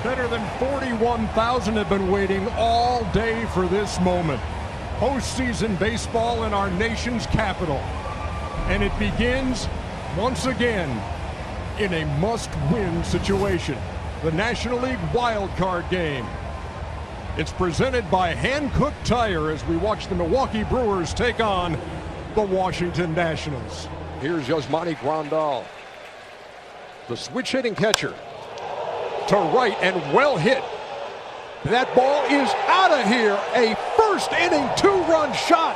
Better than 41,000 have been waiting all day for this moment. Postseason baseball in our nation's capital. And it begins once again in a must-win situation. The National League wild card game. It's presented by Hankook Tire as we watch the Milwaukee Brewers take on the Washington Nationals. Here's Yasmani Grandal, the switch hitting catcher. To right and well hit. That ball is out of here. A first inning two-run shot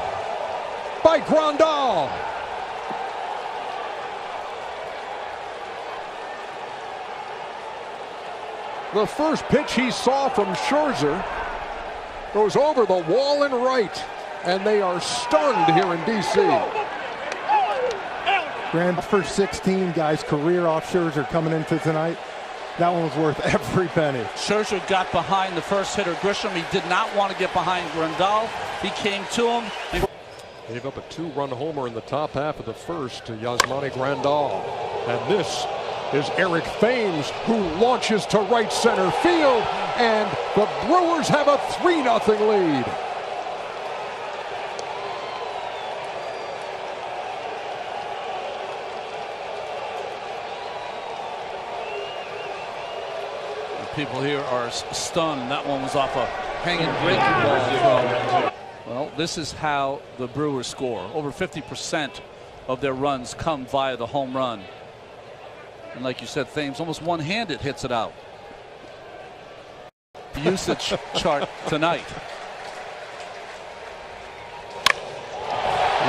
by Grandal. The first pitch he saw from Scherzer goes over the wall and right, and they are stunned here in D.C. Grand first 16 guys career off Scherzer coming into tonight. That one was worth every penny. Scherzer got behind the first hitter, Grisham. He did not want to get behind Grandal. He came to him. Gave up a two-run homer in the top half of the first to Yasmani Grandal. And this is Eric Thames, who launches to right center field. And the Brewers have a 3-0 lead. People here are stunned. That one was off a hanging breaking ball. Well, this is how the Brewers score. Over 50% of their runs come via the home run. And like you said, Thames almost one-handed hits it out. The usage chart tonight.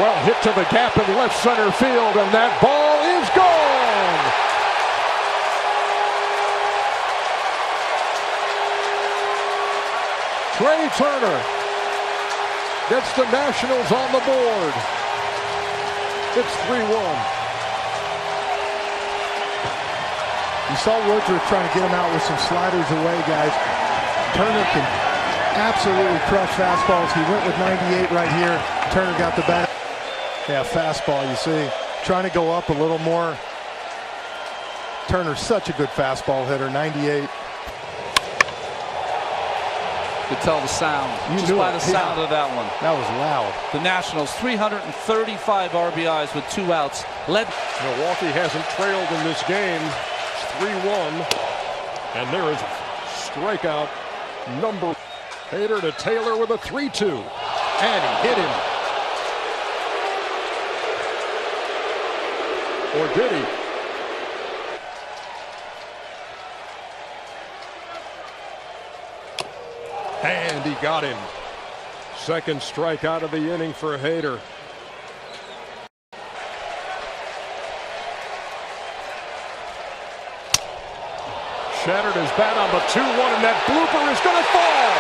Well hit to the gap in left center field, and that ball is gone. Trey Turner gets the Nationals on the board. It's 3-1. You saw Woodruff trying to get him out with some sliders away, guys. Turner can absolutely crush fastballs. He went with 98 right here. Turner got the bat. Yeah, fastball, you see. Trying to go up a little more. Turner's such a good fastball hitter, 98. You could tell the sound just by the sound of that one. That was loud. The Nationals 335 RBIs with 2 outs. Led. Milwaukee hasn't trailed in this game. It's 3-1. And there is strikeout number. Hader to Taylor with a 3-2. And he hit him. Or did he? And he got him. Second strikeout of the inning for Hader. Shattered his bat on the 2-1, and that blooper is going to fall.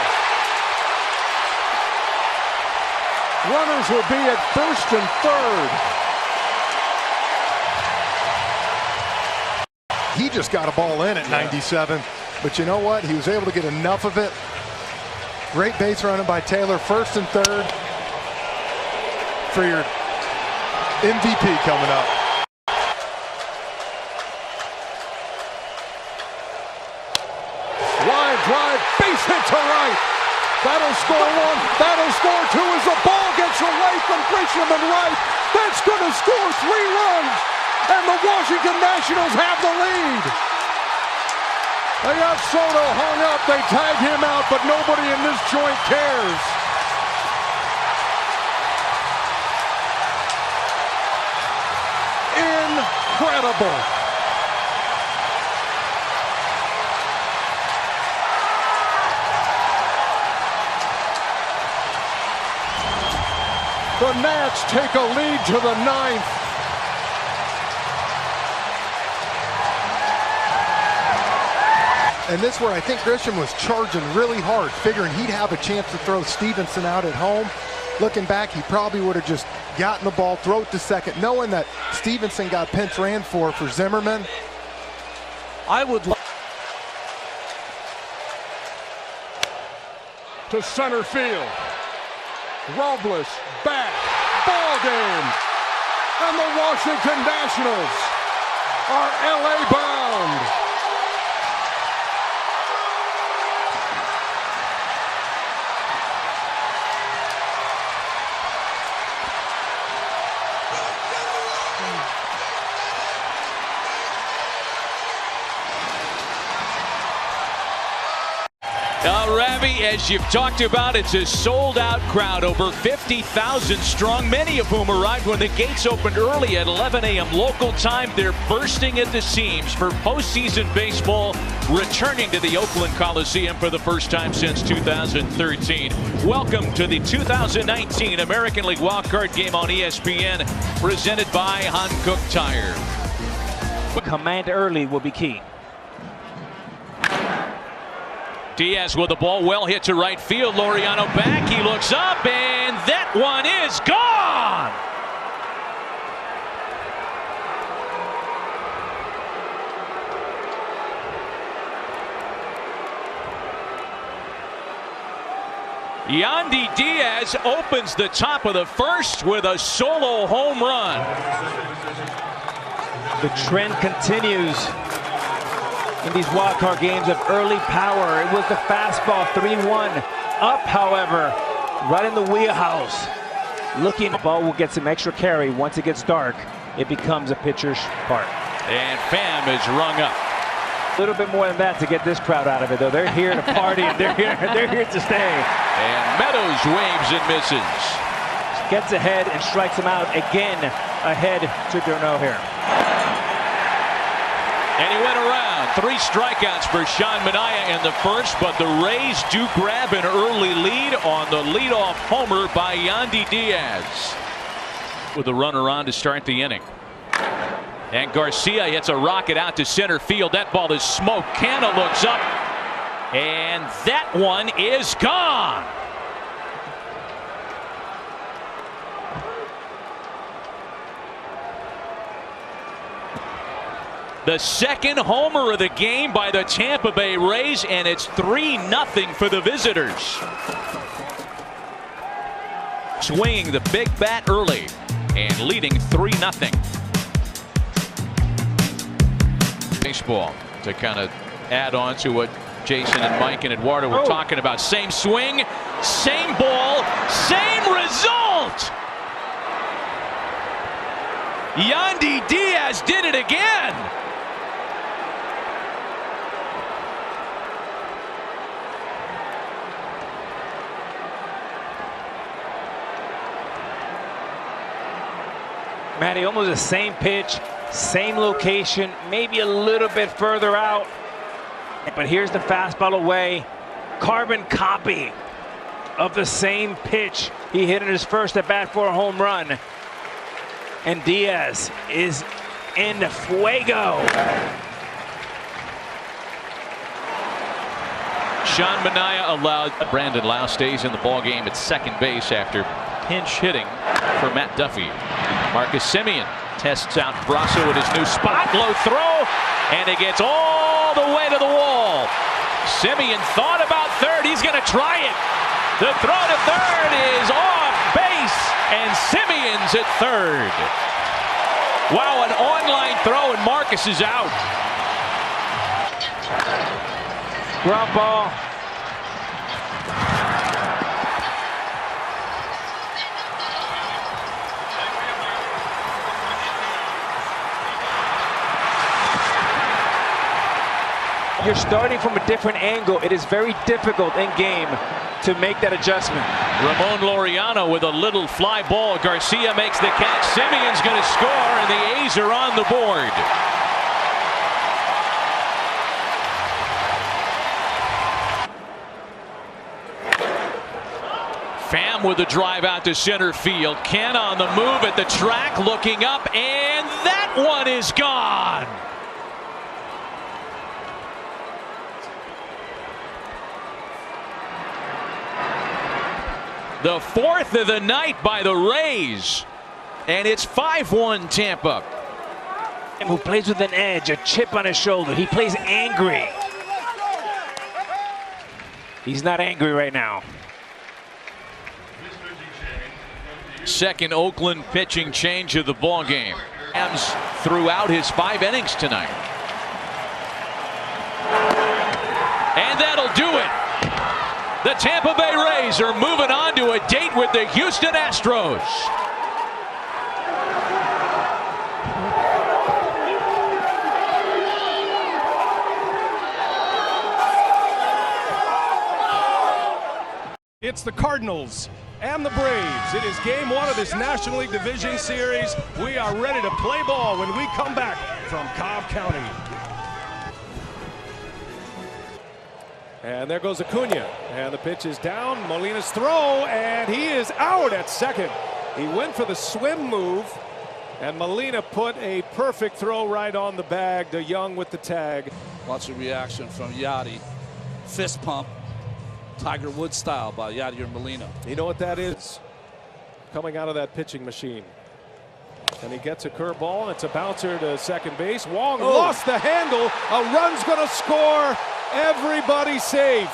Runners will be at first and third. He just got a ball in at 97. But you know what? He was able to get enough of it. Great base running by Taylor, first and third for your MVP coming up. Line drive, base hit to right. That'll score 1, that'll score 2 as the ball gets away from Grisham and right. That's going to score 3 runs, and the Washington Nationals have the lead. They got Soto hung up, they tag him out, but nobody in this joint cares. Incredible. The Nats take a lead to the 9th. And this where I think Grisham was charging really hard, figuring he'd have a chance to throw Stevenson out at home. Looking back, he probably would have just gotten the ball, throw it to second, knowing that Stevenson got pinch ran for Zimmerman. I would to center field. Robles back. Ball game. And the Washington Nationals are LA bound. Bobby, as you've talked about, it's a sold-out crowd, over 50,000 strong, many of whom arrived when the gates opened early at 11 a.m. local time. They're bursting at the seams for postseason baseball, returning to the Oakland Coliseum for the first time since 2013. Welcome to the 2019 American League Wildcard Game on ESPN, presented by Hankook Tire. Command early will be key. Diaz with the ball, well hit to right field. Laureano back, he looks up, and that one is gone! Yandy Diaz opens the top of the first with a solo home run. The trend continues in these wildcard games of early power. It was the fastball, 3-1. Up, however, right in the wheelhouse. Looking, the ball will get some extra carry. Once it gets dark, it becomes a pitcher's part. And Pham is rung up. A little bit more than that to get this crowd out of it, though. They're here to party, and they're here to stay. And Meadows waves and misses. Gets ahead and strikes him out again, ahead to Durno here. And he went around. 3 strikeouts for Sean Manaea in the first, but the Rays do grab an early lead on the leadoff homer by Yandy Diaz. With a runner on to start the inning. And Garcia hits a rocket out to center field. That ball is smoked. Canna looks up, and that one is gone. The second homer of the game by the Tampa Bay Rays, and it's 3-0 for the visitors. Swinging the big bat early and leading 3-0. Baseball to kind of add on to what Jason and Mike and Eduardo were talking about. Same swing, same ball, same result. Yandy Diaz did it again. Matty, almost the same pitch, same location, maybe a little bit further out. But here's the fastball away. Carbon copy of the same pitch he hit in his first at bat for a home run. And Diaz is in fuego. Sean Manaea allowed. Brandon Lau stays in the ball game at second base after pinch hitting for Matt Duffy. Marcus Semien tests out Brasso at his new spot. Low throw, and it gets all the way to the wall. Semien thought about third. He's going to try it. The throw to third is off base, and Semien's at third. Wow, an online throw, and Marcus is out. Ground ball. You're starting from a different angle. It is very difficult in game to make that adjustment. Ramon Laureano with a little fly ball. Garcia makes the catch. Semien's going to score, and the A's are on the board. Pham with a drive out to center field. Ken on the move at the track, looking up, and that one is gone. The fourth of the night by the Rays, and it's 5-1 Tampa. Who plays with an edge, a chip on his shoulder. He plays angry. He's not angry right now. Second Oakland pitching change of the ball game. Rams throughout his 5 innings tonight. And that'll do it. The Tampa Bay Rays are moving on to a date with the Houston Astros. the Cardinals and the Braves. It is game one of this National League Division Series. We are ready to play ball when we come back from Cobb County. And there goes Acuna, and the pitch is down. Molina's throw, and he is out at second. He went for the swim move, and Molina put a perfect throw right on the bag. DeYoung with the tag. Watch the reaction from Yadi. Fist pump, Tiger Woods style by Yadier Molina. You know what that is? Coming out of that pitching machine. And he gets a curveball, and it's a bouncer to second base. Wong lost the handle. A run's going to score. Everybody safe.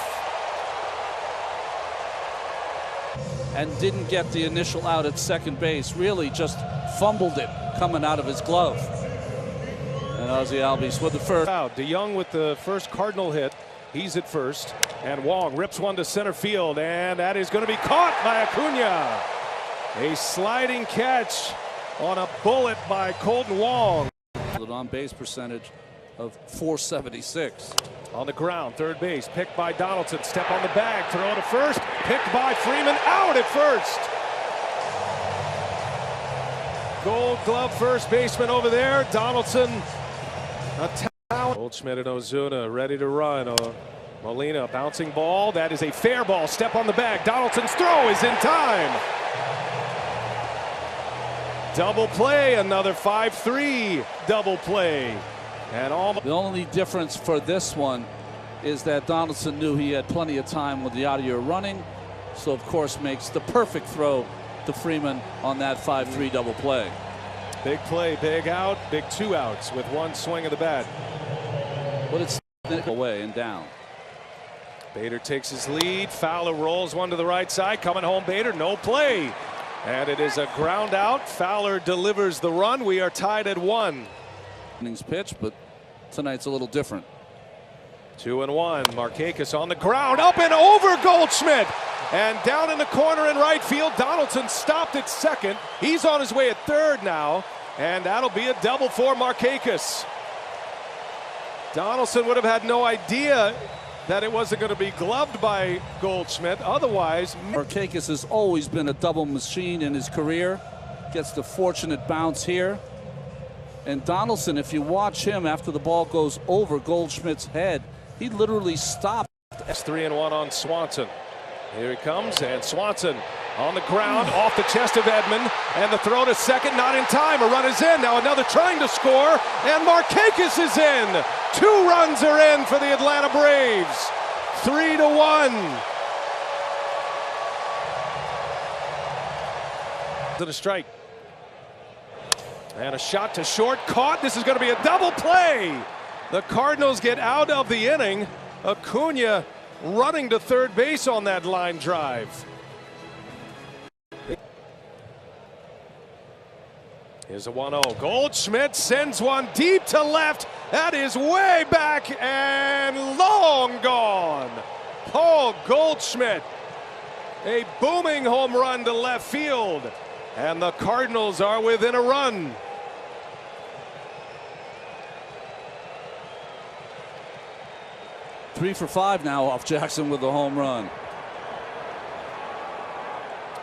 And didn't get the initial out at second base. Really just fumbled it coming out of his glove. And Ozzie Albies with the first. DeYoung with the first Cardinal hit. He's at first. And Wong rips one to center field. And that is going to be caught by Acuna. A sliding catch on a bullet by Colton Wong. On base percentage of .476. On the ground, third base, picked by Donaldson. Step on the bag, throw to first, picked by Freeman, out at first. Gold Glove first baseman over there. Donaldson, a talent. Goldschmidt and Ozuna ready to run. Molina, bouncing ball. That is a fair ball. Step on the bag. Donaldson's throw is in time. Double play, another 5-3 double play. And the only difference for this one is that Donaldson knew he had plenty of time with Yadier running, so of course makes the perfect throw to Freeman on that 5-3 double play. Big play, big out, big two outs with one swing of the bat. But it's away and down. Bader takes his lead. Fowler rolls one to the right side. Coming home, Bader, no play. And it is a ground out. Fowler delivers the run. We are tied at 1. Pitch, but tonight's a little different. 2-1. Markakis on the ground, up and over Goldschmidt, and down in the corner in right field. Donaldson stopped at second. He's on his way at third now, and that'll be a double for Markakis. Donaldson would have had no idea that it wasn't going to be gloved by Goldschmidt. Otherwise, Markakis has always been a double machine in his career. Gets the fortunate bounce here. And Donaldson, if you watch him after the ball goes over Goldschmidt's head, he literally stopped. That's 3-1 on Swanson. Here he comes, and Swanson on the ground, off the chest of Edman, and the throw to second, not in time. A run is in. Now another trying to score, and Markakis is in. 2 runs are in for the Atlanta Braves. 3-1. To the strike. And a shot to short, caught. This is going to be a double play. The Cardinals get out of the inning. Acuna running to third base on that line drive. Here's a 1-0. Goldschmidt sends one deep to left. That is way back and long gone. Paul Goldschmidt. A booming home run to left field. And the Cardinals are within a run. Three for 5 now off Jackson with the home run.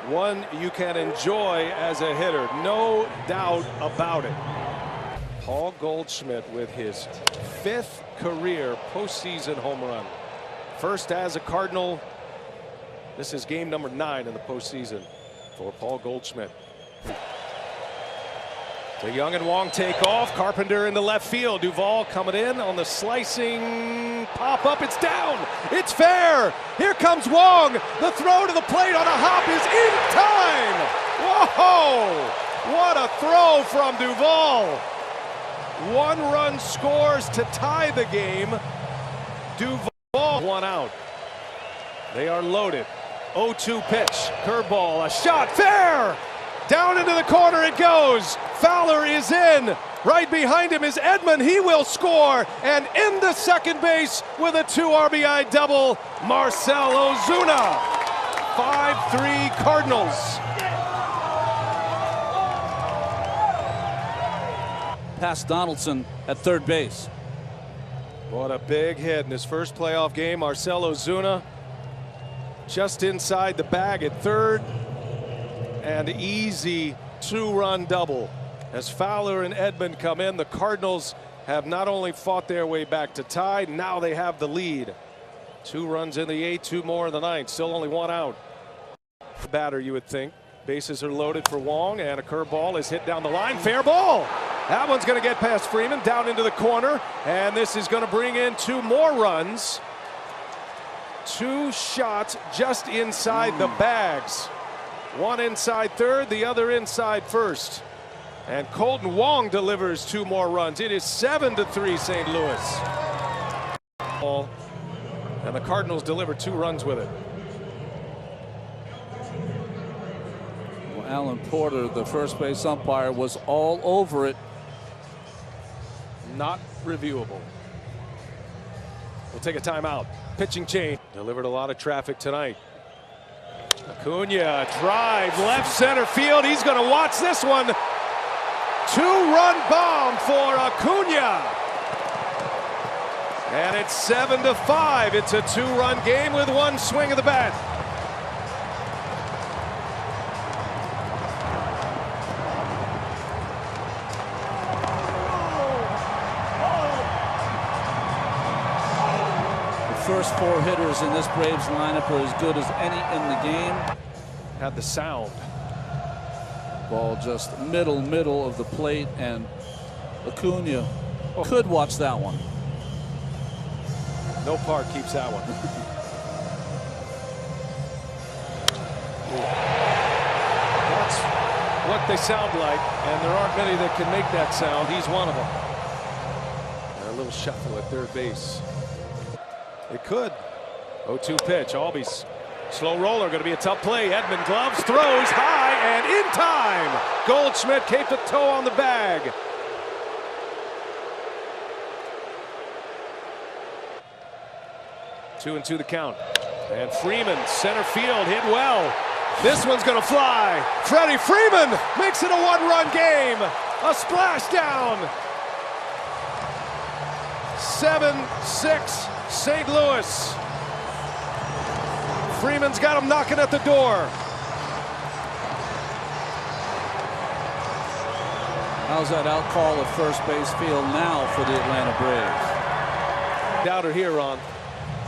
One you can enjoy as a hitter, no doubt about it. Paul Goldschmidt with his 5th career postseason home run. First as a Cardinal. This is game number 9 in the postseason for Paul Goldschmidt. DeYoung and Wong take off. Carpenter in the left field. Duvall coming in on the slicing pop-up. It's down. It's fair. Here comes Wong. The throw to the plate on a hop is in time. Whoa! What a throw from Duvall. 1 run scores to tie the game. Duvall 1 out. They are loaded. 0-2 pitch. Curveball. A shot. Fair. Down into the corner it goes. Fowler is in. Right behind him is Edman. He will score. And into second base with a 2 RBI double, Marcell Ozuna. 5-3 Cardinals. Past Donaldson at third base. What a big hit in his first playoff game. Marcell Ozuna just inside the bag at third. And easy two-run double. As Fowler and Edman come in, the Cardinals have not only fought their way back to tie, now they have the lead. 2 runs in the 8th, 2 more in the 9th. Still only 1 out. The batter, you would think. Bases are loaded for Wong, and a curveball is hit down the line. Fair ball. That one's going to get past Freeman, down into the corner, and this is going to bring in 2 more runs. 2 shots just inside the bags. One inside third, the other inside first. And Colton Wong delivers 2 more runs. It is 7-3 St. Louis. And the Cardinals deliver 2 runs with it. Well, Alan Porter, the first base umpire, was all over it. Not reviewable. We'll take a timeout. Pitching change. Delivered a lot of traffic tonight. Acuna, drive, left center field. He's going to watch this one. 2-run bomb for Acuna. And it's 7-5. It's a 2-run game with 1 swing of the bat. The first 4 hitters in this Braves lineup are as good as any in the game. Had the sound. Ball just middle of the plate, and Acuna could watch that one. No Park keeps that one. That's what they sound like, and there aren't many that can make that sound. He's one of them. And a little shuffle at third base. It could. 0-2 pitch. Albies. Slow roller, going to be a tough play. Edman gloves, throws high and in time. Goldschmidt cape to toe on the bag. Two and two the count. And Freeman, center field, hit well. This one's going to fly. Freddie Freeman makes it a 1-run game. A splashdown. 7-6 St. Louis. Freeman's got him knocking at the door. How's that out call at first base field now for the Atlanta Braves? Doubter here, Ron.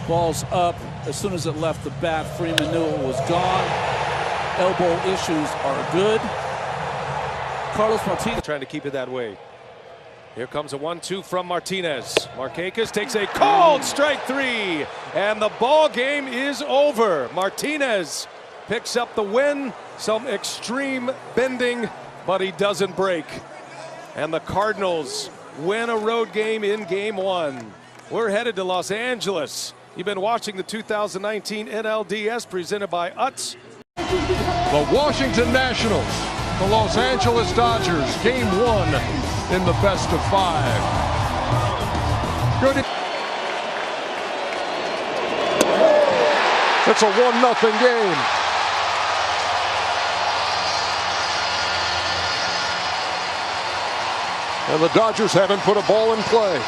Ball's up. As soon as it left the bat, Freeman knew it was gone. Elbow issues are good. Carlos Martinez trying to keep it that way. Here comes a 1-2 from Martinez. Markakis takes a cold strike 3, and the ball game is over. Martinez picks up the win. Some extreme bending, but he doesn't break. And the Cardinals win a road game in Game 1. We're headed to Los Angeles. You've been watching the 2019 NLDS presented by Utz. The Washington Nationals, the Los Angeles Dodgers, Game 1 in the best of 5. Good. It's a 1-0 game. And the Dodgers haven't put a ball in play.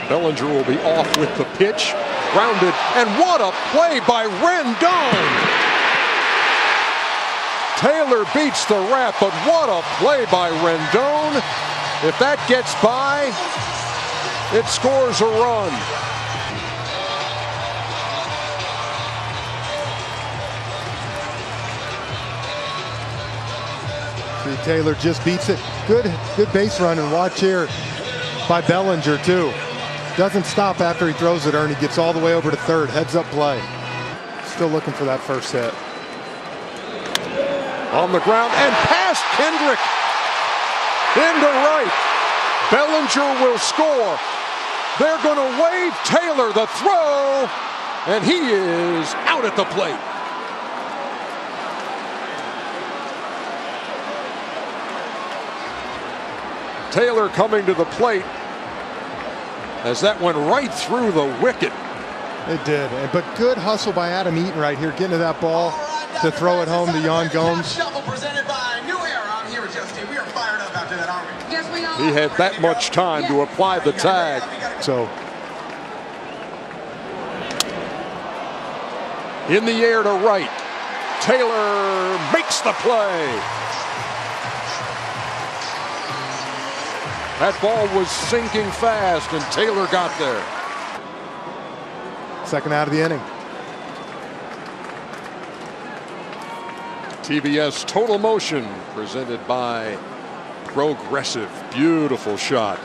Bellinger will be off with the pitch. Grounded, and what a play by Rendon! Taylor beats the wrap, but what a play by Rendon. If that gets by, it scores a run. See, Taylor just beats it. Good base run, and watch here by Bellinger too. Doesn't stop after he throws it, Ernie. Gets all the way over to third. Heads up play. Still looking for that first hit. On the ground and past Kendrick. Into right. Bellinger will score. They're going to wave Taylor the throw, and he is out at the plate. Taylor coming to the plate as that went right through the wicket. It did, but good hustle by Adam Eaton right here, getting to that ball to throw it home to Yan Gomes. He had that much time to apply the tag. So In the air to right. Taylor makes the play. That ball was sinking fast, and Taylor got there. Second out of the inning. TBS Total Motion presented by Progressive. Beautiful shot.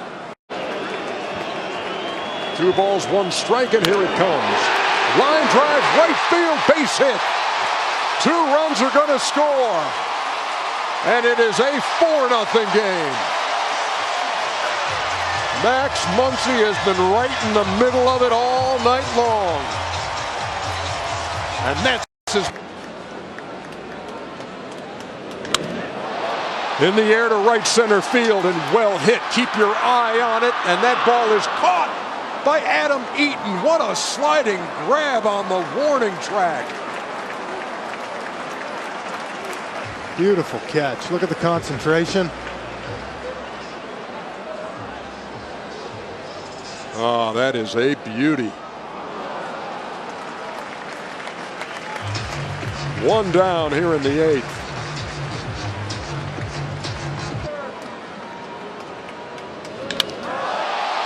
2 balls, 1 strike, and here it comes. Line drive, right field, base hit. 2 runs are going to score. And it is a 4-0 game. Max Muncy has been right in the middle of it all night long. And that's his. In the air to right center field and well hit. Keep your eye on it. And that ball is caught by Adam Eaton. What a sliding grab on the warning track. Beautiful catch. Look at the concentration. Oh, that is a beauty. 1 down here in the 8th.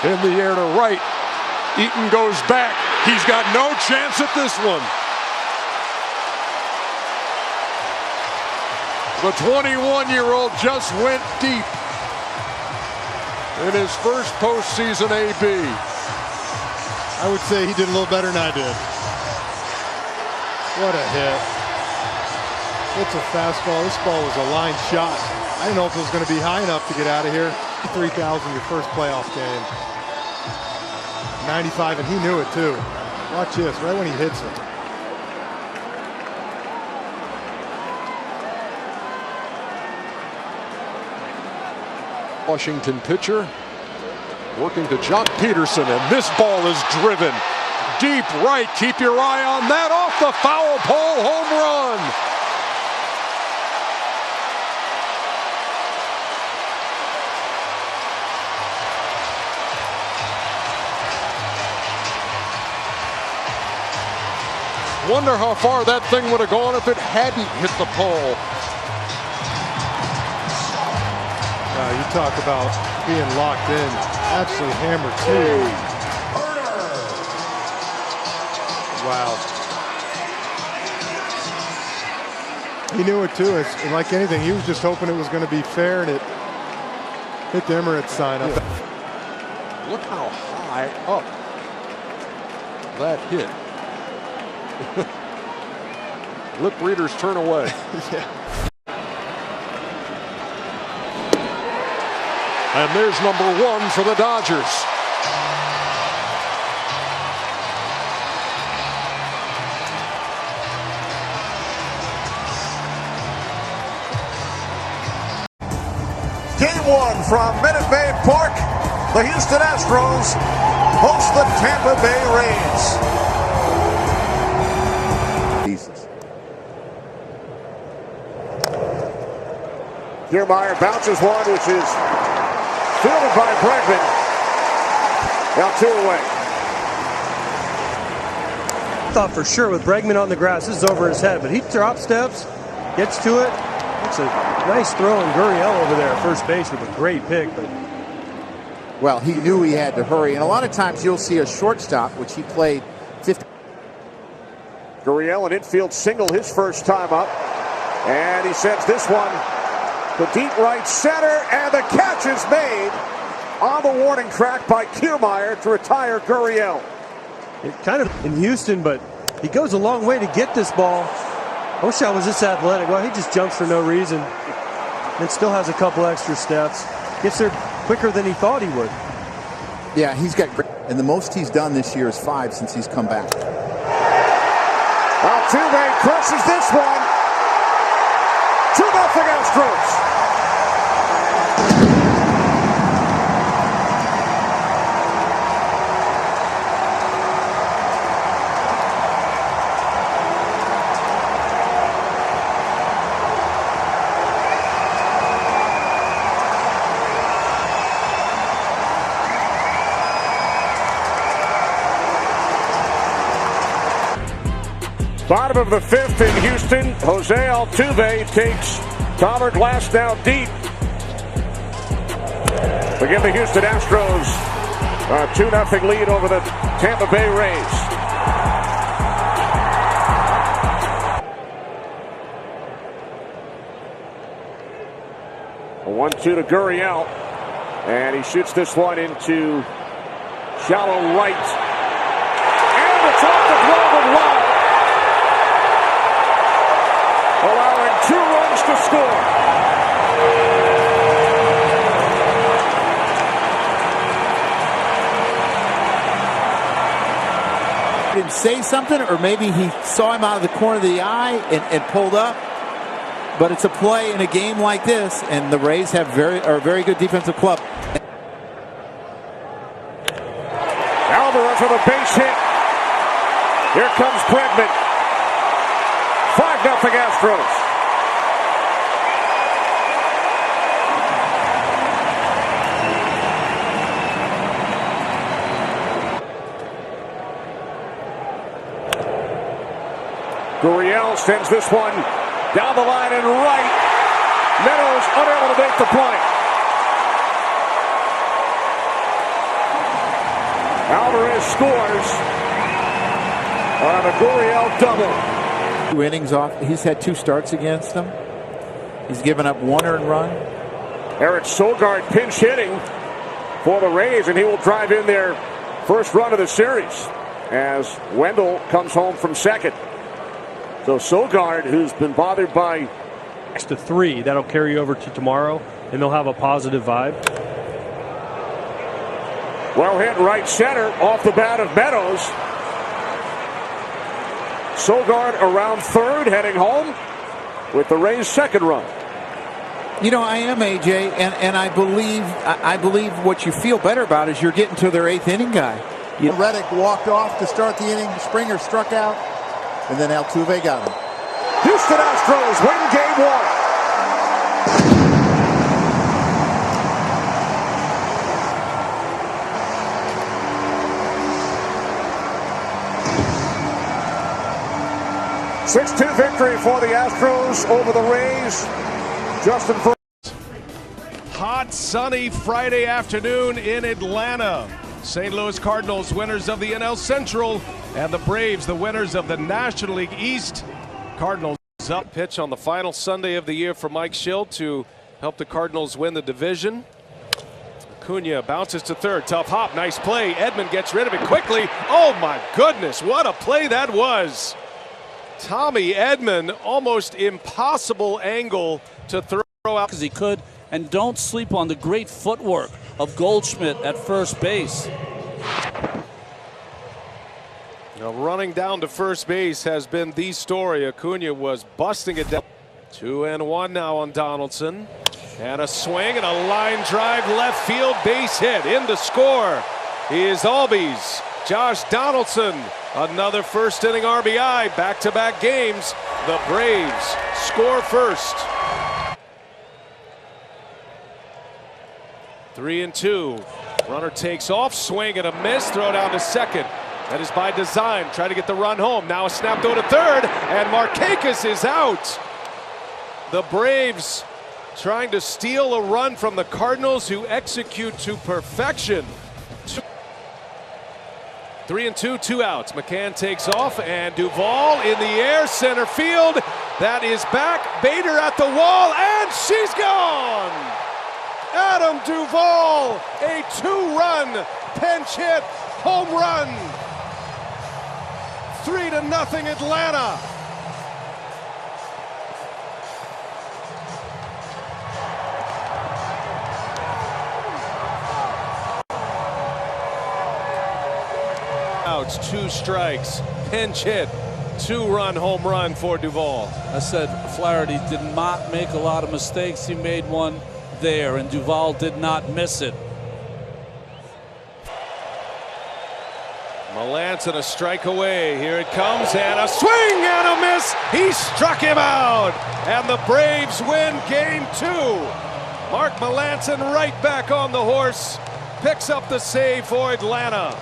In the air to right. Eaton goes back. He's got no chance at this one. The 21-year-old just went deep in his first postseason AB. I would say he did a little better than I did. What a hit. It's a fastball. This ball was a line shot. I didn't know if it was going to be high enough to get out of here. 3,000 your first playoff game. 95, and he knew it too. Watch this, right when he hits it. Washington pitcher working to Jock Peterson, and this ball is driven deep right. Keep your eye on that. Off the foul pole, home run. Wonder how far that thing would have gone if it hadn't hit the pole. You talk about being locked in. Absolutely hammered too. Wow. He knew it too. It's like anything, he was just hoping it was going to be fair, and it hit the Emirates sign up. Yeah. Look how high up that hit. Lip readers turn away. Yeah. And there's number 1 for the Dodgers. Game 1 from Minute Maid Park. The Houston Astros host the Tampa Bay Rays. Kiermaier bounces one, which is fielded by Bregman. Now 2 away. Thought for sure with Bregman on the grass, this is over his head, but he drops steps, gets to it. It's a nice throw, and Gurriel over there at first base with a great pick. But well, he knew he had to hurry, and a lot of times you'll see a shortstop, which he played 50. Gurriel, an infield single his first time up, and he sends this one to deep right center, and the catch is made on the warning track by Kiermaier to retire Gurriel. It kind of in Houston, but he goes a long way to get this ball. I wish I was this athletic. Well, he just jumps for no reason and still has a couple extra steps. Gets there quicker than he thought he would. Yeah, he's got great. And the most he's done this year is 5 since he's come back. Altuve crushes this one. 2-0 Astros. Bottom of the fifth in Houston. Jose Altuve takes Tyler Glass now deep. To give the Houston Astros a 2-0 lead over the Tampa Bay Rays. A 1-2 to Gurriel. And he shoots this one into shallow right. And it's off the glove of Love. Allowing 2 runs to score. Didn't say something, or maybe he saw him out of the corner of the eye and pulled up. But it's a play in a game like this, and the Rays are a very good defensive club. Alvarez with a base hit. Here comes Bregman. 5-0 Astros. Gurriel sends this one down the line and right. Meadows unable to make the play. Alvarez scores on a Gurriel double. 2 innings off. He's had 2 starts against them. He's given up 1 earned run. Eric Sogard pinch hitting for the Rays, and he will drive in their first run of the series as Wendell comes home from second. So Sogard, who's been bothered by Next to 3, that'll carry over to tomorrow, and they'll have a positive vibe. Well hit right center off the bat of Meadows. Sogard around third, heading home with the Rays' second run. You know, I am, AJ, and I believe what you feel better about is you're getting to their 8th inning guy. Reddick walked off to start the inning. Springer struck out, and then Altuve got him. Houston Astros win game 1. (6-2) victory for the Astros over the Rays. Justin Verlander. Hot, sunny Friday afternoon in Atlanta. St. Louis Cardinals winners of the NL Central, and the Braves the winners of the National League East. Cardinals up. Pitch on the final Sunday of the year for Mike Schilt to help the Cardinals win the division. Acuna bounces to third. Tough hop. Nice play. Edman gets rid of it quickly. Oh my goodness, what a play that was. Tommy Edman, almost impossible angle to throw out. Because he could, and don't sleep on the great footwork of Goldschmidt at first base. Now running down to first base has been the story. Acuna was busting it down. 2-1 now on Donaldson. And a swing and a line drive left field, base hit. In to score is Albies. Josh Donaldson, another first inning RBI, back-to-back games. The Braves score first. 3-2. Runner takes off, swing and a miss, throw down to second. That is by design. Try to get the run home. Now a snap throw to third, and Markakis is out. The Braves trying to steal a run from the Cardinals, who execute to perfection. 3-2, 2 outs. McCann takes off, and Duvall in the air, center field. That is back. Bader at the wall, and she's gone. Adam Duvall, a 2-run pinch hit home run. 3-0 Atlanta. Outs, 2 strikes, pinch hit, 2-run home run for Duvall. I said Flaherty did not make a lot of mistakes. He made one there, and Duvall did not miss it. Melanson a strike away. Here it comes, and a swing and a miss. He struck him out, and the Braves win game 2. Mark Melanson right back on the horse, picks up the save for Atlanta.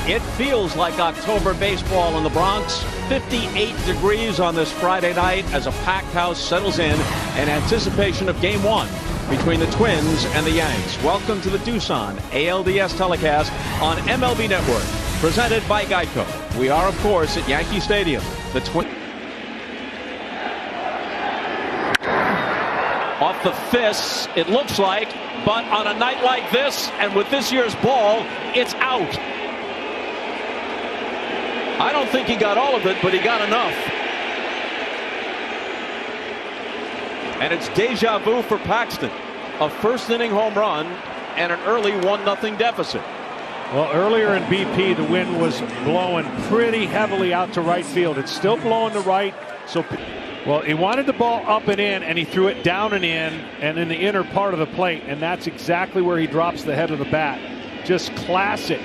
It feels like October baseball in the Bronx. 58 degrees on this Friday night as a packed house settles in anticipation of Game 1 between the Twins and the Yanks. Welcome to the Doosan ALDS telecast on MLB Network, presented by Geico. We are, of course, at Yankee Stadium. The Twins off the fists, it looks like, but on a night like this and with this year's ball, it's out. I don't think he got all of it, but he got enough. And it's deja vu for Paxton. A first inning home run and an early 1-0 deficit. Well, earlier in BP, the wind was blowing pretty heavily out to right field. It's still blowing to right. So, well, he wanted the ball up and in, and he threw it down and in the inner part of the plate. And that's exactly where he drops the head of the bat. Just classic.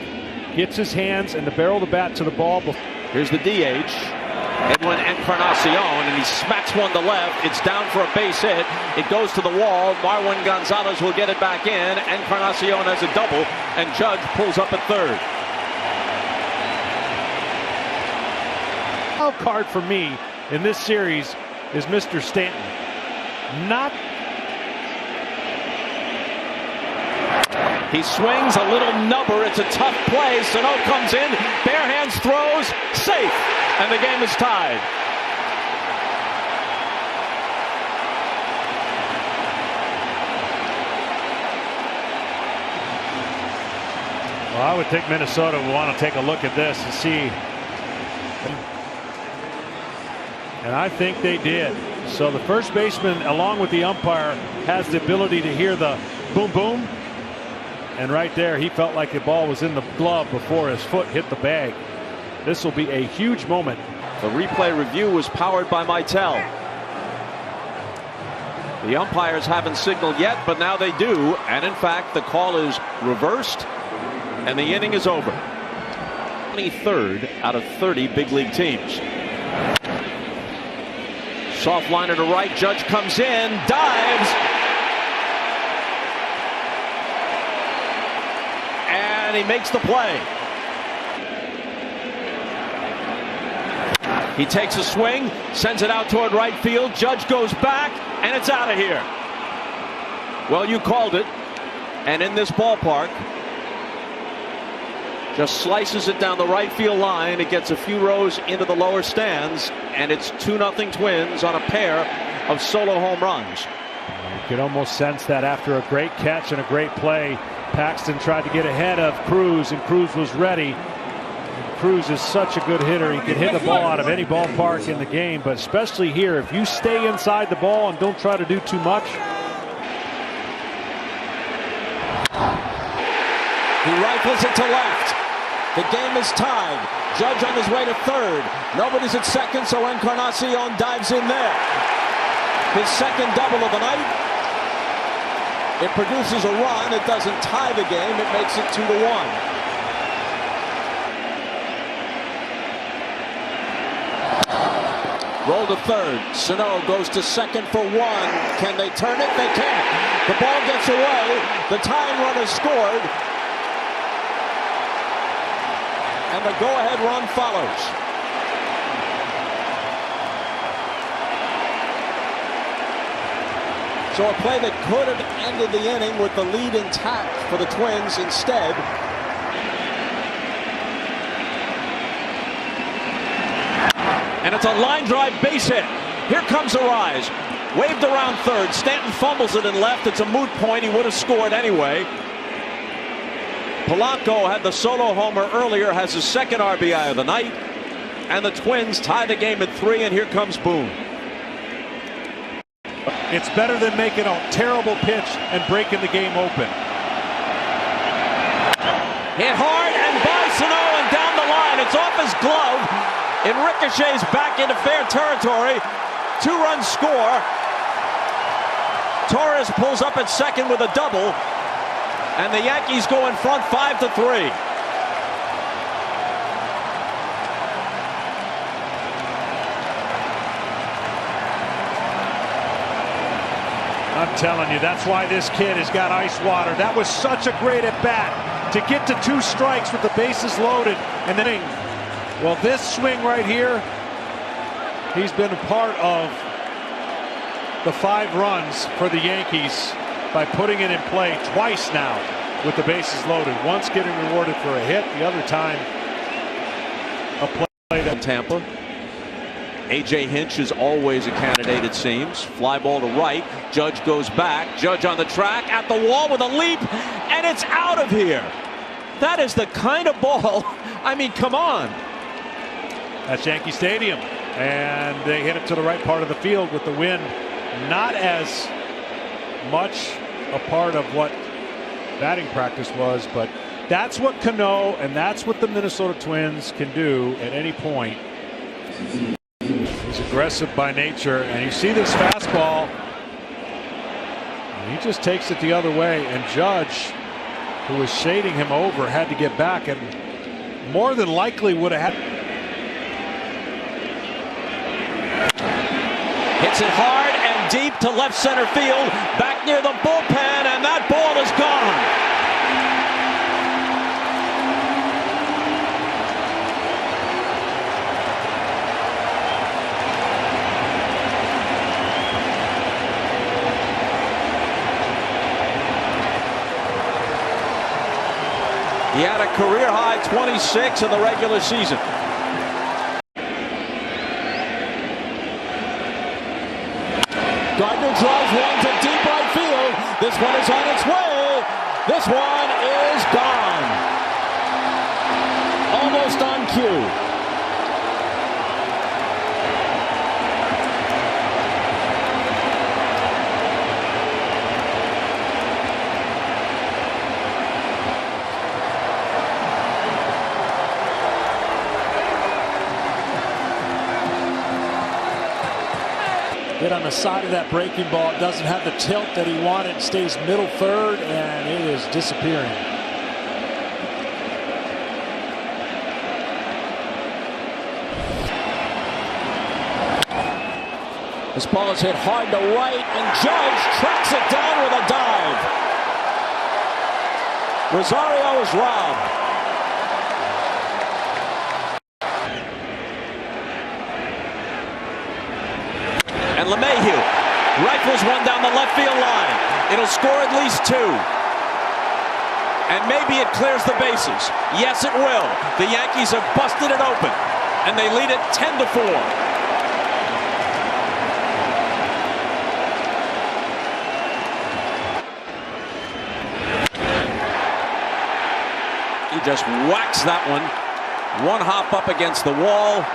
Gets his hands and the barrel of the bat to the ball. Here's the DH, Edwin Encarnacion, and he smacks one to left. It's down for a base hit. It goes to the wall. Marwin Gonzalez will get it back in. Encarnacion has a double, and Judge pulls up at third. Wild card for me in this series is Mr. Stanton. He swings a little nubber. It's a tough play. Sano comes in, bare hands throws, safe, and the game is tied. Well, I would think Minnesota would want to take a look at this and see. And I think they did. So the first baseman, along with the umpire, has the ability to hear the boom, boom. And right there, he felt like the ball was in the glove before his foot hit the bag. This will be a huge moment. The replay review was powered by Mitel. The umpires haven't signaled yet, but now they do. And in fact, the call is reversed, and the inning is over. 23rd out of 30 big league teams. Soft liner to right. Judge comes in, dives. And he makes the play. He takes a swing, sends it out toward right field. Judge goes back, and it's out of here. Well, you called it. And in this ballpark, just slices it down the right field line. It gets a few rows into the lower stands, and it's 2-0 Twins on a pair of solo home runs. You could almost sense that after a great catch and a great play, Paxton tried to get ahead of Cruz, and Cruz was ready. Cruz is such a good hitter. He can hit the ball out of any ballpark in the game, but especially here, if you stay inside the ball and don't try to do too much. He rifles it to left. The game is tied. Judge on his way to third. Nobody's at second, so Encarnacion dives in there. His second double of the night. It produces a run. It doesn't tie the game. It makes it 2-1. Roll to third. Sano goes to second for one. Can they turn it? They can't. The ball gets away. The tying run is scored. And the go-ahead run follows. So a play that could have ended the inning with the lead intact for the Twins instead. And it's a line drive base hit. Here comes the rise. Waved around third. Stanton fumbles it in left. It's a moot point. He would have scored anyway. Polanco had the solo homer earlier, has his second RBI of the night. And the Twins tie the game at 3, and here comes Boone. It's better than making a terrible pitch and breaking the game open. Hit hard and by Sano and down the line. It's off his glove. It ricochets back into fair territory. 2-run score. Torres pulls up at second with a double. And the Yankees go in front 5-3. I'm telling you, that's why this kid has got ice water. That was such a great at-bat. to get to 2 strikes with the bases loaded. And then, well, this swing right here, he's been a part of the 5 runs for the Yankees by putting it in play twice now with the bases loaded. Once getting rewarded for a hit, the other time a play that Tampa. A.J. Hinch is always a candidate, it seems. Fly ball to right. Judge goes back. Judge on the track at the wall with a leap, and it's out of here. That is the kind of ball. I mean, come on. That's Yankee Stadium, and they hit it to the right part of the field with the wind not as much a part of what batting practice was, but that's what Cano and that's what the Minnesota Twins can do at any point. He's aggressive by nature, and you see this fastball, and he just takes it the other way, and Judge, who was shading him over, had to get back and more than likely would have had. Hits it hard and deep to left center field, back near the bullpen, and that ball is gone. He had a career-high 26 in the regular season. Gardner drives one to deep right field. This one is on its way. This one is gone. Almost on cue. Get on the side of that breaking ball. It doesn't have the tilt that he wanted. It stays middle third, and it is disappearing. This ball is hit hard to right, and Judge tracks it down with a dive. Rosario is robbed. And LeMahieu rifles one down the left field line. It'll score at least 2. And maybe it clears the bases. Yes, it will. The Yankees have busted it open, and they lead it 10-4. He just whacks that one. One hop up against the wall.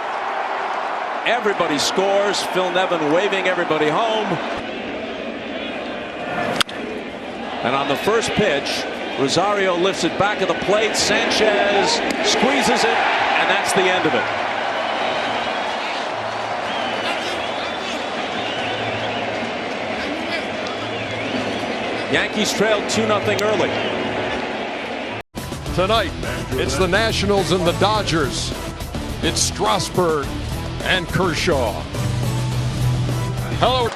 Everybody scores. Phil Nevin waving everybody home. And on the first pitch, Rosario lifts it back of the plate. Sanchez squeezes it, and that's the end of it. Yankees trailed 2-0 early. Tonight, it's the Nationals and the Dodgers. It's Strasburg and Kershaw. Hello.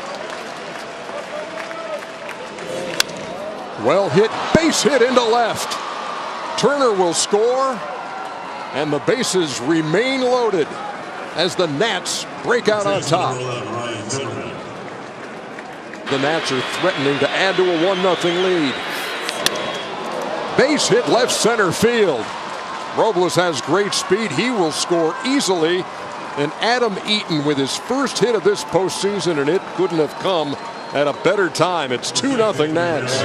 Well hit, base hit into left. Turner will score, and the bases remain loaded as the Nats break out on top. The Nats are threatening to add to a 1-0 lead. Base hit left center field. Robles has great speed. He will score easily. And Adam Eaton with his first hit of this postseason, and it couldn't have come at a better time. It's 2-0 Nats.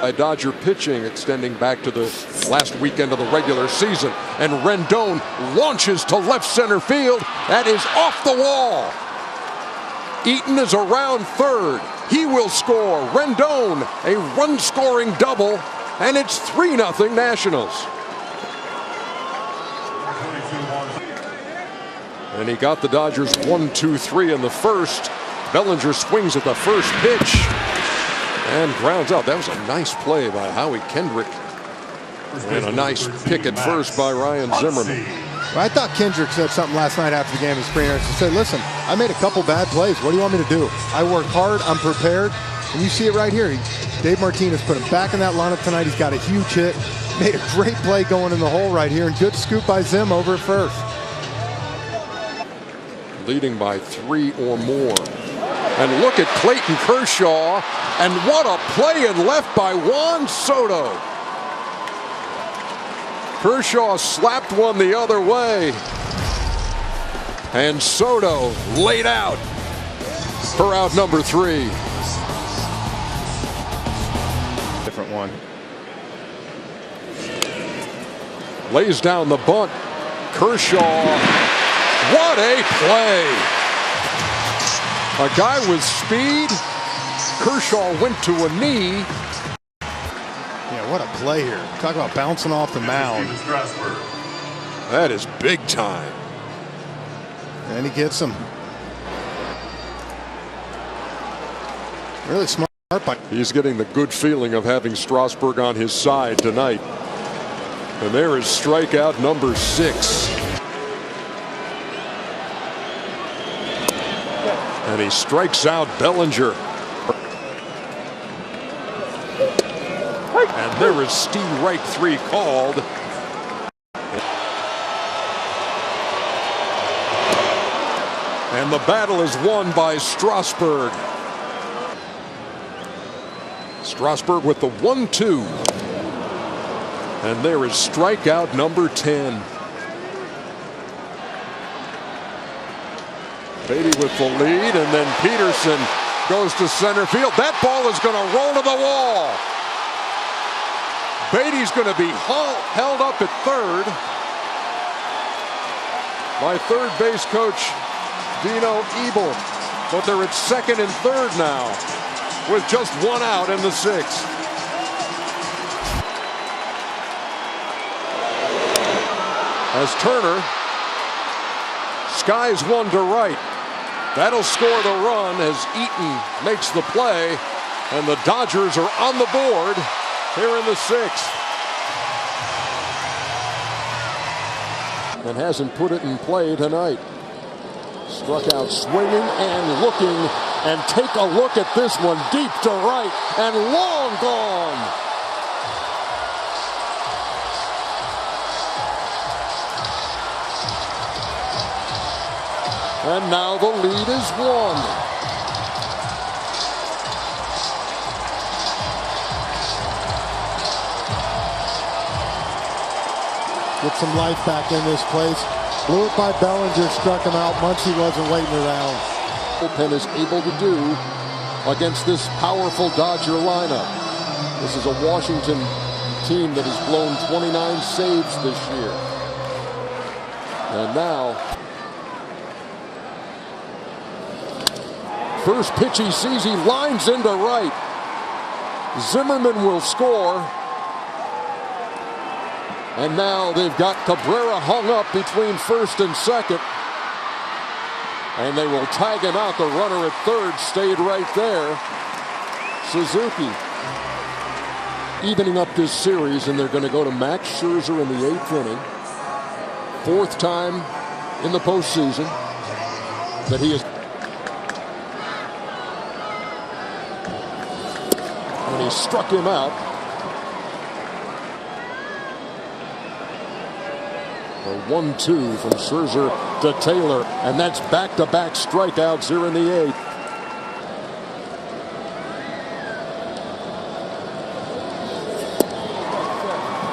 By Dodger pitching extending back to the last weekend of the regular season. And Rendon launches to left center field. That is off the wall. Eaton is around third. He will score. Rendon, a run-scoring double, and it's 3-0 Nationals. And he got the Dodgers 1-2-3 in the first. Bellinger swings at the first pitch and grounds out. That was a nice play by Howie Kendrick. And a nice pick at first by Ryan Zimmerman. Well, I thought Kendrick said something last night after the game in Springers. He said, listen, I made a couple bad plays. What do you want me to do? I work hard. I'm prepared. And you see it right here. Dave Martinez put him back in that lineup tonight. He's got a huge hit. Made a great play going in the hole right here, and good scoop by Zim over at first. Leading by 3 or more. And look at Clayton Kershaw, and what a play and left by Juan Soto. Kershaw slapped one the other way, and Soto laid out for out number 3. Different one. Lays down the bunt. Kershaw, what a play! A guy with speed. Kershaw went to a knee. Yeah, what a play here. Talk about bouncing off the mound. That is big time. And he gets him. Really smart by. He's getting the good feeling of having Strasburg on his side tonight. And there is strikeout number 6. And he strikes out Bellinger. And there is Steve Wright 3 called. And the battle is won by Strasburg. Strasburg with the 1-2. And there is strikeout number 10. Beatty with the lead, and then Peterson goes to center field. That ball is going to roll to the wall. Beatty's going to be held up at third by third base coach Dino Ebel. But they're at second and third now with just 1 out in the 6th. As Turner skies one to right. That'll score the run as Eaton makes the play, and the Dodgers are on the board here in the 6th. And hasn't put it in play tonight. Struck out swinging and looking, and take a look at this one deep to right and long gone. And now the lead is 1. Get some life back in this place. Blew it by Bellinger, struck him out. Muncy wasn't waiting around. Bullpen is able to do against this powerful Dodger lineup. This is a Washington team that has blown 29 saves this year. And now, first pitch he sees, he lines into right. Zimmerman will score. And now they've got Cabrera hung up between first and second. And they will tag him out. The runner at third stayed right there. Suzuki evening up this series, and they're going to go to Max Scherzer in the 8th inning. 4th time in the postseason that he is. And he struck him out. A 1-2 from Scherzer to Taylor, and that's back-to-back strikeouts here in the 8th.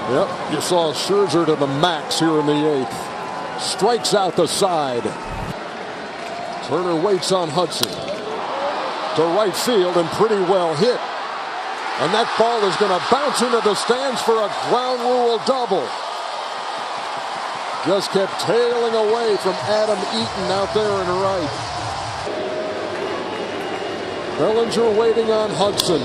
Yep, you saw Scherzer to the max here in the 8th. Strikes out the side. Turner waits on Hudson. To right field, and pretty well hit. And that ball is going to bounce into the stands for a ground rule double. Just kept tailing away from Adam Eaton out there in right. Bellinger waiting on Hudson.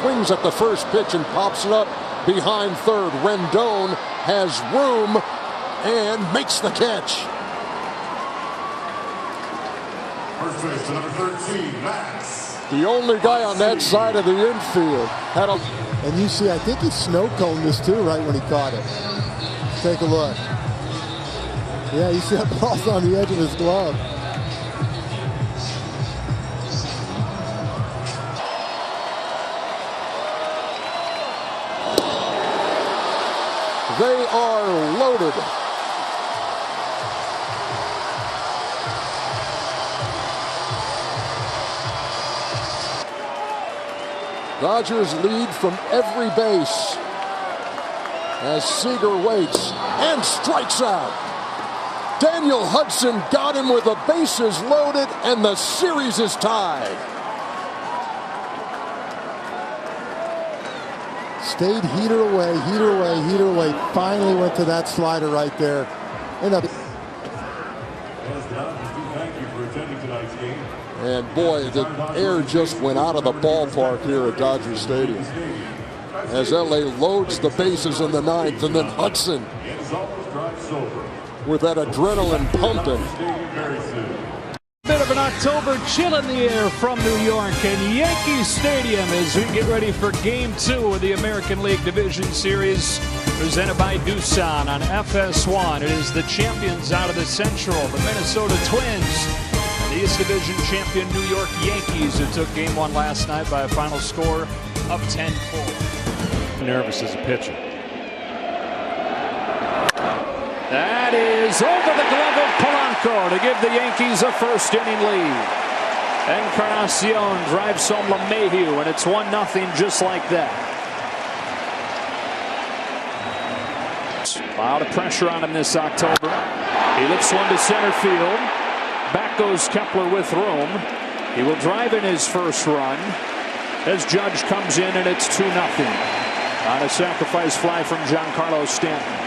Swings at the first pitch and pops it up behind third. Rendon has room and makes the catch. First base to number 13, Max. The only guy on that side of the infield had a. And you see, I think he snow coned this too right when he caught it. Take a look. Yeah, you see that ball's on the edge of his glove. They are loaded. Dodgers lead from every base as Seager waits and strikes out. Daniel Hudson got him with the bases loaded, and the series is tied. Stayed heater away, heater away, heater away. Finally went to that slider right there. And boy, the air just went out of the ballpark here at Dodger Stadium as LA loads the bases in the ninth, and then Hudson with that adrenaline pumping. Bit of an October chill in the air from New York and Yankee Stadium as we get ready for Game 2 of the American League Division Series presented by Doosan on FS1. It is the champions out of the Central, the Minnesota Twins, and the East Division champion New York Yankees, who took Game 1 last night by a final score of 10-4. Nervous as a pitcher. That is over the glove of Polanco to give the Yankees a first inning lead. Encarnacion drives home LeMahieu, and it's 1-0 just like that. A lot of pressure on him this October. He lifts one to center field. Back goes Kepler with room. He will drive in his first run as Judge comes in, and it's 2-0 on a sacrifice fly from Giancarlo Stanton.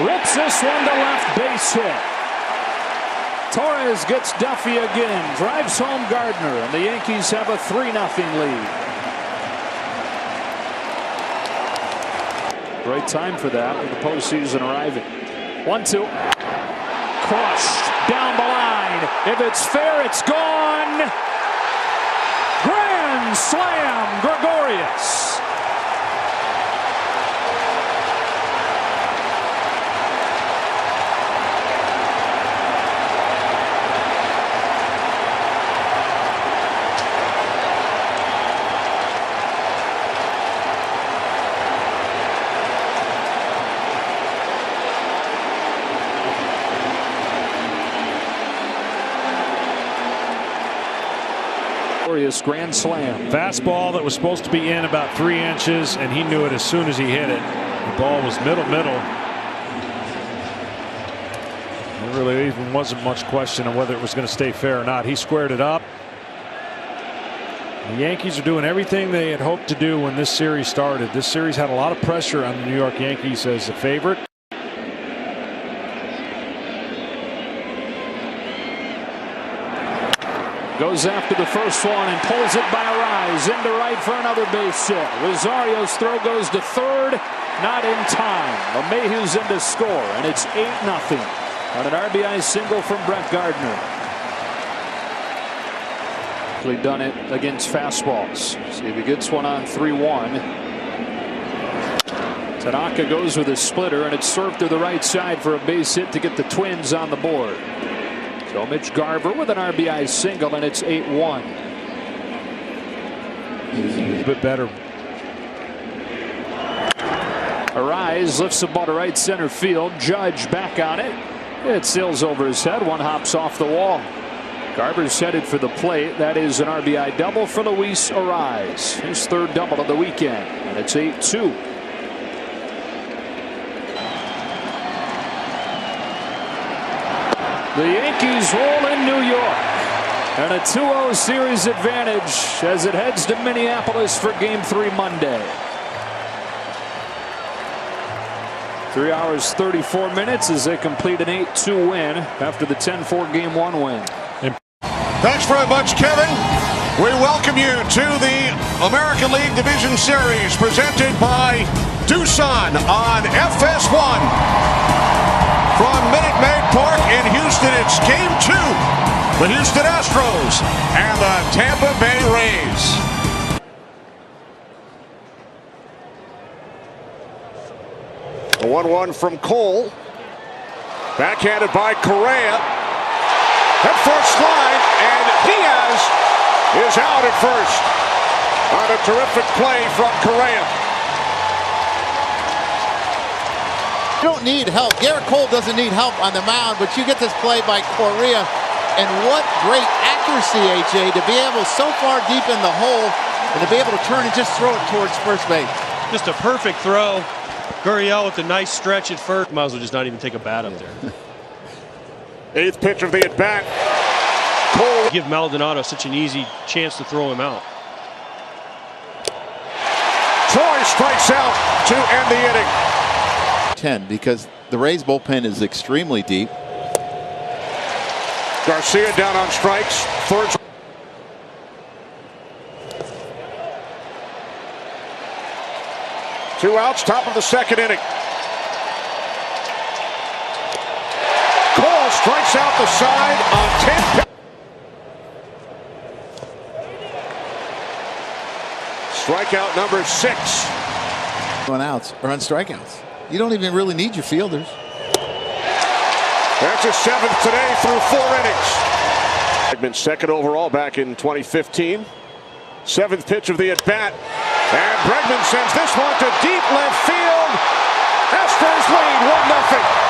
Rips this one to left, base hit. Torres gets Duffy again, drives home Gardner, and the Yankees have a 3-0 lead. Great time for that with the postseason arriving. 1-2. Crushed down the line. If it's fair, it's gone. Grand slam, Gregorius. Grand slam. Fastball that was supposed to be in about 3 inches, and he knew it as soon as he hit it. The ball was middle. There really even wasn't much question on whether it was going to stay fair or not. He squared it up. The Yankees are doing everything they had hoped to do when this series started. This series had a lot of pressure on the New York Yankees as the favorite. Goes after the first one and pulls it by Rise into right for another base hit. Rosario's throw goes to third, not in time. LeMahieu's in to score, and it's 8-0 on an RBI single from Brett Gardner. He done it against fastballs. See if he gets one on 3-1. Tanaka goes with a splitter, and it's served to the right side for a base hit to get the Twins on the board. So Mitch Garver with an RBI single, and it's 8-1. A bit better. Arise lifts the ball to right center field. Judge back on it. It sails over his head. One hops off the wall. Garver's headed for the plate. That is an RBI double for Luis Arise. His third double of the weekend, and it's 8-2. The Yankees roll in New York, and a 2-0 series advantage as it heads to Minneapolis for Game 3 Monday. 3 hours 34 minutes as they complete an 8-2 win after the 10-4 Game 1 win. Thanks very much, Kevin. We welcome you to the American League Division Series presented by Doosan on FS1. From Minute Maid Park in Houston, it's Game 2. The Houston Astros and the Tampa Bay Rays. The 1-1 from Cole. Backhanded by Correa. That first slide, and Diaz is out at first. on a terrific play from Correa. You don't need help. Garrett Cole doesn't need help on the mound, but you get this play by Correa. And what great accuracy, AJ, to be able so far deep in the hole and to be able to turn and just throw it towards first base. Just a perfect throw. Gurriel with a nice stretch at first. Might as well just not even take a bat up there. Eighth pitch of the at-bat. Cole. Give Maldonado such an easy chance to throw him out. Troy strikes out to end the inning. 10 because the Rays bullpen is extremely deep. Garcia down on strikes. Third. Two outs, top of the second inning. Cole strikes out the side on 10. Strikeout number 6. On outs or on strikeouts. You don't even really need your fielders. That's his 7th today through 4 innings. Bregman second overall back in 2015. 7th pitch of the at-bat. And Bregman sends this one to deep left field. Astros lead 1-0.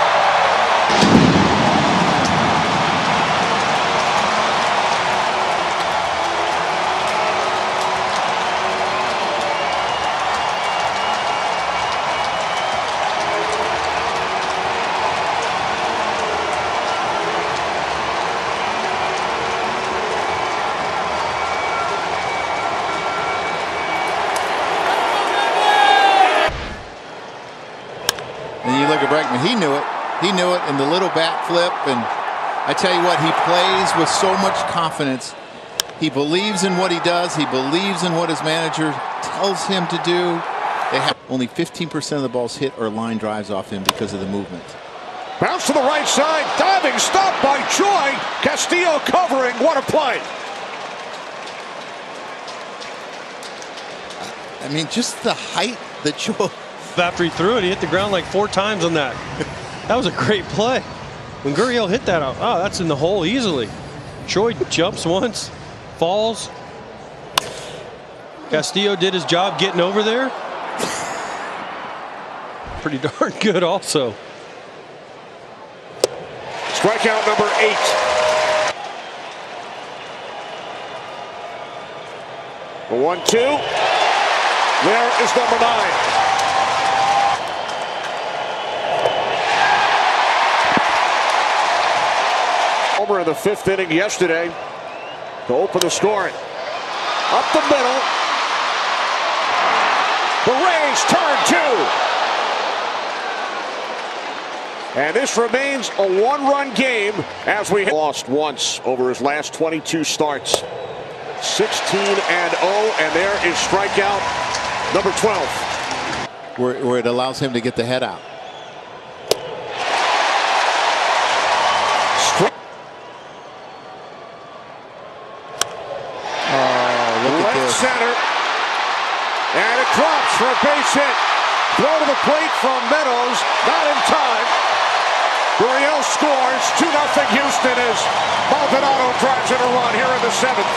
And you look at Bregman, he knew it. He knew it in the little bat flip. And I tell you what, he plays with so much confidence. He believes in what he does. He believes in what his manager tells him to do. They have only 15% of the balls hit or line drives off him because of the movement. Bounce to the right side. Diving stop by Choi. Castillo covering. What a play. I mean, just the height that Choi. After he threw it, he hit the ground like 4 times on that. That was a great play. When Gurriel hit that out, oh, that's in the hole easily. Choi jumps once, falls. Castillo did his job getting over there. Pretty darn good also. Strikeout number 8. The 1-2. There is number 9. Homer in the 5th inning yesterday to open the scoring. Up the middle. The Rays turn 2. And this remains a 1-run game as we lost once over his last 22 starts. 16-0, and there is strikeout number 12. Where it allows him to get the head out. Center, and it drops for a base hit. Throw to the plate from Meadows, not in time. Gurriel scores. 2-0 Houston as Maldonado drives in a run here in the 7th.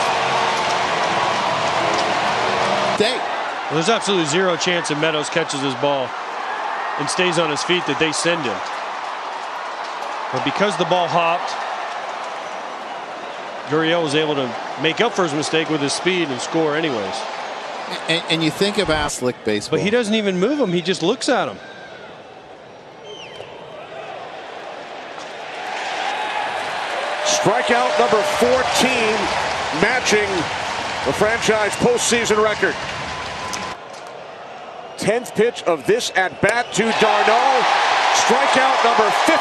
Well, there's absolutely zero chance that Meadows catches his ball and stays on his feet that they send him. But because the ball hopped, Gurriel was able to make up for his mistake with his speed and score anyways. And you think about slick baseball. But he doesn't even move him. He just looks at him. Strikeout number 14, matching the franchise postseason record. 10th pitch of this at-bat to Darno. Strikeout number 15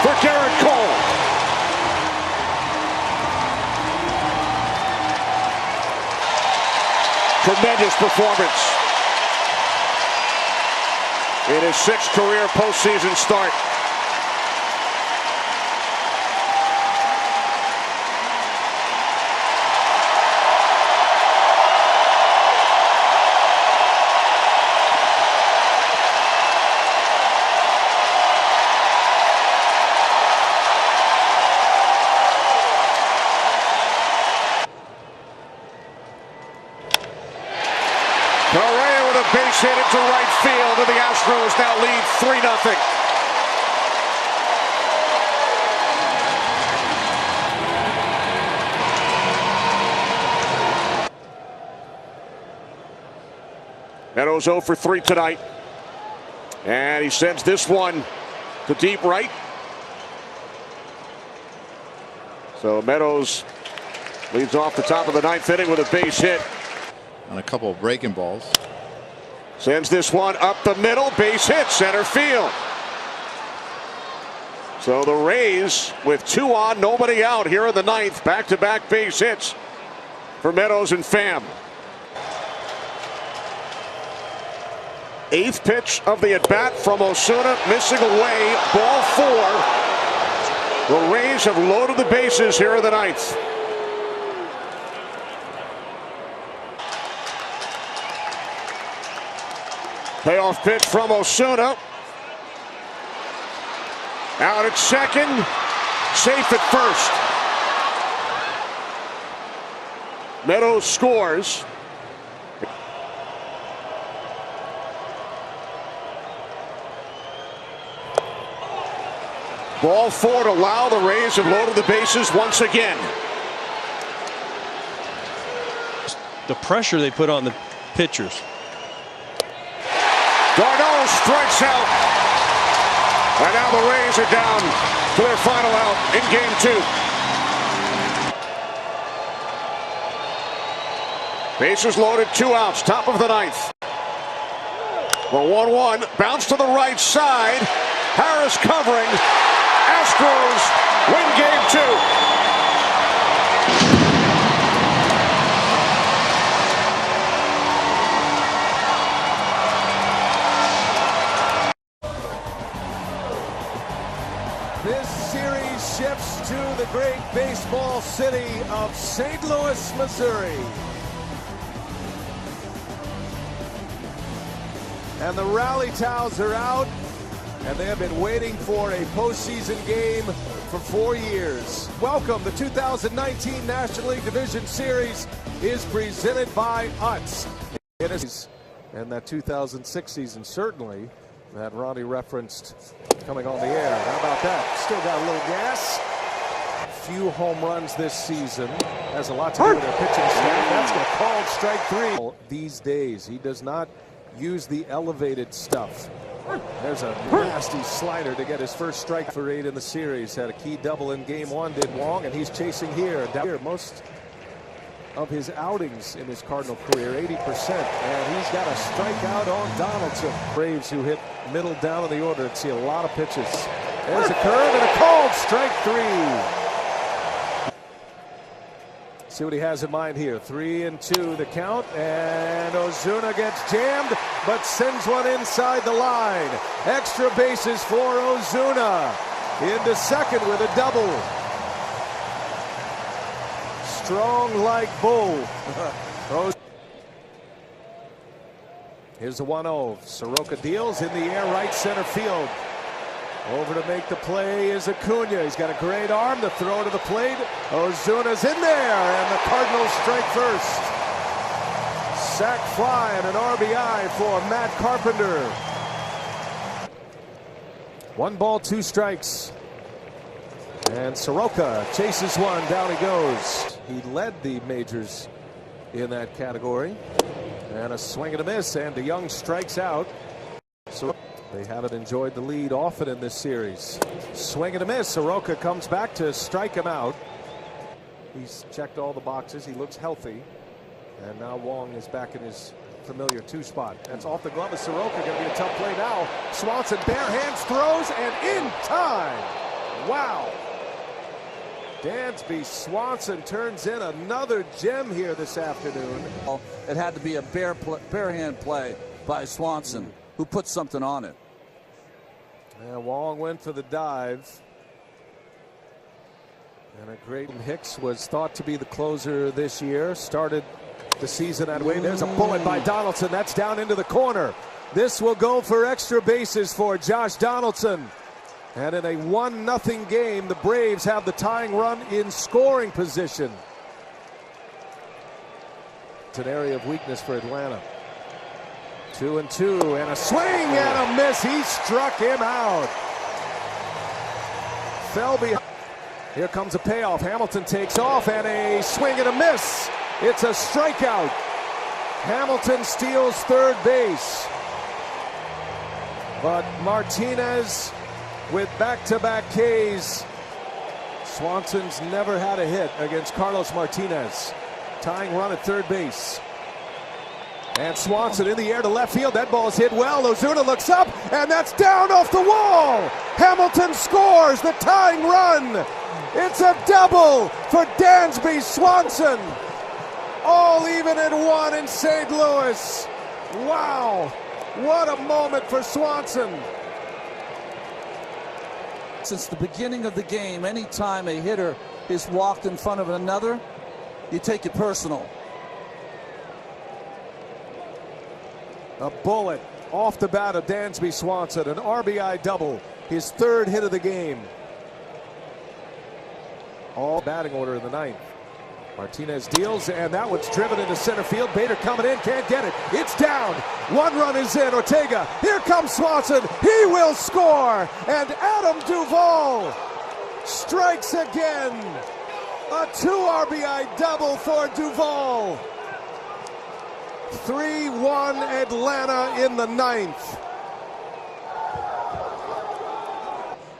for Garrett Cole. Tremendous performance in his 6th career postseason start. base hit into right field, and the Astros now lead 3-0. Meadows 0 for 3 tonight. And he sends this one to deep right. So Meadows leads off the top of the 9th inning with a base hit. On a couple of breaking balls. Sends this one up the middle, base hit, center field. So the Rays with 2 on, nobody out here in the 9th. Back-to-back base hits for Meadows and Pham. 8th pitch of the at-bat from Osuna, missing away, ball 4. The Rays have loaded the bases here in the 9th. Payoff pitch from Osuna. Out at second, safe at first. Meadows scores. Ball 4 to allow. The Rays have loaded the bases once again. The pressure they put on the pitchers. Darno strikes out. And now the Rays are down to their final out in game 2. Bases loaded, 2 outs, top of the 9th. The 1-1, bounce to the right side. Harris covering. Astros win game 2. This series shifts to the great baseball city of St. Louis, Missouri. And the rally towels are out, and they have been waiting for a postseason game for 4 years. Welcome. The 2019 National League Division Series is presented by Utz. And that 2006 season, certainly, that Ronnie referenced coming on the air. How about that? Still got a little gas. Few home runs this season. Has a lot to do with their pitching staff. That's a called strike 3. These days, he does not use the elevated stuff. There's a nasty slider to get his first strike for 8 in the series. Had a key double in game 1, did Wong, and he's chasing here. Down here, most of his outings in his Cardinal career, 80%. And he's got a strikeout on Donaldson. Braves, who hit middle down in the order, and see a lot of pitches. There's a curve and a called strike 3. See what he has in mind here. 3-2 the count, and Ozuna gets jammed, but sends one inside the line. Extra bases for Ozuna. Into second with a double. Strong like bull. Here's a 1-0. Soroka deals in the air, right center field. Over to make the play is Acuna. He's got a great arm. The throw to the plate. Ozuna's in there, and the Cardinals strike first. Sac fly and an RBI for Matt Carpenter. 1 ball, 2 strikes. And Soroka chases one. Down he goes. He led the majors in that category. And a swing and a miss, and DeYoung strikes out. So they haven't enjoyed the lead often in this series. Swing and a miss. Soroka comes back to strike him out. He's checked all the boxes. He looks healthy. And now Wong is back in his familiar 2 spot. That's off the glove of Soroka. Going to be a tough play now. Swanson bare hands throws, and in time. Wow. Dansby Swanson turns in another gem here this afternoon. It had to be a bare hand play by Swanson, who put something on it. And Wong went for the dive. And a great Hicks was thought to be the closer this year. Started the season that way. There's a bullet by Donaldson. That's down into the corner. This will go for extra bases for Josh Donaldson. And in a 1-0 game, the Braves have the tying run in scoring position. It's an area of weakness for Atlanta. 2-2, and a swing and a miss. He struck him out. Fell behind. Here comes a payoff. Hamilton takes off, and a swing and a miss. It's a strikeout. Hamilton steals third base. But Martinez with back-to-back Ks. Swanson's never had a hit against Carlos Martinez. Tying run at third base. And Swanson in the air to left field. That ball is hit well. Ozuna looks up, and that's down off the wall. Hamilton scores the tying run. It's a double for Dansby Swanson. All even at one in St. Louis. Wow, what a moment for Swanson. Since the beginning of the game, anytime a hitter is walked in front of another, you take it personal. A bullet off the bat of Dansby Swanson, an RBI double, his third hit of the game. All batting order in the ninth. Martinez deals, and that one's driven into center field. Bader coming in, can't get it. It's down. One run is in. Ortega. Here comes Swanson. He will score. And Adam Duvall strikes again. A 2 RBI double for Duvall. 3-1 Atlanta in the ninth.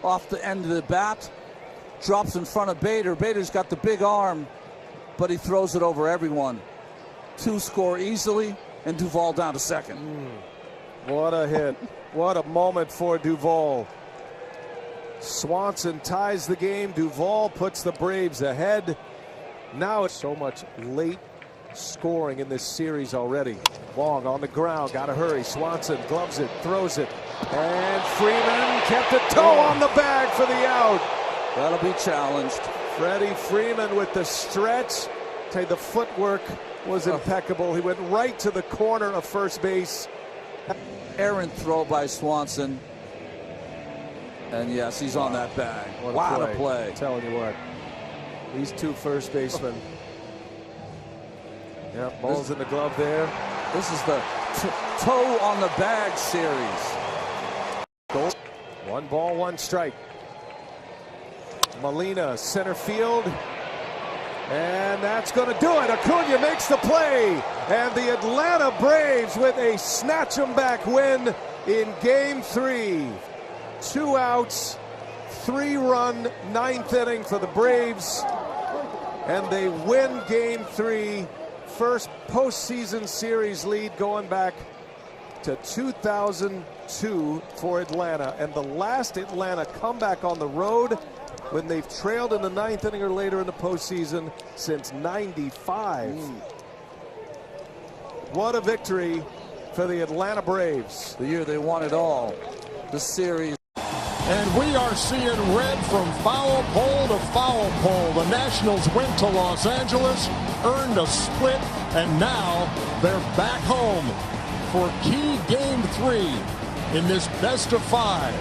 Off the end of the bat, drops in front of Bader. Bader's got the big arm, but he throws it over everyone. 2 score easily, and Duvall down to second. What a hit. What a moment for Duvall. Swanson ties the game. Duvall puts the Braves ahead. Now it's so much late scoring in this series already. Wong on the ground, gotta hurry. Swanson gloves it, throws it, and Freeman kept a toe on the bag for the out. That'll be challenged. Freddie Freeman with the stretch. Tell you, the footwork was impeccable. He went right to the corner of first base. Errant throw by Swanson. And yes, he's on that bag. What a play. I'm telling you what. These two first basemen. Yeah, ball's in the glove there. This is the toe on the bag series. 1 ball, 1 strike. Molina, center field. And that's going to do it. Acuna makes the play. And the Atlanta Braves with a snatch-em-back win in Game 3. 2 outs, 3-run, 9th inning for the Braves. And they win Game 3. First postseason series lead going back to 2002 for Atlanta. And the last Atlanta comeback on the road when they've trailed in the 9th inning or later in the postseason since '95. What a victory for the Atlanta Braves. The year they won it all. The series. And we are seeing red from foul pole to foul pole. The Nationals went to Los Angeles, earned a split, and now they're back home for key Game 3 in this best-of-5.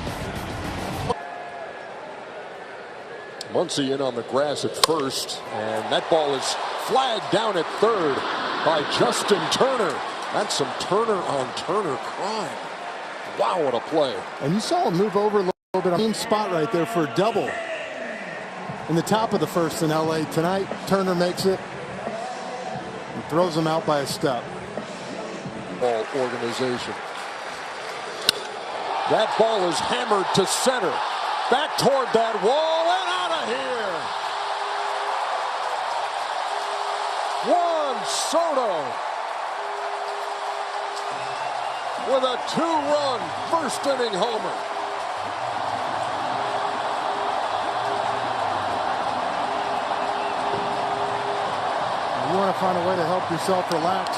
Muncy in on the grass at first, and that ball is flagged down at third by Justin Turner. That's some Turner-on-Turner crime. Wow, what a play. And you saw him move over a little bit on the spot right there for a double in the top of the first in LA tonight. Turner makes it and throws him out by a step. Ball organization. That ball is hammered to center. Back toward that wall and out of here. Juan Soto with a 2-run first inning homer. You want to find a way to help yourself relax.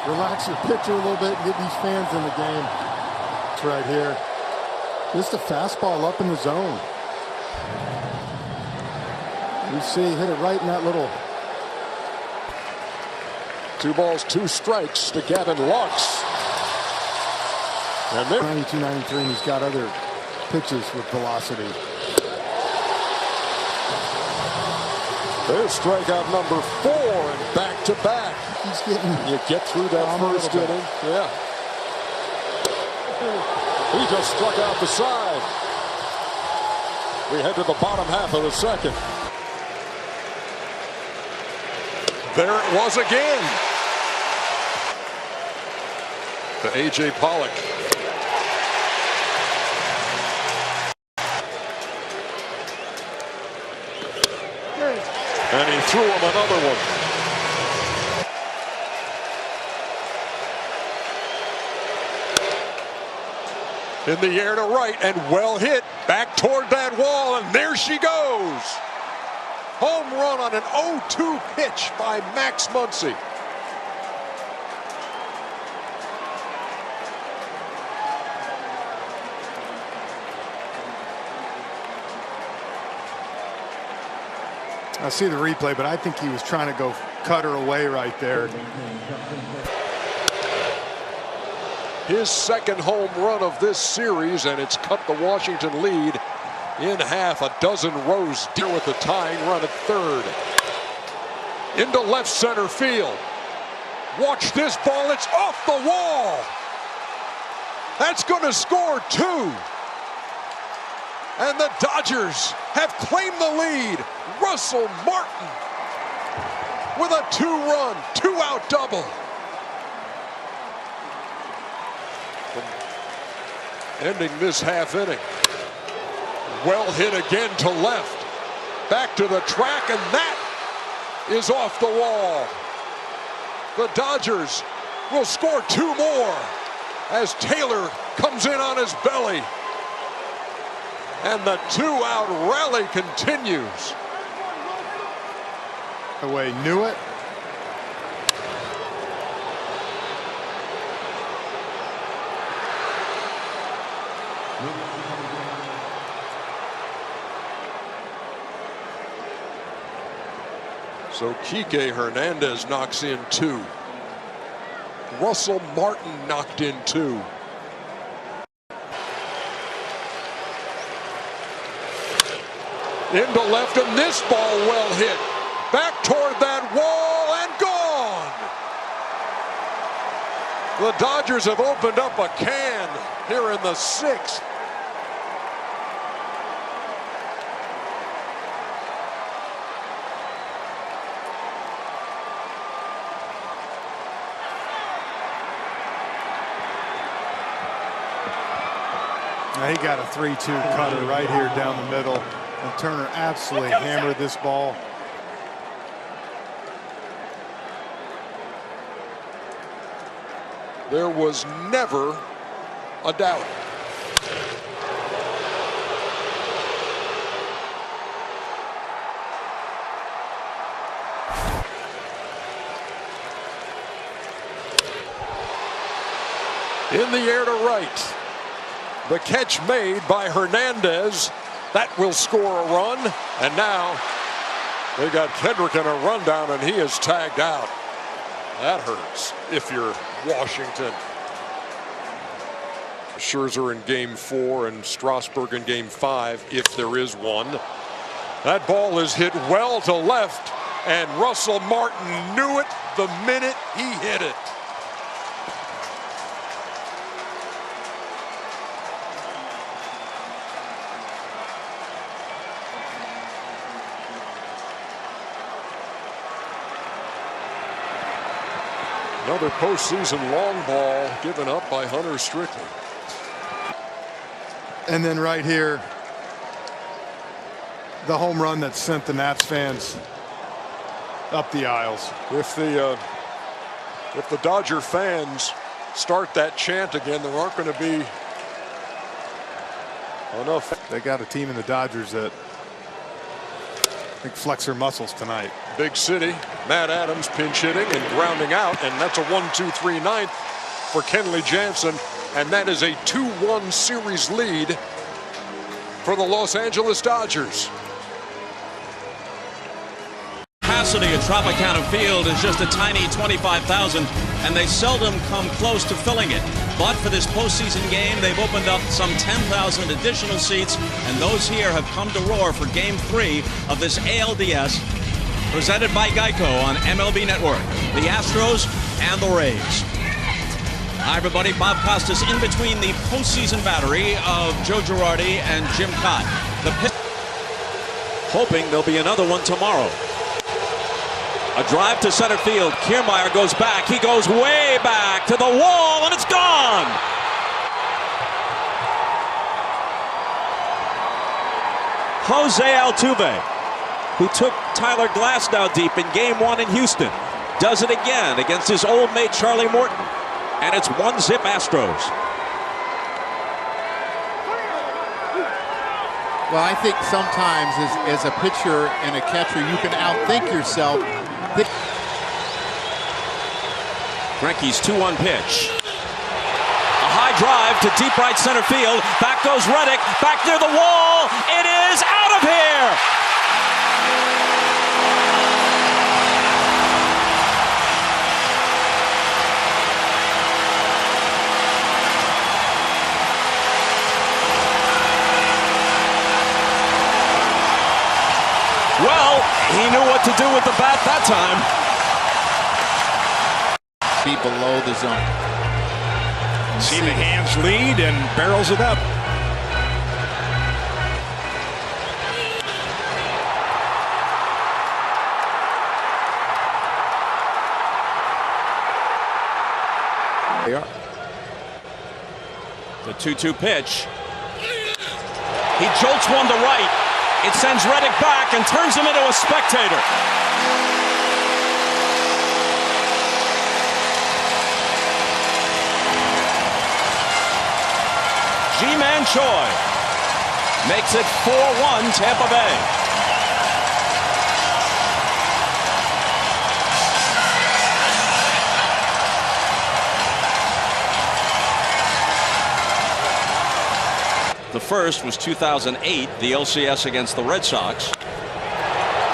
Relax your pitcher a little bit and get these fans in the game. It's right here. Just a fastball up in the zone. You see, hit it right in that little. 2 balls, 2 strikes to Gavin Lux. And then 92, 93, and he's got other pitches with velocity. There's strikeout number 4 and back-to-back. He's getting. You get through that first inning. Yeah. He just struck out the side. We head to the bottom half of the second. There it was again. To A.J. Pollock. And he threw him another one. In the air to right and well hit. Back toward that wall, and there she goes. Home run on an 0-2 pitch by Max Muncy. I see the replay, but I think he was trying to go cut her away right there. His second home run of this series, and it's cut the Washington lead in half. A dozen rows deep with the tying run at third. Into left center field. Watch this ball. It's off the wall. That's going to score two. And the Dodgers have claimed the lead. Russell Martin with a two-run, two-out double. Ending this half inning. Well hit again to left. Back to the track, and that is off the wall. The Dodgers will score two more as Taylor comes in on his belly. And the two-out rally continues. Away, knew it. So Kike Hernandez knocks in two. Russell Martin knocked in two. Into left, and this ball well hit. Back toward that wall and gone. The Dodgers have opened up a can here in the sixth. Now he got a 3-2 cutter right here down the middle, and Turner absolutely hammered this ball. There was never a doubt. In the air to right. The catch made by Hernandez. That will score a run. And now they got Kendrick in a rundown, and he is tagged out. That hurts if you're Washington. Scherzer in game 4 and Strasburg in game 5, if there is one. That ball is hit well to left, and Russell Martin knew it the minute he hit it. Another postseason long ball given up by Hunter Strickland. And then right here, the home run that sent the Nats fans up the aisles. If the Dodger fans start that chant again, there aren't going to be enough. They got a team in the Dodgers that I think flex their muscles tonight. Big city. Matt Adams pinch hitting and grounding out, and that's a 1-2-3 ninth for Kenley Jansen, and that is a 2-1 series lead for the Los Angeles Dodgers. Capacity at Tropicana Field is just a tiny 25,000, and they seldom come close to filling it. But for this postseason game, they've opened up some 10,000 additional seats, and those here have come to roar for Game 3 of this ALDS, presented by Geico on MLB Network, the Astros and the Rays. Hi, everybody. Bob Costas in between the postseason battery of Joe Girardi and Jim Cott. The pitch. Hoping there'll be another one tomorrow. A drive to center field. Kiermaier goes back. He goes way back to the wall, and it's gone. Jose Altuve, who took Tyler Glasnow deep in Game 1 in Houston, does it again against his old mate Charlie Morton. And it's 1-0 Astros. Well, I think sometimes as a pitcher and a catcher, you can outthink yourself. Greinke's 2-1 pitch. A high drive to deep right center field. Back goes Reddick. Back near the wall. It is out of here. Well, he knew what to do with the bat that time. Be below the zone. See the hands lead and barrels it up. They are. The 2-2 pitch. He jolts one to right. It sends Reddick back and turns him into a spectator. Ji-Man Choi makes it 4-1 Tampa Bay. The first was 2008, the LCS against the Red Sox.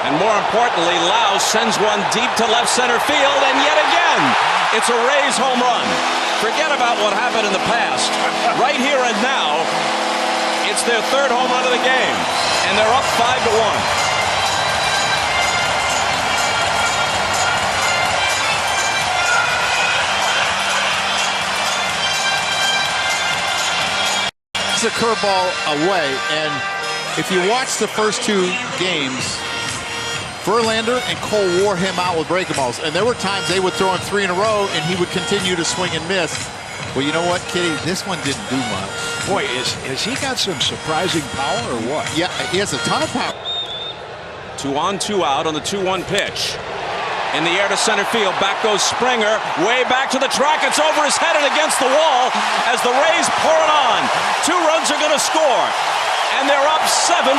And more importantly, Lau sends one deep to left center field, and yet again, it's a Rays home run. Forget about what happened in the past. Right here and now, it's their third home run of the game, and they're up 5-1. It's a curveball away, and if you watch the first two games, Verlander and Cole wore him out with breaking balls, and there were times they would throw him 3 in a row, and he would continue to swing and miss. Well, you know what, Kitty? This one didn't do much. Boy, has he got some surprising power or what? Yeah, he has a ton of power. 2 on, 2 out on the 2-1 pitch. In the air to center field, back goes Springer, way back to the track. It's over his head and against the wall as the Rays pour it on. 2 runs are going to score, and they're up 7-1.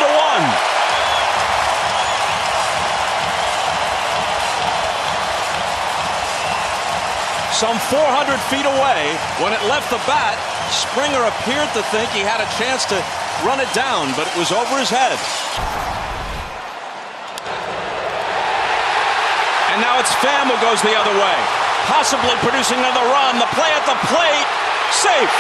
Some 400 feet away, when it left the bat, Springer appeared to think he had a chance to run it down, but it was over his head. And now it's Pham who goes the other way, possibly producing another run. The play at the plate, safe.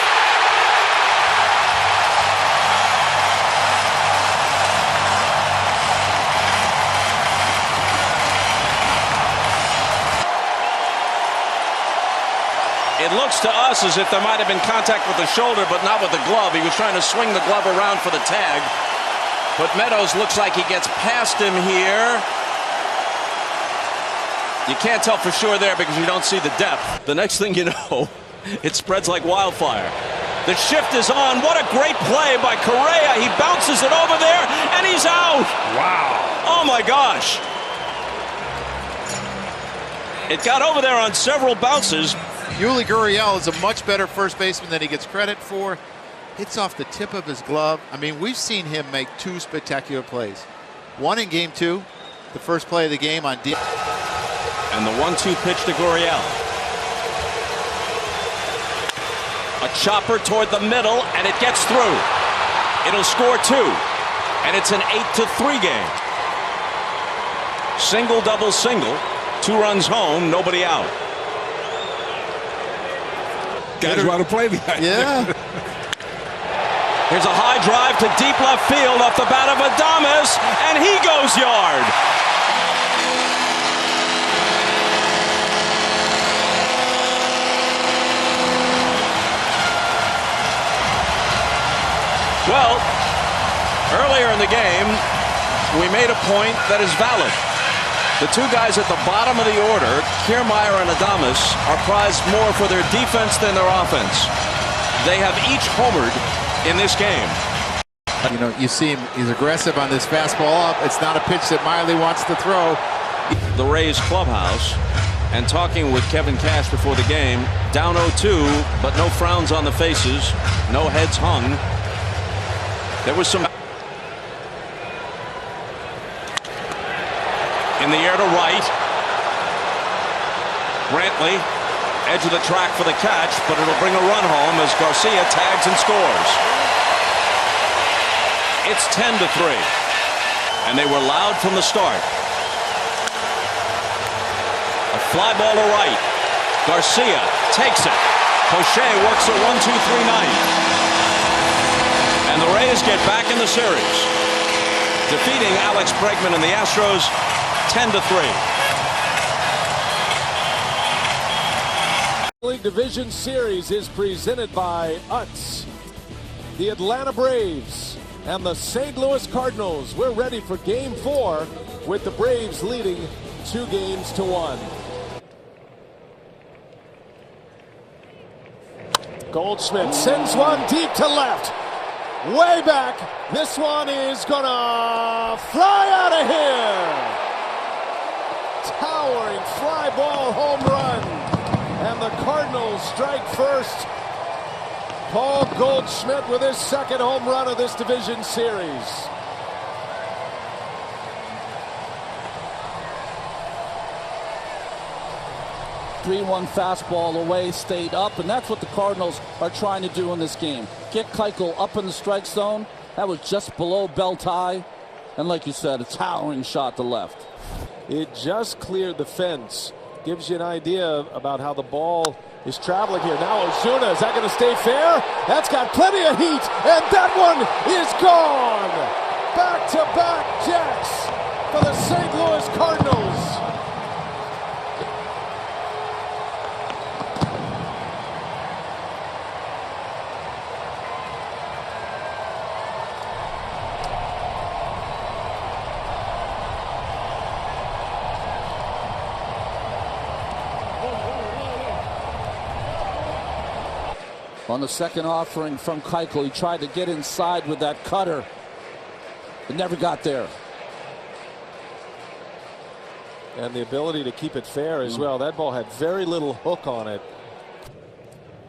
It looks to us as if there might have been contact with the shoulder, but not with the glove. He was trying to swing the glove around for the tag. But Meadows looks like he gets past him here. You can't tell for sure there because you don't see the depth. The next thing you know, it spreads like wildfire. The shift is on. What a great play by Correa. He bounces it over there, and he's out. Wow. Oh, my gosh. It got over there on several bounces. Yuli Gurriel is a much better first baseman than he gets credit for. Hits off the tip of his glove. I mean, we've seen him make 2 spectacular plays. One in Game 2, the first play of the game on D. And the 1-2 pitch to Gurriel. A chopper toward the middle, and it gets through. It'll score 2, and it's an 8-3 game. Single, double, single. 2 runs home, nobody out. Guys want to play the idea. Yeah. Here's a high drive to deep left field off the bat of Adames, and he goes yard. earlier in the game, we made a point that is valid. The two guys at the bottom of the order, Kiermaier and Adames, are prized more for their defense than their offense. They have each homered in this game. You know, you see him, he's aggressive on this fastball up. It's not a pitch that Miley wants to throw. The Rays clubhouse, and talking with Kevin Cash before the game, down 0-2, but no frowns on the faces, no heads hung. There was some in the air to right. Brantley, edge of the track for the catch, but it'll bring a run home as Garcia tags and scores. It's 10-3, and they were loud from the start. A fly ball to right. Garcia takes it. Poche works a 1-2-3 ninth. And the Rays get back in the series, defeating Alex Bregman and the Astros 10-3. League Division Series is presented by Utz, the Atlanta Braves, and the St. Louis Cardinals. We're ready for Game 4 with the Braves leading 2-1. Goldschmidt sends one deep to left. Way back. This one is gonna fly out of here. Towering fly ball home run. And the Cardinals strike first. Paul Goldschmidt with his second home run of this division series. Three-1 fastball away, stayed up, and that's what the Cardinals are trying to do in this game. Get Keuchel up in the strike zone. That was just below belt high. And like you said, a towering shot to left. It just cleared the fence. Gives you an idea about how the ball is traveling here. Now Ozuna, is that going to stay fair? That's got plenty of heat, and that one is gone. Back-to-back jacks for the St. Louis Cardinals. On the second offering from Keuchel, he tried to get inside with that cutter. It never got there. And the ability to keep it fair as well. That ball had very little hook on it.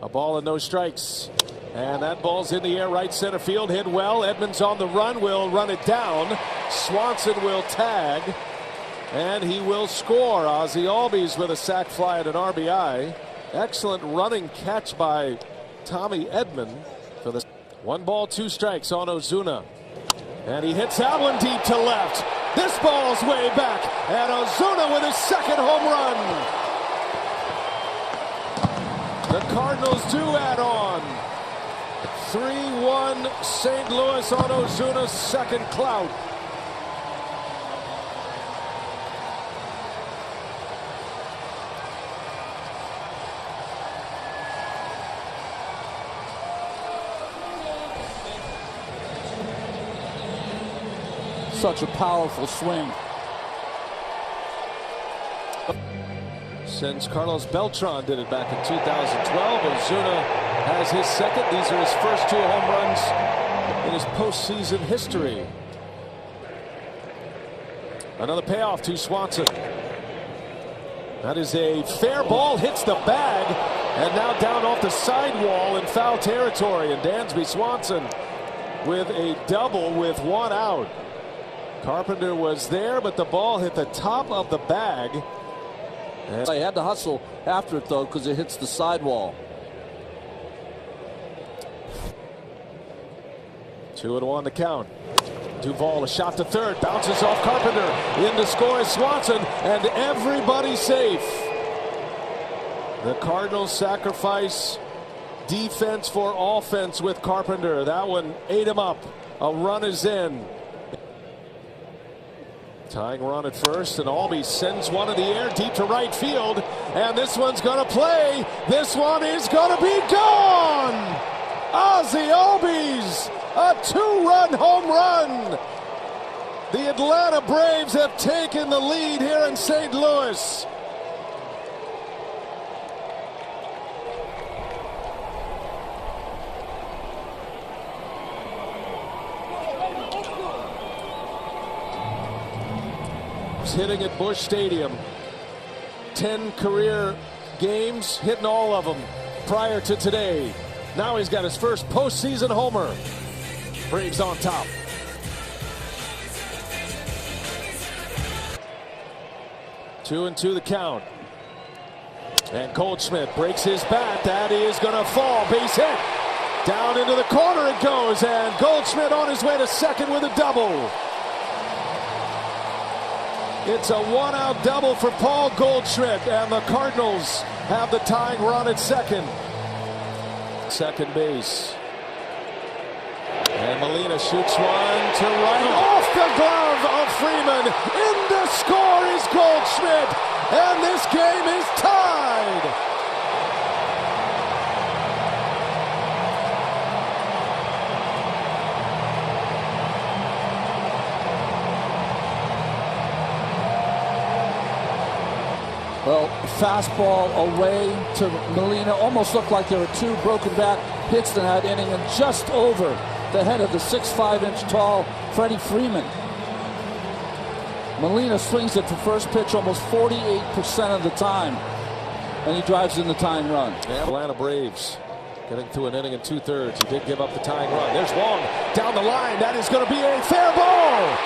A ball and no strikes. And that ball's in the air, right center field, hit well. Edmonds on the run, will run it down. Swanson will tag. And he will score. Ozzie Albies with a sac fly and an RBI. Excellent running catch by Tommy Edman for the 1-2 strikes on Ozuna. And he hits that one deep to left. This ball's way back. And Ozuna with his second home run. The Cardinals do add on. 3-1 St. Louis on Ozuna's second clout. Such a powerful swing. Since Carlos Beltran did it back in 2012, Ozuna has his second. These are his first 2 home runs in his postseason history. Another payoff to Swanson. That is a fair ball, hits the bag, and now down off the sidewall in foul territory. And Dansby Swanson with a double with 1 out. Carpenter was there, but the ball hit the top of the bag. And they had to hustle after it, though, because it hits the sidewall. 2-1 to count. Duvall, a shot to third, bounces off Carpenter. In to score is Swanson, and everybody safe. The Cardinals sacrifice defense for offense with Carpenter. That one ate him up. A run is in. Tying run at first, and Albie sends one in the air deep to right field, and this one's gonna play. This one is gonna be gone. Ozzie Albies, a 2-run home run. The Atlanta Braves have taken the lead here in St. Louis. Hitting at Busch Stadium. 10 career games, hitting all of them prior to today. Now he's got his first postseason homer. Braves on top. Two and two the count. And Goldschmidt breaks his bat. That is going to fall. Base hit. Down into the corner it goes. And Goldschmidt on his way to second with a double. It's a one-out double for Paul Goldschmidt, and the Cardinals have the tying run at second. Second base. And Molina shoots one to right. Off the glove of Freeman. In to score is Goldschmidt, and this game is tied. Well, fastball away to Molina. Almost looked like there were two broken back hits in that inning, and just over the head of the 6'5" tall Freddie Freeman. Molina swings it to first pitch almost 48% of the time, and he drives in the tying run. Yeah, Atlanta Braves getting through an inning and 2/3. He did give up the tying run. There's Wong down the line. That is going to be a fair ball.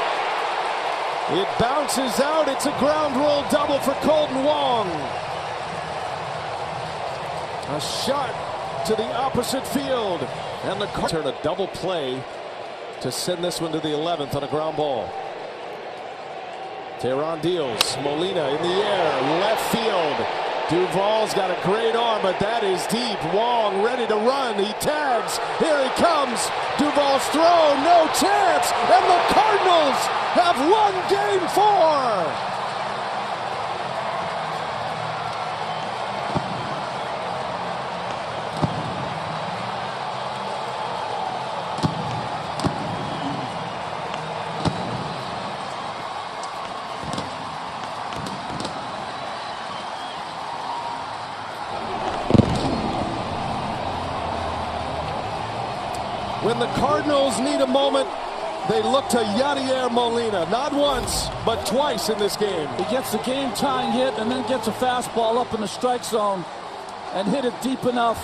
It bounces out. It's a ground rule double for Colton Wong. A shot to the opposite field. And the Cardinals turn a double play to send this one to the 11th on a ground ball. Tehran deals. Molina in the air. Left field. Duvall's got a great arm, but that is deep. Wong ready to run. He tags. Here he comes. Duvall's throw. No chance. And the Cardinals have won Game 4. When the Cardinals need a moment, they look to Yadier Molina. Not once, but twice in this game. He gets the game-tying hit and then gets a fastball up in the strike zone and hit it deep enough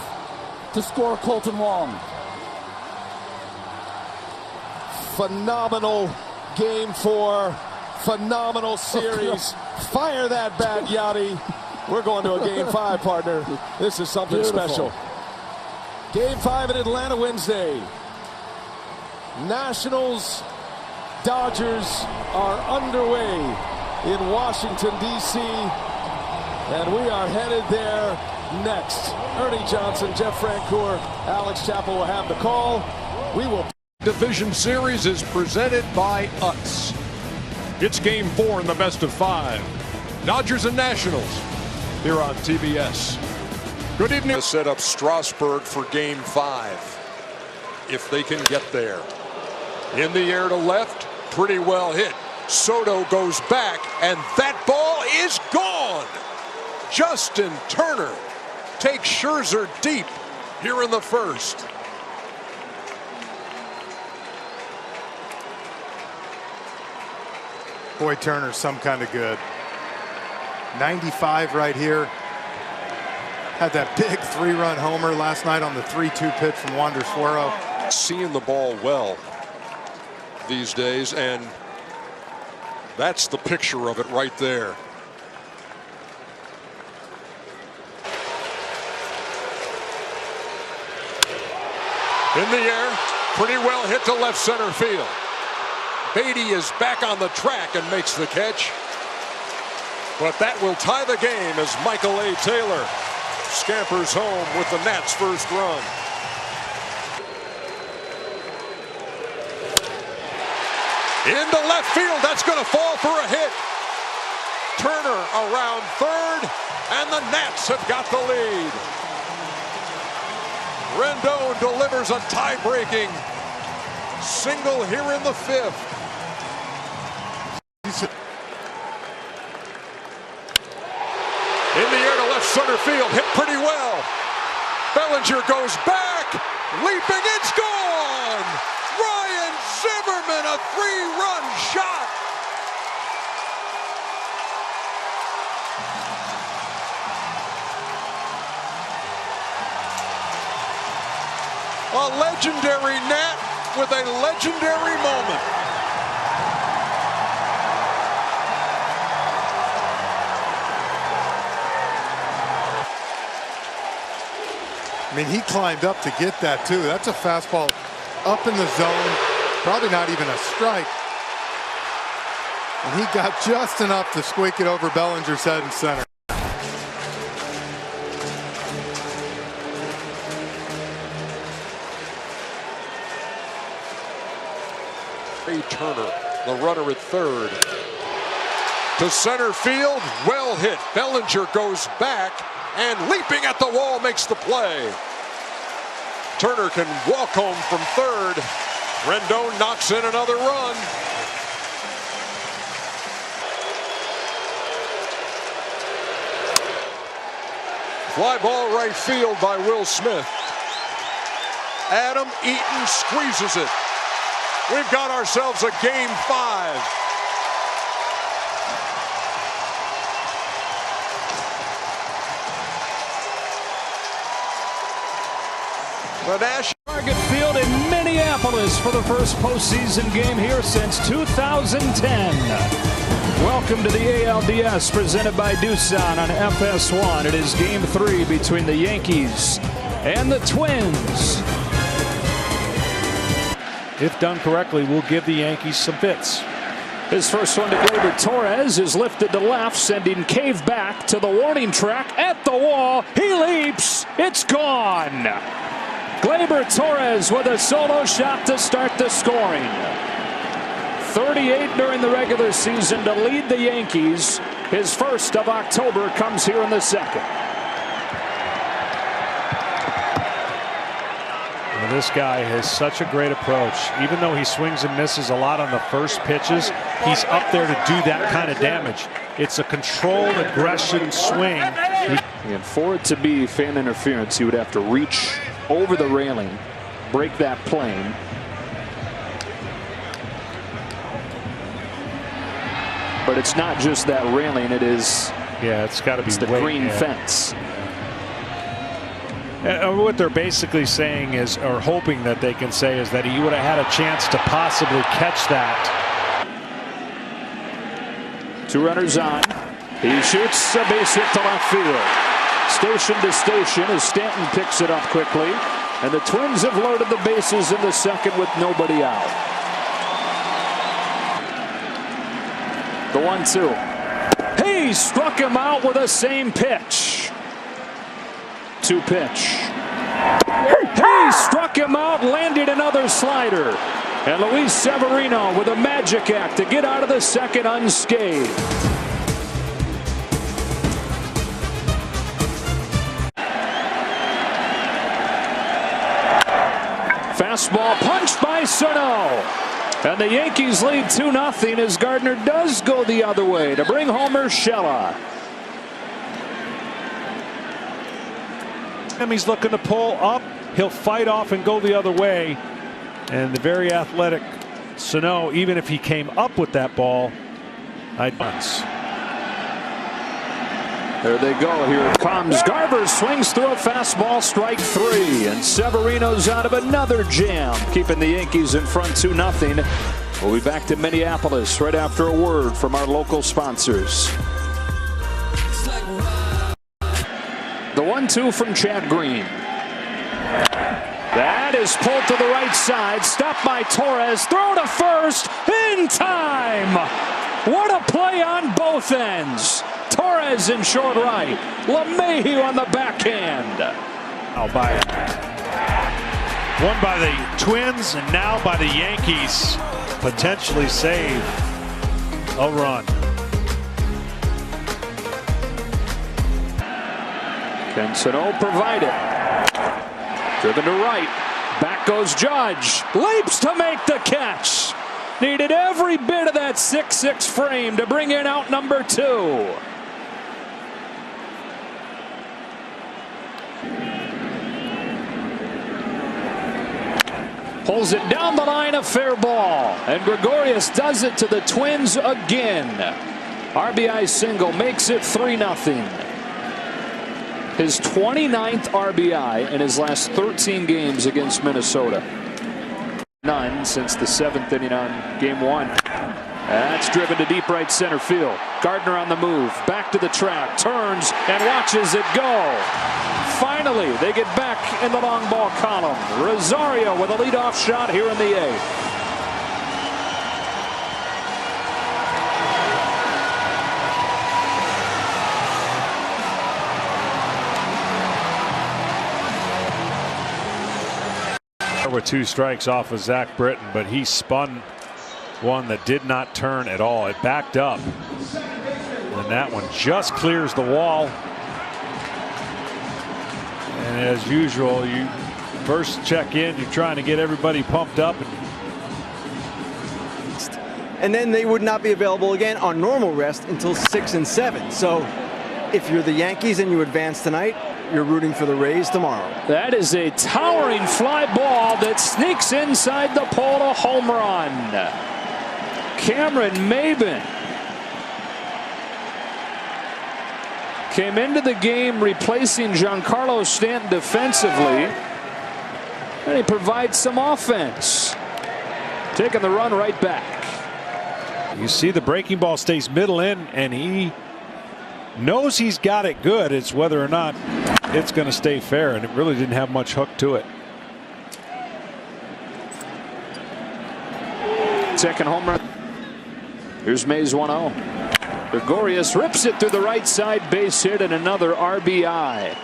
to score Colton Wong. Phenomenal Game 4. Phenomenal series. Fire that bat, Yadi. We're going to a Game 5, partner. This is something special. Game 5 in Atlanta Wednesday. Nationals, Dodgers are underway in Washington, D.C., and we are headed there next. Ernie Johnson, Jeff Francoeur, Alex Chappell will have the call. We will. Division Series is presented by Utz. It's Game 4 in the best of 5. Dodgers and Nationals here on TBS. Good evening. To set up Strasburg for Game 5, if they can get there. In the air to left, pretty well hit. Soto goes back, and that ball is gone. Justin Turner takes Scherzer deep here in the first. Boy, Turner's some kind of good. 95 right here. Had that big 3-run homer last night on the 3-2 pitch from Wander Suero. Seeing the ball well these days, and that's the picture of it right there. In the air, pretty well hit to left center field. Beatty is back on the track and makes the catch, but that will tie the game as Michael A. Taylor scampers home with the Nats' first run. Into left field, that's going to fall for a hit. Turner around third, and the Nats have got the lead. Rendon delivers a tie-breaking single here in the 5th. In the air to left center field, hit pretty well. Bellinger goes back, leaping, it's gone! Ryan Zimmerman, a 3-run shot. A legendary Nat with a legendary moment. I mean, he climbed up to get that, too. That's a fastball up in the zone, probably not even a strike. And he got just enough to squeak it over Bellinger's head in center. Turner, the runner at third. To center field, well hit. Bellinger goes back and leaping at the wall makes the play. Turner can walk home from third. Rendon knocks in another run. Fly ball right field by Will Smith. Adam Eaton squeezes it. We've got ourselves a game 5. The National Target Field in Minneapolis for the first postseason game here since 2010. Welcome to the ALDS presented by Doosan on FS1. It is game 3 between the Yankees and the Twins. If done correctly, will give the Yankees some fits. His first one to Gleyber Torres is lifted to left, sending Cave back to the warning track at the wall. He leaps. It's gone. Gleyber Torres with a solo shot to start the scoring. 38 during the regular season to lead the Yankees. His first of October comes here in the 2nd. This guy has such a great approach. Even though he swings and misses a lot on the first pitches, he's up there to do that kind of damage. It's a controlled aggression swing. And for it to be fan interference, he would have to reach over the railing, break that plane. But it's not just that railing, it is. Yeah, it's got to be the green fence. What they're basically saying is, or hoping that they can say, is that he would have had a chance to possibly catch that. 2 runners on. He shoots a base hit to left field. Station to station as Stanton picks it up quickly. And the Twins have loaded the bases in the 2nd with nobody out. The 1-2. He struck him out with the same pitch. 2-pitch. He struck him out, landed another slider. And Luis Severino with a magic act to get out of the 2nd unscathed. Fastball punched by Sano. And the Yankees lead 2-0 as Gardner does go the other way to bring home Urshela. He's looking to pull up. He'll fight off and go the other way. And the very athletic Sano, even if he came up with that ball, once. There they go. Here it comes. Garver swings through a fastball, strike 3. And Severino's out of another jam, keeping the Yankees in front 2-0. We'll be back to Minneapolis right after a word from our local sponsors. The 1-2 from Chad Green. That is pulled to the right side. Stopped by Torres. Throw to first in time. What a play on both ends. Torres in short right. LeMahieu on the backhand. One by the Twins and now by the Yankees. Potentially save a run. Can Sano provide it? Driven to right. Back goes Judge. Leaps to make the catch. Needed every bit of that 6'6" frame to bring in out number 2. Pulls it down the line, a fair ball. And Gregorius does it to the Twins again. RBI single makes it 3-0. His 29th RBI in his last 13 games against Minnesota. None since the 7th inning on game 1. That's driven to deep right center field. Gardner on the move, back to the track, turns and watches it go. Finally, they get back in the long ball column. Rosario with a leadoff shot here in the 8th. There were 2 strikes off of Zach Britton, but he spun one that did not turn at all. It backed up, and that one just clears the wall. And as usual, you first check in, you're trying to get everybody pumped up. And then they would not be available again on normal rest until 6 and 7. So if you're the Yankees and you advance tonight, you're rooting for the Rays tomorrow. That is a towering fly ball that sneaks inside the pole, a home run. Cameron Maben came into the game replacing Giancarlo Stanton defensively, and he provides some offense, taking the run right back. You see the breaking ball stays middle in, and he knows he's got it good. It's whether or not it's going to stay fair, and it really didn't have much hook to it. Second home run. Here's Mays 1-0. Gregorius rips it through the right side, base hit, and another RBI.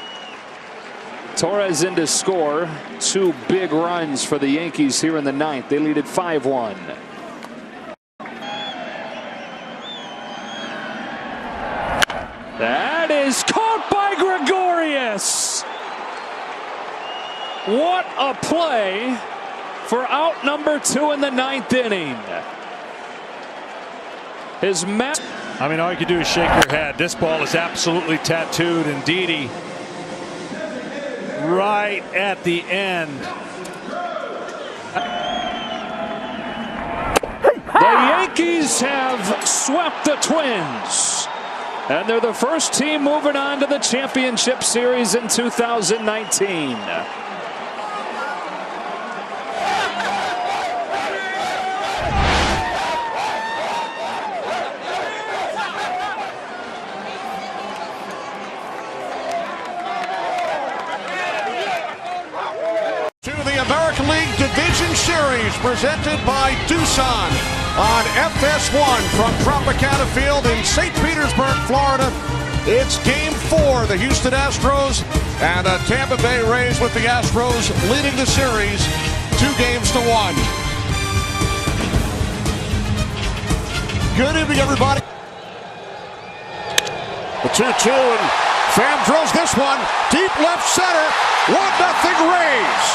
Torres in to score. 2 big runs for the Yankees here in the 9th. They lead at 5-1. That is caught by Gregorius. What a play for out number 2 in the 9th inning. His match. I mean, all you can do is shake your head. This ball is absolutely tattooed, and Didi right at the end. The Yankees have swept the Twins, and they're the first team moving on to the championship series in 2019. American League Division Series presented by Doosan on FS1 from Tropicana Field in St. Petersburg, Florida. It's Game 4. The Houston Astros and the Tampa Bay Rays, with the Astros leading the series 2-1. Good evening, everybody. The 2-2, and Pham drills this one deep left center. 1-0 Rays.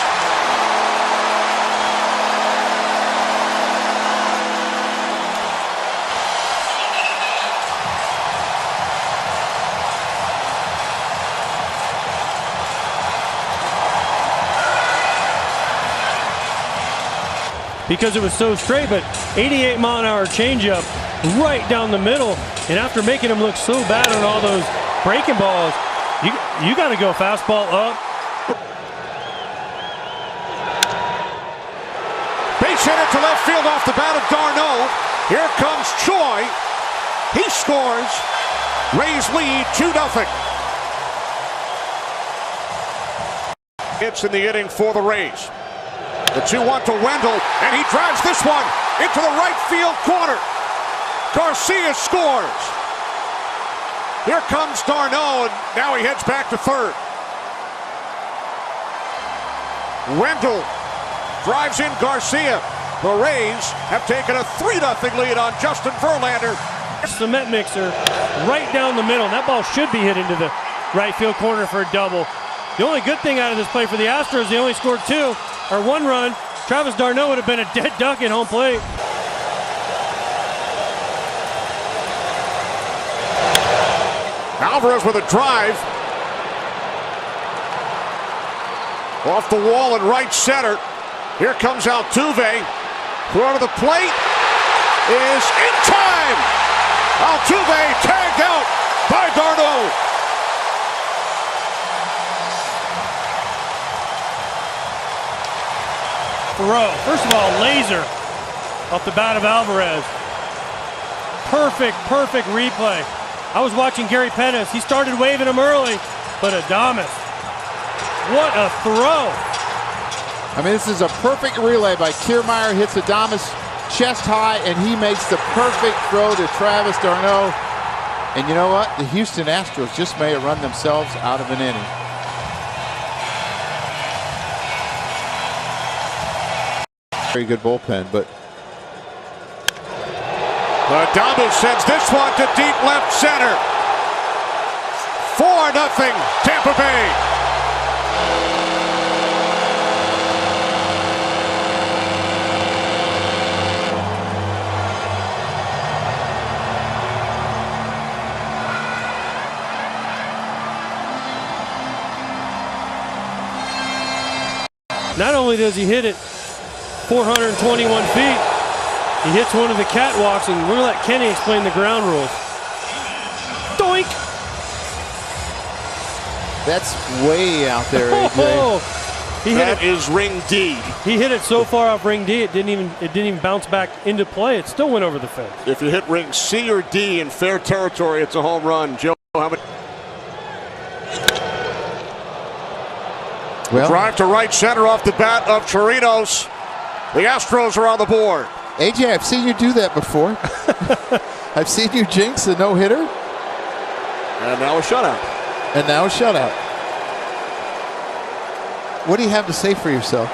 Because it was so straight, but 88-mile-an-hour changeup right down the middle. And after making him look so bad on all those breaking balls, you got to go fastball up. Base hit it to left field off the bat of Darno. Here comes Choi. He scores. Rays lead 2-0. Hits in the inning for the Rays. The 2-1 to Wendell, and he drives this one into the right field corner. Garcia scores. Here comes Darno, and now he heads back to third. Wendell drives in Garcia. The Rays have taken a 3-0 lead on Justin Verlander. Cement mixer right down the middle. And that ball should be hit into the right field corner for a double. The only good thing out of this play for the Astros, they only scored 1 run. Travis d'Arnaud would have been a dead duck at home plate. Alvarez with a drive. Off the wall in right center. Here comes Altuve. Throw to the plate is in time. Altuve tagged out by d'Arnaud. Thoreau, first of all, laser off the bat of Alvarez. Perfect replay. I was watching Gary Pettis. He started waving him early, but Adames, what a throw. I mean, this is a perfect relay by Kiermaier. Hits Adames chest high, and he makes the perfect throw to Travis d'Arnaud. And you know what? The Houston Astros just may have run themselves out of an inning. Very good bullpen, but Adames sends this one to deep left center. 4-0 Tampa Bay. Not only does he hit it 421 feet, he hits one of the catwalks, and we're going to let Kenny explain the ground rules. Doink! That's way out there, AJ. He hit it. Is ring D. He hit it so far off ring D, it didn't even bounce back into play. It still went over the fence. If you hit ring C or D in fair territory, it's a home run. Joe, how many? Well, drive to right center off the bat of Chirinos. The Astros are on the board. AJ, I've seen you do that before. I've seen you jinx a no-hitter. And now a shutout. What do you have to say for yourself?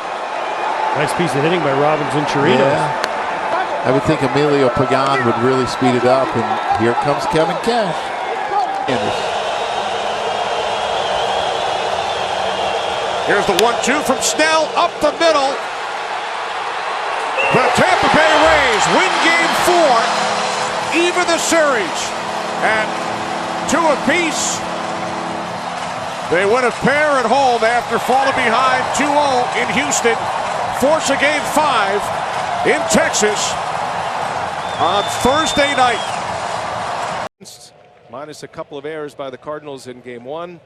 Nice piece of hitting by Robinson Chirinos. Yeah. I would think Emilio Pagan would really speed it up, and here comes Kevin Cash. Here's the 1-2 from Snell up the middle. The Tampa Bay Rays win game 4, even the series, and 2 apiece. They win a pair at home after falling behind 2-0 in Houston, force a game 5 in Texas on Thursday night. Minus a couple of errors by the Cardinals in game 1.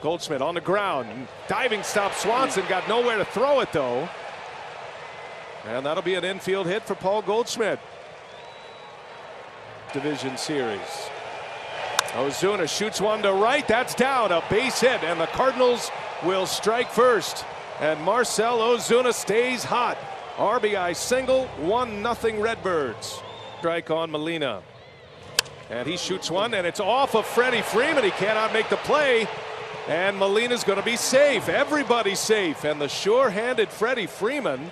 Goldschmidt on the ground, diving stop. Swanson got nowhere to throw it though. And that'll be an infield hit for Paul Goldschmidt. Division series. Ozuna shoots one to right. That's down. A base hit. And the Cardinals will strike first. And Marcell Ozuna stays hot. RBI single. 1-0 Redbirds. Strike on Molina. And he shoots one. And it's off of Freddie Freeman. He cannot make the play. And Molina's going to be safe. Everybody's safe. And the sure-handed Freddie Freeman.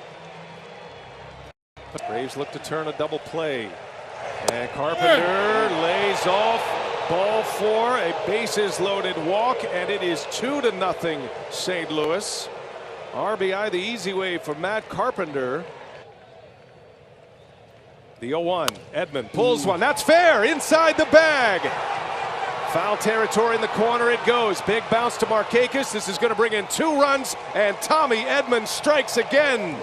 The Braves look to turn a double play. And Carpenter lays off. Ball 4, a bases-loaded walk, and it is 2-0 St. Louis. RBI the easy way for Matt Carpenter. The 0-1. Edman pulls one. That's fair. Inside the bag. Foul territory in the corner it goes. Big bounce to Markakis. This is going to bring in 2 runs, and Tommy Edman strikes again.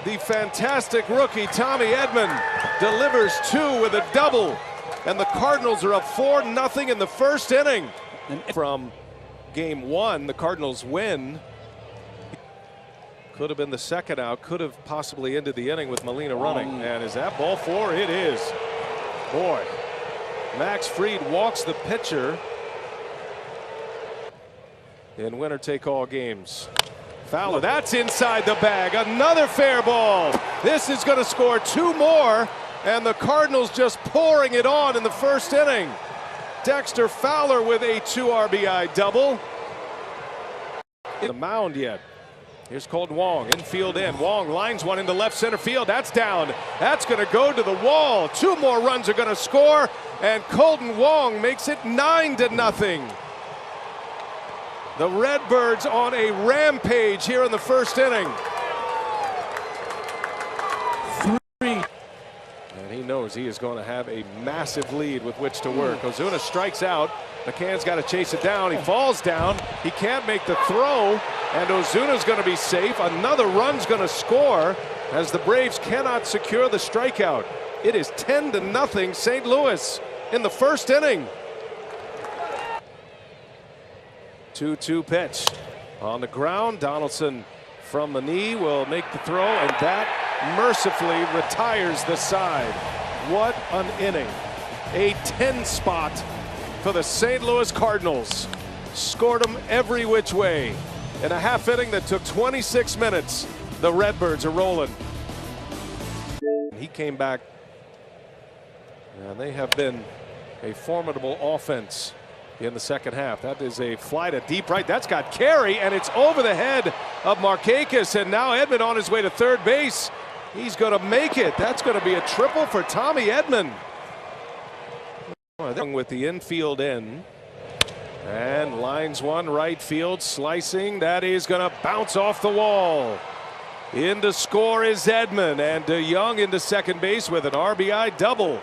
The fantastic rookie Tommy Edman delivers 2 with a double. And the Cardinals are up 4-0 in the first inning. From game 1, the Cardinals win. Could have been the second out. Could have possibly ended the inning with Molina running. And is that ball 4? It is. Boy. Max Fried walks the pitcher in winner-take-all games. Fowler, that's inside the bag. Another fair ball. This is going to score 2 more. And the Cardinals just pouring it on in the first inning. Dexter Fowler with a 2 RBI double. The mound yet. Here's Colton Wong, infield in. Wong lines one into left center field. That's down. That's going to go to the wall. 2 more runs are going to score. And Colton Wong makes it 9-0. The Redbirds on a rampage here in the first inning. And he knows he is going to have a massive lead with which to work. Ozuna strikes out. McCann's got to chase it down. He falls down. He can't make the throw. And Ozuna's going to be safe. Another run's going to score as the Braves cannot secure the strikeout. It is 10-0 St. Louis in the first inning. 2-2 pitch on the ground. Donaldson from the knee will make the throw, and that mercifully retires the side. What an inning. A 10 spot for the St. Louis Cardinals. Scored them every which way. In a half inning that took 26 minutes, the Redbirds are rolling. He came back, and they have been a formidable offense in the second half. That is a fly to deep right. That's got carry, and it's over the head of Markakis, and now Edman on his way to third base. He's going to make it. That's going to be a triple for Tommy Edman. With the infield in, and lines one right field, slicing. That is going to bounce off the wall. In to score is Edman, and DeYoung into second base with an RBI double.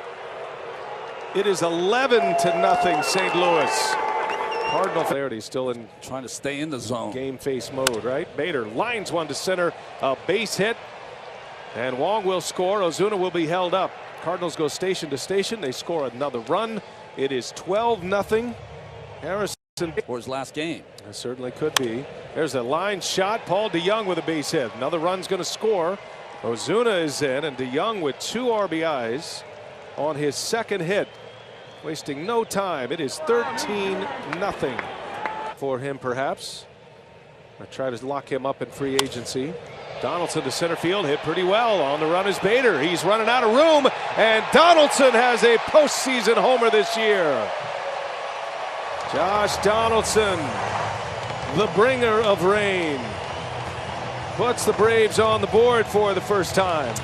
It is 11-0 St. Louis. Cardinal clarity still in trying to stay in the zone. Game face mode, right? Bader lines one to center, a base hit, and Wong will score. Ozuna will be held up. Cardinals go station to station. They score another run. It is 12-0. Harrison for his last game. It certainly could be. There's a line shot. Paul DeYoung with a base hit. Another run's going to score. Ozuna is in, and DeYoung with 2 RBIs on his second hit. Wasting no time. It is 13-0 for him, perhaps. I try to lock him up in free agency. Donaldson to center field, hit pretty well. On the run is Bader. He's running out of room, and Donaldson has a postseason homer this year. Josh Donaldson, the bringer of rain, puts the Braves on the board for the first time.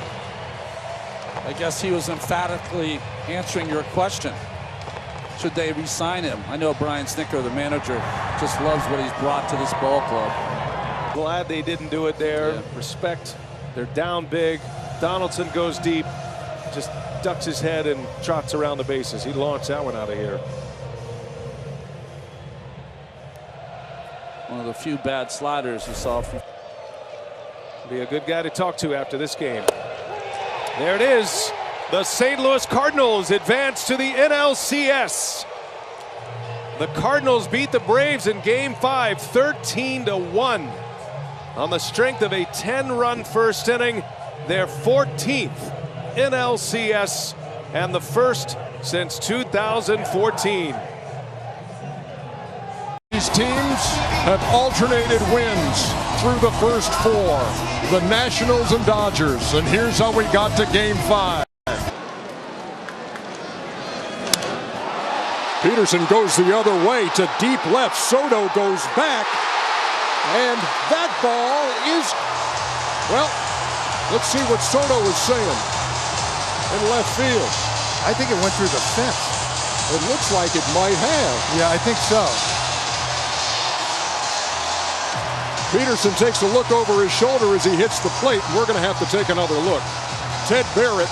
I guess he was emphatically answering your question. Should they re-sign him? I know Brian Snitker, the manager, just loves what he's brought to this ball club. Glad they didn't do it there. Yeah. Respect. They're down big. Donaldson goes deep, just ducks his head and trots around the bases. He launched that one out of here. One of the few bad sliders you saw. Be a good guy to talk to after this game. There it is. The St. Louis Cardinals advance to the NLCS. The Cardinals beat the Braves in Game 5, 13-1. On the strength of a 10-run first inning, their 14th NLCS and the first since 2014. These teams have alternated wins through the first 4. The Nationals and Dodgers. And here's how we got to Game 5. Peterson goes the other way to deep left. Soto goes back. And that ball is, well, let's see what Soto was saying in left field. I think it went through the fence. It looks like it might have. Yeah, I think so. Peterson takes a look over his shoulder as he hits the plate. We're going to have to take another look. Ted Barrett.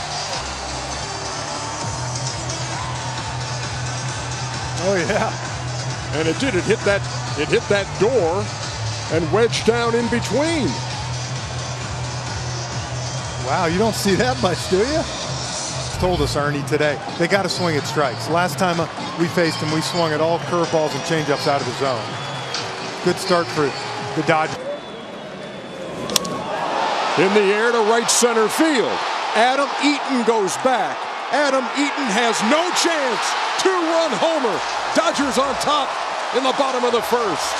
Oh yeah. And it did. It hit that door and wedged down in between. Wow, you don't see that much, do you? Told us Ernie today they got to swing at strikes. Last time we faced him, we swung at all curveballs and changeups out of the zone. Good start for the Dodgers. In the air to right center field. Adam Eaton goes back. Adam Eaton has no chance. 2-run homer. Dodgers on top in the bottom of the first.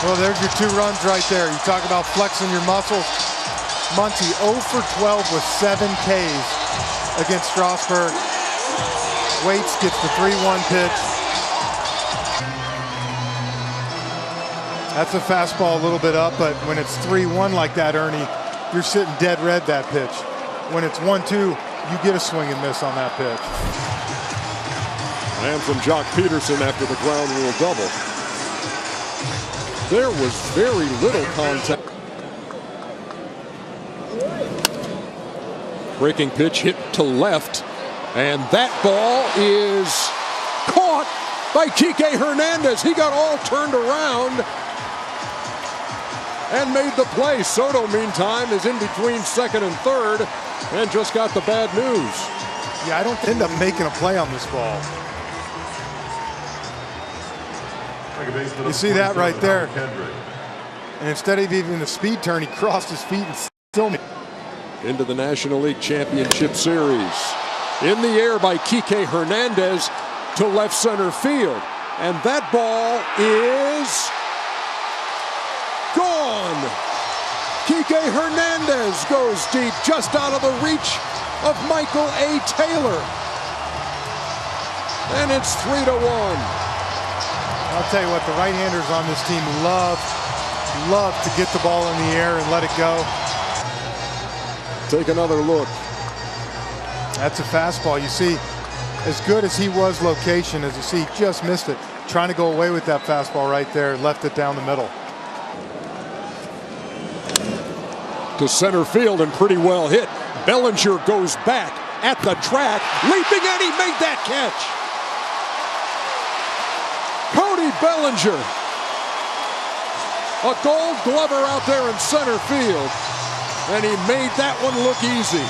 Well, there's your 2 runs right there. You talk about flexing your muscles. Muncy 0 for 12 with 7 Ks against Strasburg. Waits gets the 3-1 pitch. That's a fastball a little bit up, but when it's 3-1 like that, Ernie, you're sitting dead red that pitch. When it's 1-2 you get a swing and miss on that pitch. And from Jock Peterson after the ground rule double. There was very little contact. Breaking pitch hit to left, and that ball is caught by Kike Hernandez. He got all turned around and made the play. Soto, meantime, is in between second and third and just got the bad news. Yeah, I don't end up making a play on this ball. You see that right there. And instead of even the speed turn, he crossed his feet and still made. Into the National League Championship Series. In the air by Kike Hernandez to left center field. And that ball is gone. Kike Hernandez goes deep, just out of the reach of Michael A. Taylor. And it's 3-1. I'll tell you what, the right-handers on this team love to get the ball in the air and let it go. Take another look. That's a fastball. You see, as good as he was location, as you see, he just missed it. Trying to go away with that fastball right there, left it down the middle. To center field and pretty well hit. Bellinger goes back at the track, leaping, and he made that catch. Cody Bellinger, a Gold Glover out there in center field, and he made that one look easy.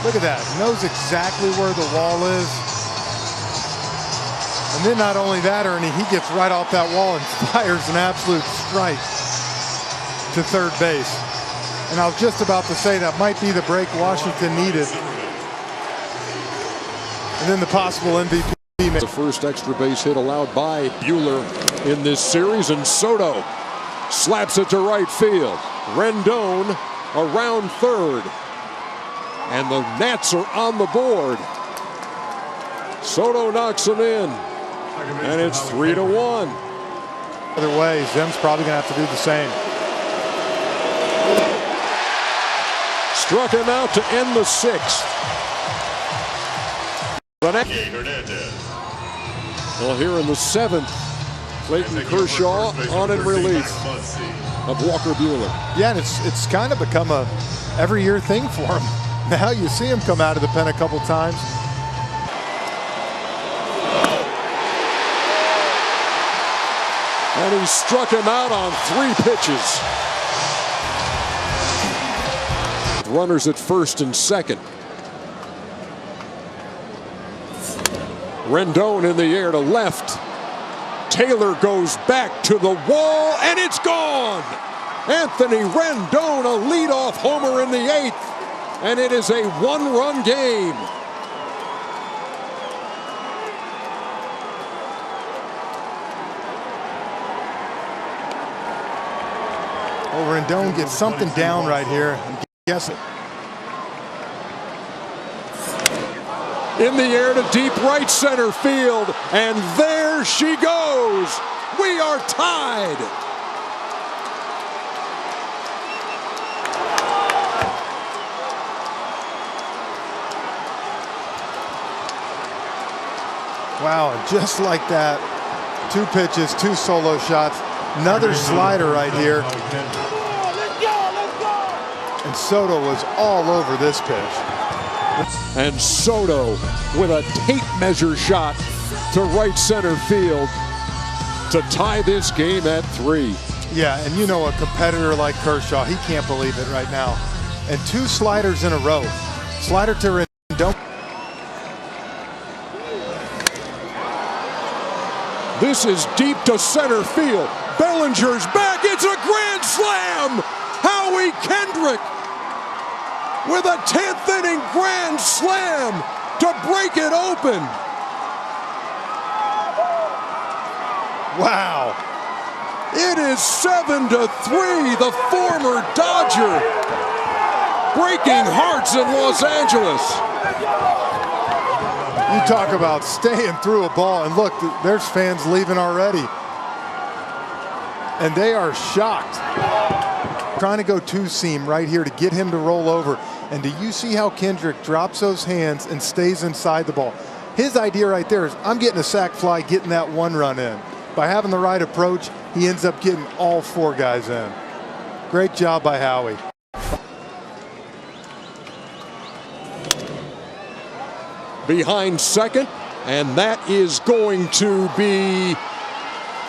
Look at that, knows exactly where the wall is. And then not only that, Ernie, he gets right off that wall and fires an absolute strike to third base. And I was just about to say that might be the break Washington needed. And then the possible MVP. The first extra base hit allowed by Buehler in this series, and Soto slaps it to right field. Rendon around third, and the Nats are on the board. Soto knocks him in, and it's 3-1. Either way, Zim's probably going to have to do the same. Struck him out to end the sixth. Well, here in the seventh, Clayton Kershaw on in relief of Walker Buehler. Yeah, and it's kind of become a every year thing for him. Now you see him come out of the pen a couple times. And he struck him out on 3 pitches. Runners at first and second. Rendon in the air to left. Taylor goes back to the wall, and it's gone. Anthony Rendon, a leadoff homer in the 8th, and it is a 1-run game. Oh, Rendon gets something down right here. Yes. In the air to deep right center field, and there she goes. We are tied. Wow, and just like that, 2 pitches, 2 solo shots, another slider right here. And Soto was all over this pitch. And Soto with a tape measure shot to right center field to tie this game at 3. Yeah, and you know, a competitor like Kershaw, he can't believe it right now. And 2 sliders in a row. Slider to Rendon. This is deep to center field. Bellinger's back. It's a grand slam. Howie Kendrick with a 10th inning grand slam to break it open. Wow. It is 7-3. The former Dodger breaking hearts in Los Angeles. You talk about staying through a ball, and look, there's fans leaving already. And they are shocked. trying to go two-seam right here to get him to roll over. And do you see how Kendrick drops those hands and stays inside the ball? His idea right there is, I'm getting a sac fly, getting that one run in. By having the right approach, he ends up getting all 4 guys in. Great job by Howie. Behind second, and that is going to be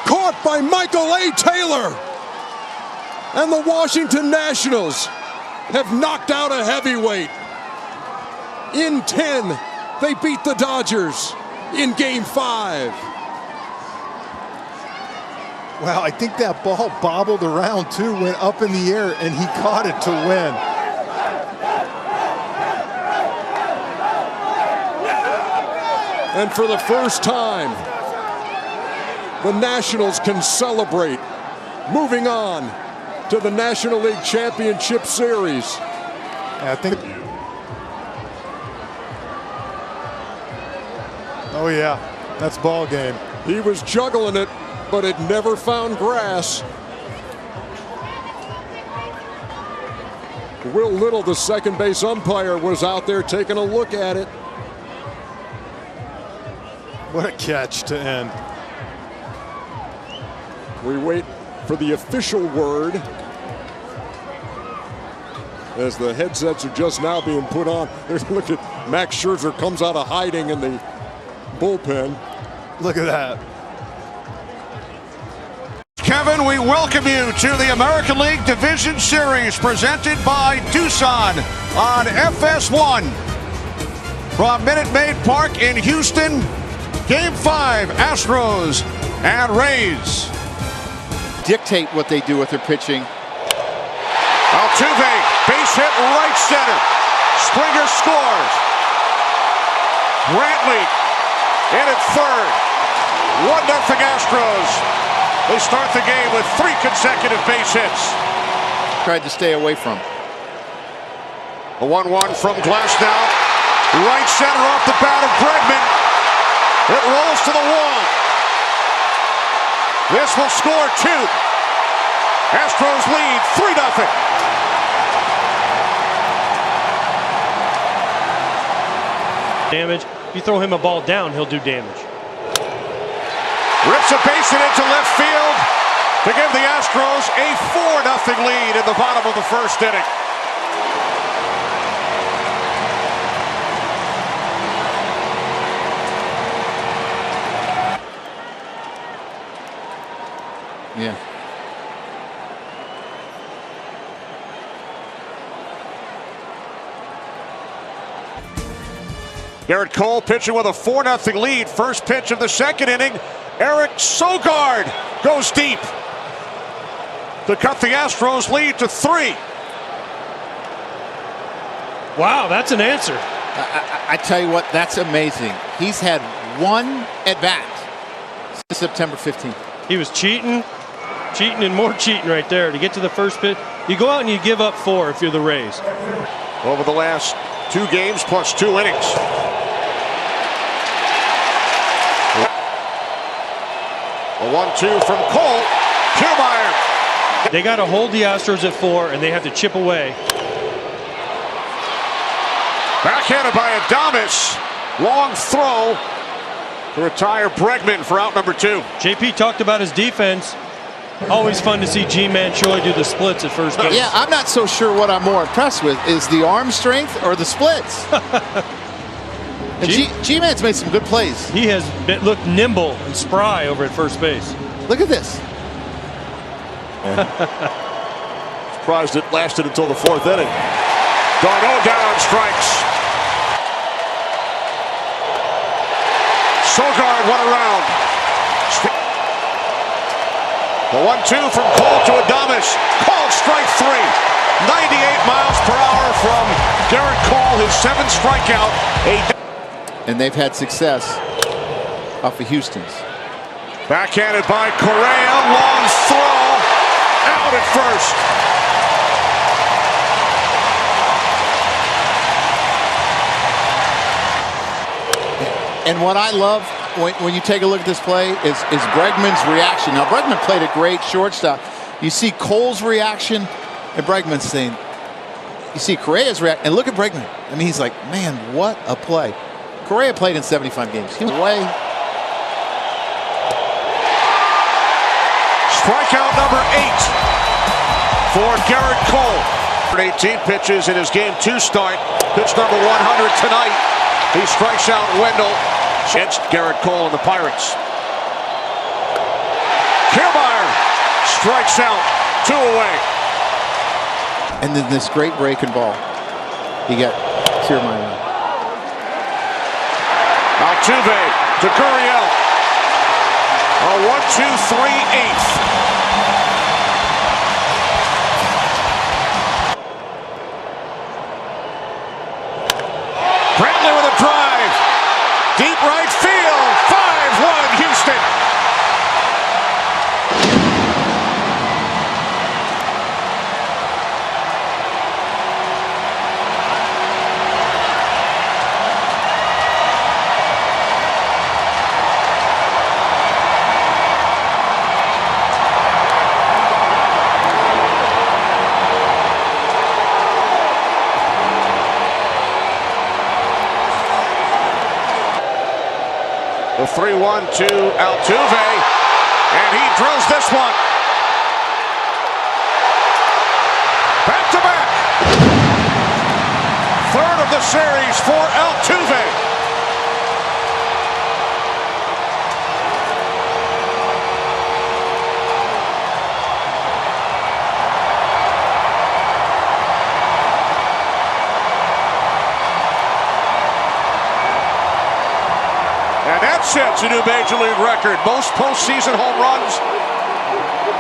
caught by Michael A. Taylor. And the Washington Nationals have knocked out a heavyweight. In 10, they beat the Dodgers in Game 5. Wow, I think that ball bobbled around too, went up in the air, and he caught it to win. And for the first time, the Nationals can celebrate, moving on to the National League Championship Series. I think. Oh yeah, that's ball game. He was juggling it, but it never found grass. Will Little, the second base umpire, was out there taking a look at it. What a catch to end. We wait for the official word as the headsets are just now being put on. Look at Max Scherzer comes out of hiding in the bullpen. Look at that. Kevin, we welcome you to the American League Division Series presented by Doosan on FS1. From Minute Maid Park in Houston, Game 5, Astros and Rays. Dictate what they do with their pitching. Altuve, base hit right center. Springer scores. Brantley in at third. 1-0 Astros. They start the game with 3 consecutive base hits. Tried to stay away from. A 1-1 from Glasnow. Right center off the bat of Bregman. It rolls to the wall. This will score 2. Astros lead 3-0. Damage. If you throw him a ball down, he'll do damage. Rips a base hit into left field to give the Astros a 4-0 lead in the bottom of the first inning. Yeah. Garrett Cole pitching with a 4-0 lead. First pitch of the second inning. Eric Sogard goes deep to cut the Astros lead to 3. Wow, that's an answer. I tell you what, that's amazing. He's had 1 at-bat since September 15th. He was cheating and more cheating right there to get to the first pitch. You go out and you give up 4 if you're the Rays. Over the last 2 games plus 2 innings. A 1-2 from Cole. Killmeyer. They got to hold the Astros at 4, and they have to chip away. Backhanded by Adames. Long throw to retire Bregman for out number 2. JP talked about his defense. Always fun to see G-Man Choi do the splits at first base. Yeah, I'm not so sure what I'm more impressed with is the arm strength or the splits. G-Man's made some good plays. He has looked nimble and spry over at first base. Look at this. Surprised it lasted until the 4th inning. Darno down, strikes. Sogard went around. The 1-2 from Cole to Adames. Cole strike 3. 98 miles per hour from Garrett Cole, his 7th strikeout. And they've had success off of Houston's. Backhanded by Correa. Long throw. Out at first. And what I love when you take a look at this play is Bregman's reaction. Now, Bregman played a great shortstop. You see Cole's reaction. And Bregman's saying, you see Correa's react, and look at Bregman. I mean, he's like, man, what a play. Correa played in 75 games. He was away. Strikeout number 8 for Garrett Cole. 18 pitches in his game 2 start. Pitch number 100 tonight. He strikes out Wendell. Against Garrett Cole and the Pirates. Kiermaier strikes out, 2 away. And then this great breaking ball. You got Kiermaier. Altuve to Gurriel. A 1-2-3-8. Brantley with a drive. Deep right field. 5-1 Houston. The 3-1 to Altuve, and he drills this one. Back to back. 3rd of the series for Altuve. And that sets a new Major League record. Most postseason home runs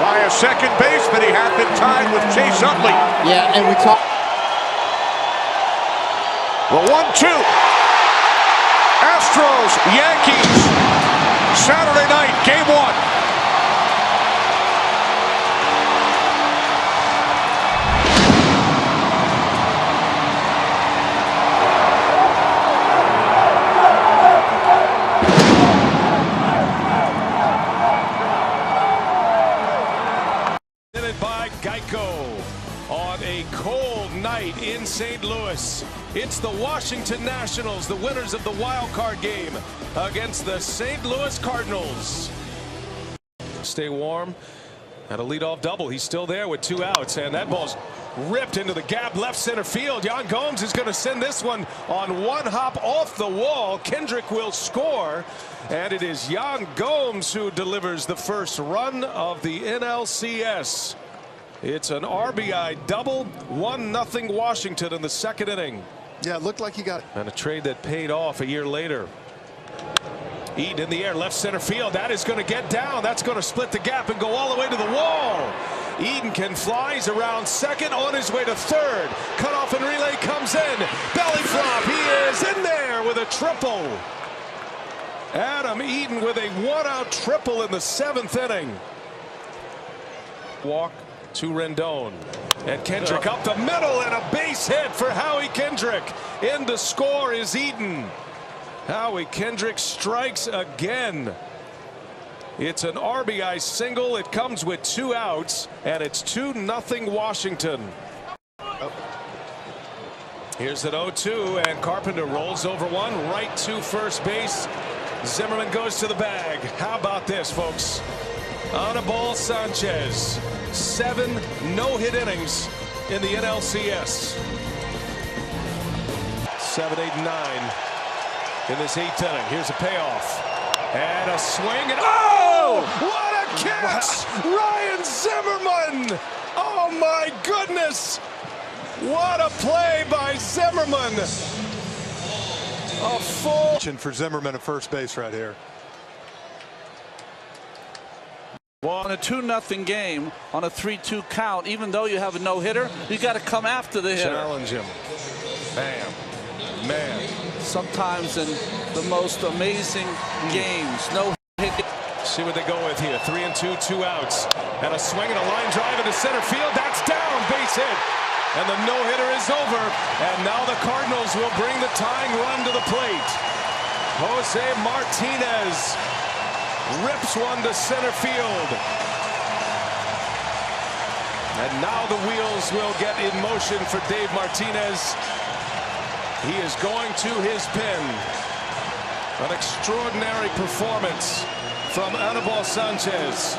by a second baseman. He had been tied with Chase Utley. Yeah, and we talked. The 1-2. Astros, Yankees. Saturday night, game 1. On a cold night in St. Louis, it's the Washington Nationals, the winners of the wild card game against the St. Louis Cardinals. Stay warm. Had a leadoff double. He's still there with 2 outs, and that ball's ripped into the gap left center field. Yan Gomes is going to send this one on 1 hop off the wall. Kendrick will score, and it is Yan Gomes who delivers the first run of the NLCS. It's an RBI double, 1-0 Washington in the 2nd inning. Yeah, it looked like he got it. And a trade that paid off a year later. Eaton in the air, left center field. That is going to get down. That's going to split the gap and go all the way to the wall. Eaton can fly. He's around 2nd, on his way to 3rd. Cutoff and relay comes in. Belly flop. He is in there with a triple. Adam Eaton with a 1-out triple in the 7th inning. Walk to Rendon, and Kendrick up the middle, and a base hit for Howie Kendrick. In to score is Eaton. Howie Kendrick strikes again. It's an RBI single. It comes with 2 outs, and it's 2-0 Washington. Here's an 0-2, and Carpenter rolls over one right to first base. Zimmerman goes to the bag. How about this, folks? Anibal Sanchez. 7 no-hit innings in the NLCS. 7, 8, 9 in this 8th inning. Here's a payoff. And a swing. And oh! What a catch! Ryan Zimmerman! Oh, my goodness! What a play by Zimmerman! A full... For Zimmerman at first base right here. Well, in a 2-0 game on a 3-2 count, even though you have a no-hitter, you got to come after the hitter. Challenge him. Bam. Man. Sometimes in the most amazing games, no hit. See what they go with here. 3-2, 2 outs. And a swing and a line drive into center field. That's down. Base hit. And the no-hitter is over. And now the Cardinals will bring the tying run to the plate. Jose Martinez rips one to center field. And now the wheels will get in motion for Dave Martinez. He is going to his pin. An extraordinary performance from Anibal Sanchez.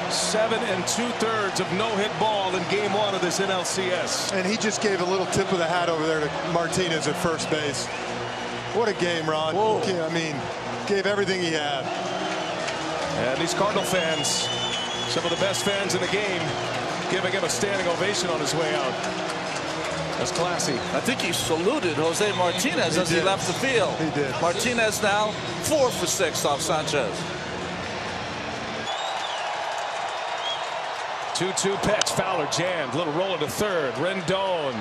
7 2/3 of no-hit ball in game 1 of this NLCS. And he just gave a little tip of the hat over there to Martinez at first base. What a game, Ron. Whoa. I mean, gave everything he had. And these Cardinal fans, some of the best fans in the game, giving him a standing ovation on his way out. That's classy. I think he saluted Jose Martinez as he left the field. He did. Martinez now 4 for 6 off Sanchez. 2-2 pitch. Fowler jammed. Little roller to third. Rendon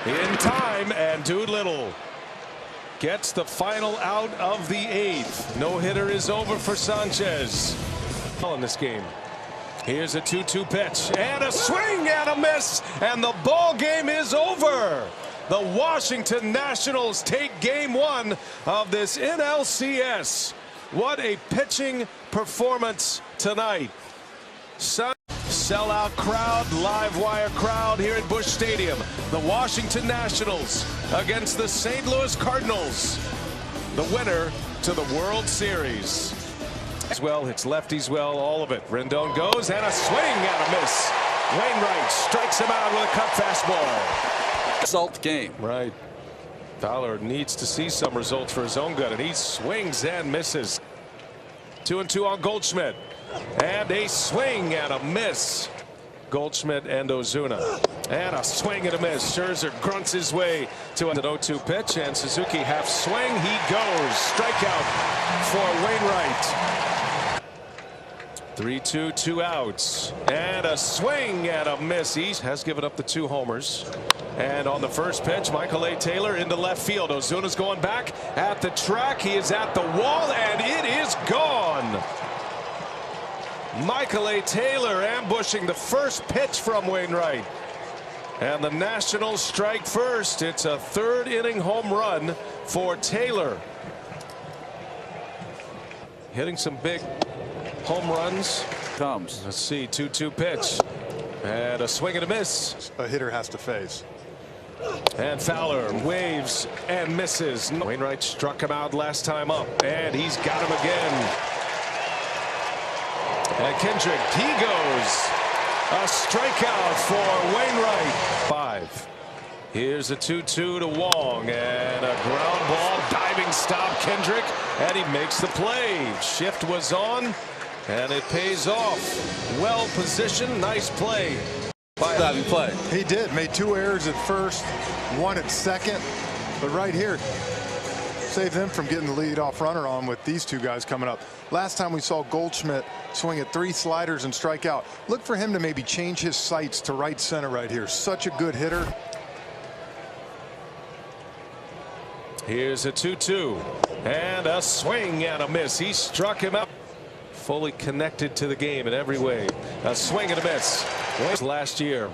in time, and Doolittle gets the final out of the 8th. No hitter is over for Sanchez in this game. Here's a 2-2 pitch and a swing and a miss, and the ball game is over. The Washington Nationals take game 1 of this NLCS. What a pitching performance tonight. Sellout crowd, live wire crowd here at Busch Stadium. The Washington Nationals against the St. Louis Cardinals. The winner to the World Series. As well, hits lefties well, all of it. Rendon goes and a swing and a miss. Wainwright strikes him out with a cut fastball. Result game. Right. Fowler needs to see some results for his own good, and he swings and misses. 2-2 on Goldschmidt. And a swing and a miss. Goldschmidt and Ozuna. And a swing and a miss. Scherzer grunts his way to an 0-2 pitch, and Suzuki half swing. He goes. Strikeout for Wainwright. 3-2, 2 outs. And a swing and a miss. He has given up the 2 homers. And on the first pitch, Michael A. Taylor into left field. Ozuna's going back at the track. He is at the wall, and it is gone. Michael A. Taylor ambushing the first pitch from Wainwright. And the Nationals strike first. It's a 3rd inning home run for Taylor. Hitting some big home runs. Let's see, 2-2 pitch. And a swing and a miss. A hitter has to face. And Fowler waves and misses. Wainwright struck him out last time up, and he's got him again. And Kendrick, he goes. A strikeout for Wainwright. 5. Here's a 2-2 to Wong, and a ground ball, diving stop, Kendrick, and he makes the play. Shift was on, and it pays off. Well positioned, nice play by diving play. He did. Made 2 errors at first, 1 at second, but right here save them from getting the leadoff runner on with these 2 guys coming up. Last time we saw Goldschmidt swing at 3 sliders and strike out. Look for him to maybe change his sights to right center right here. Such a good hitter. Here's a 2-2 and a swing and a miss. He struck him out. Fully connected to the game in every way. A swing and a miss. Last year.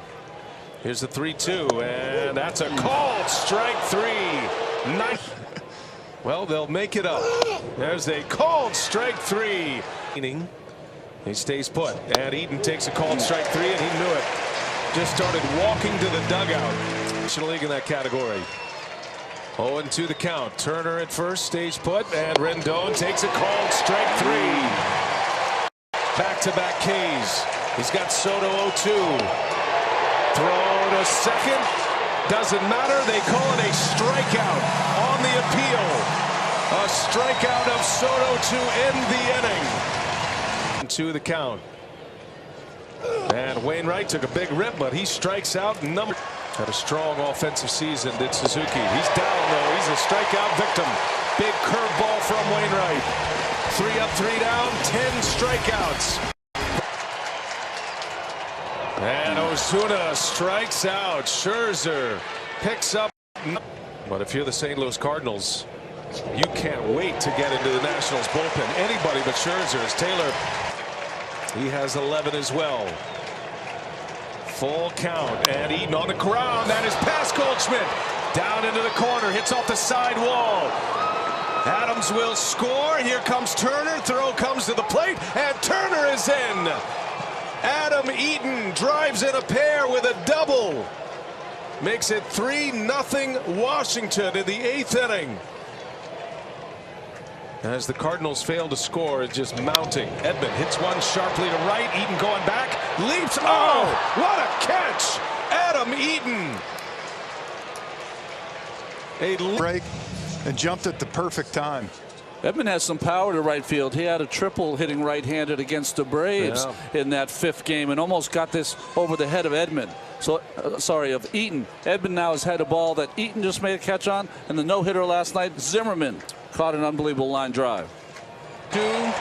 Here's the 3-2, and that's a called strike 3. Nice. Well, they'll make it up. There's a called strike 3. He stays put, and Eaton takes a called strike 3, and he knew it. Just started walking to the dugout. National League in that category. 0-2 the count. Turner at first, stays put, and Rendon takes a called strike 3. Back-to-back Ks. He's got Soto 0-2. Throw to second. Doesn't matter. They call it a strikeout on the appeal. A strikeout of Soto to end the inning. 2 the count. And Wainwright took a big rip, but he strikes out. Had a strong offensive season, did Suzuki. He's down, though. He's a strikeout victim. Big curveball from Wainwright. 3 up, 3 down, 10 strikeouts. And Ozuna strikes out. Scherzer picks up. But if you're the St. Louis Cardinals, you can't wait to get into the Nationals bullpen. Anybody but Scherzer. As Taylor, he has 11 as well. Full count, and Eaton on the ground. That is past Goldschmidt. Down into the corner, hits off the side wall. Adams will score. Here comes Turner. Throw comes to the plate, and Turner is in. Adam Eaton drives in a pair with a double. Makes it 3-0 Washington in the 8th inning. As the Cardinals fail to score, it's just mounting. Edman hits one sharply to right. Eaton going back. Leaps. Oh, what a catch. Adam Eaton. A break and jumped at the perfect time. Edman has some power to right field. He had a triple hitting right-handed against the Braves in that 5th game and almost got this over the head of Edman. So, of Eaton. Edman now has had a ball that Eaton just made a catch on, and the no-hitter last night, Zimmerman, caught an unbelievable line drive. And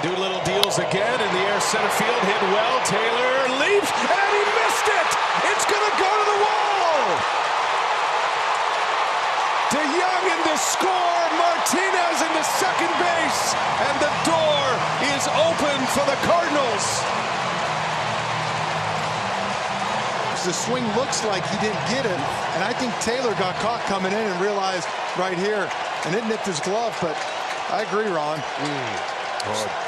Doolittle deals again in the air center field. Hit well. Taylor leaps, and he missed it. It's going to go to the wall. DeYoung in the score. Martinez into second base. And the door is open for the Cardinals. The swing looks like he didn't get it, and I think Taylor got caught coming in and realized right here, and it nipped his glove, but I agree, Ron.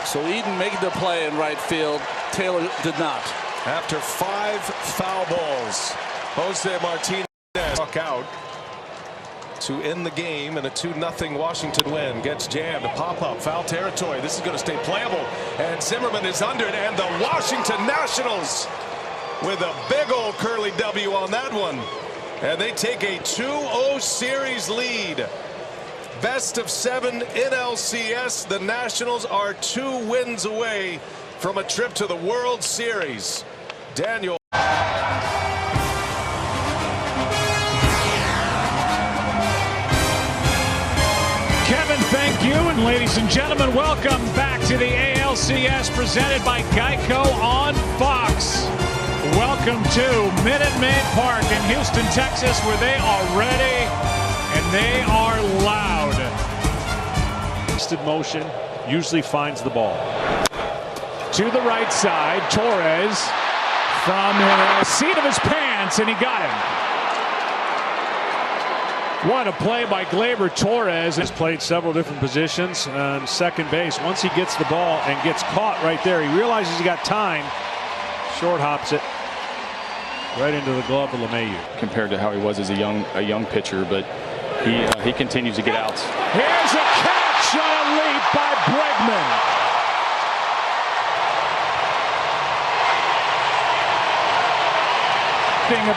So Eaton making the play in right field. Taylor did not. After 5 foul balls, Jose Martinez struck out to end the game in a 2-0 Washington win. Gets jammed, a pop-up, foul territory. This is going to stay playable, and Zimmerman is under it, and the Washington Nationals with a big old curly W on that one. And they take a 2-0 series lead. Best of 7 NLCS. The Nationals are 2 wins away from a trip to the World Series. Daniel. Kevin, thank you. And ladies and gentlemen, welcome back to the ALCS presented by Geico on Fox. Welcome to Minute Maid Park in Houston, Texas, where they are ready and they are loud. Wasted motion usually finds the ball. To the right side, Torres from the seat of his pants, and he got him. What a play by Gleyber Torres. Has played several different positions on second base. Once he gets the ball and gets caught right there, he realizes he got time. Short hops it right into the glove of LeMahieu. Compared to how he was as a young pitcher, but he continues to get outs. Here's a catch on a leap by Bregman.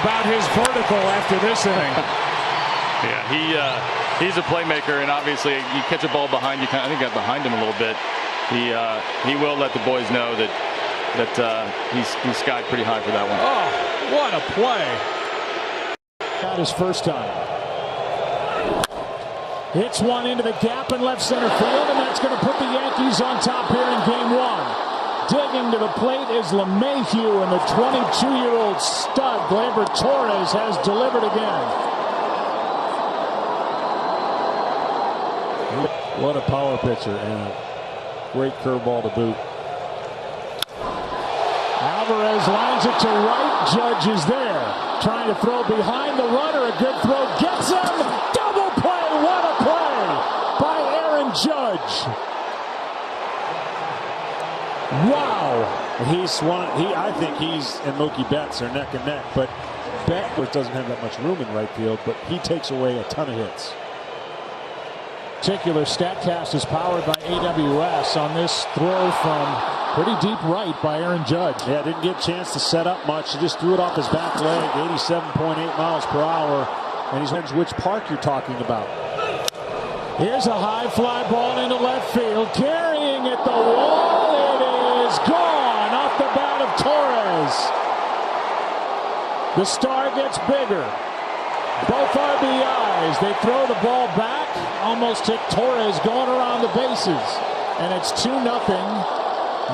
About his vertical after this inning. Yeah, he's a playmaker, and obviously you catch a ball behind you. I think got behind him a little bit. He will let the boys know that he's skied pretty high for that one. Oh, what a play! Got his first time. Hits one into the gap in left center field, and that's going to put the Yankees on top here in Game 1. Digging to the plate is LeMahieu, and the 22-year-old stud Gleyber Torres has delivered again. What a power pitcher, and a great curveball to boot. Alvarez lines it to right. Judge is there, trying to throw behind the runner. A good throw gets him. Double play. What a play by Aaron Judge. Wow. I think he's and Mookie Betts are neck and neck, but Betts doesn't have that much room in right field, but he takes away a ton of hits. Particular StatCast is powered by AWS on this throw from pretty deep right by Aaron Judge. Yeah, didn't get a chance to set up much. He just threw it off his back leg, 87.8 miles per hour, and he's wondering which park you're talking about. Here's a high fly ball into left field, carrying it the wall. It is gone off the bat of Torres. The star gets bigger. Both RBIs. They throw the ball back, almost hit Torres going around the bases, and it's 2-0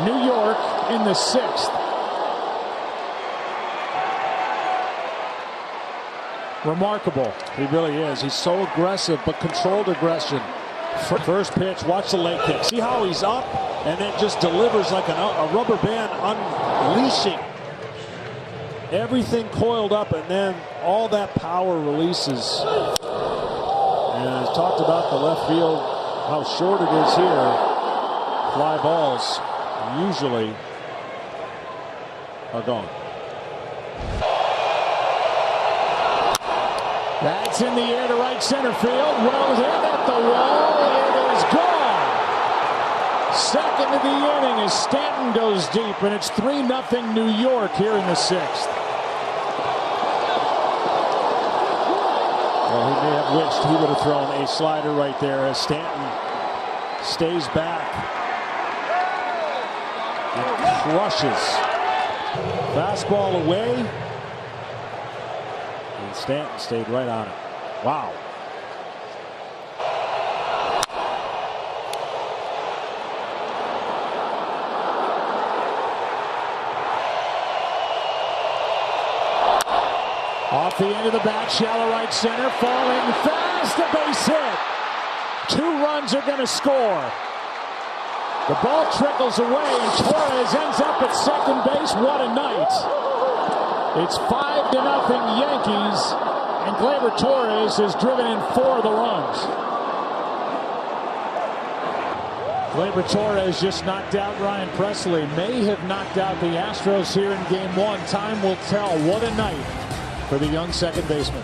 New York in the 6th. Remarkable. He really is. He's so aggressive, but controlled aggression. First pitch, watch the leg kick. See how he's up and then just delivers like a rubber band, unleashing everything coiled up, and then all that power releases. And I talked about the left field, how short it is here. Fly balls usually are gone. That's in the air to right center field. Well hit at the wall. It is gone. Second of the inning as Stanton goes deep, and it's 3-0 New York here in the 6th. Well, he may have wished he would have thrown a slider right there as Stanton stays back and crushes. Fastball away. And Stanton stayed right on it. Wow. Off the end of the bat, shallow right center, falling fast, a base hit. 2 runs are going to score. The ball trickles away, and Torres ends up at second base. What a night. It's 5-0 Yankees, and Gleyber Torres has driven in 4 of the runs. Gleyber Torres just knocked out Ryan Presley. May have knocked out the Astros here in Game 1. Time will tell. What a night for the young second baseman.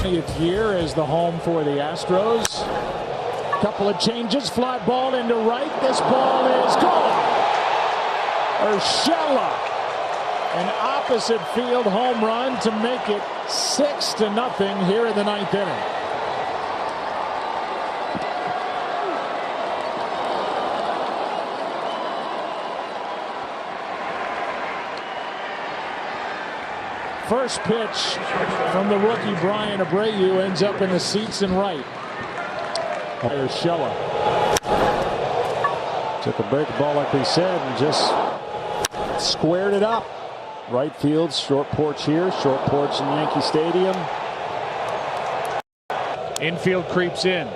20th year as the home for the Astros. Couple of changes, fly ball into right. This ball is gone. Urshela, an opposite field home run to make it 6-0 here in the 9th inning. First pitch from the rookie Brian Abreu ends up in the seats and right. Urshela took a break ball like we said and just squared it up. Right field, short porch here, short porch in Yankee Stadium. Infield creeps in,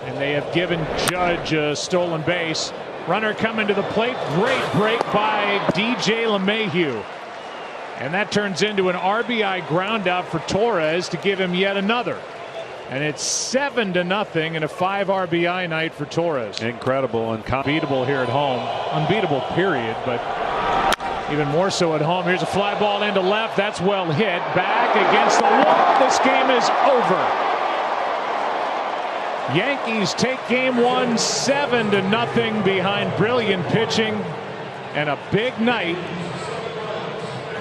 and they have given Judge a stolen base. Runner coming to the plate. Great break by DJ LeMahieu. And that turns into an RBI ground out for Torres to give him yet another. And it's 7-0 and a 5 RBI night for Torres. Incredible and unbeatable here at home. Unbeatable, period, but even more so at home. Here's a fly ball into left. That's well hit. Back against the wall. This game is over. Yankees take Game 1 7-0 behind brilliant pitching and a big night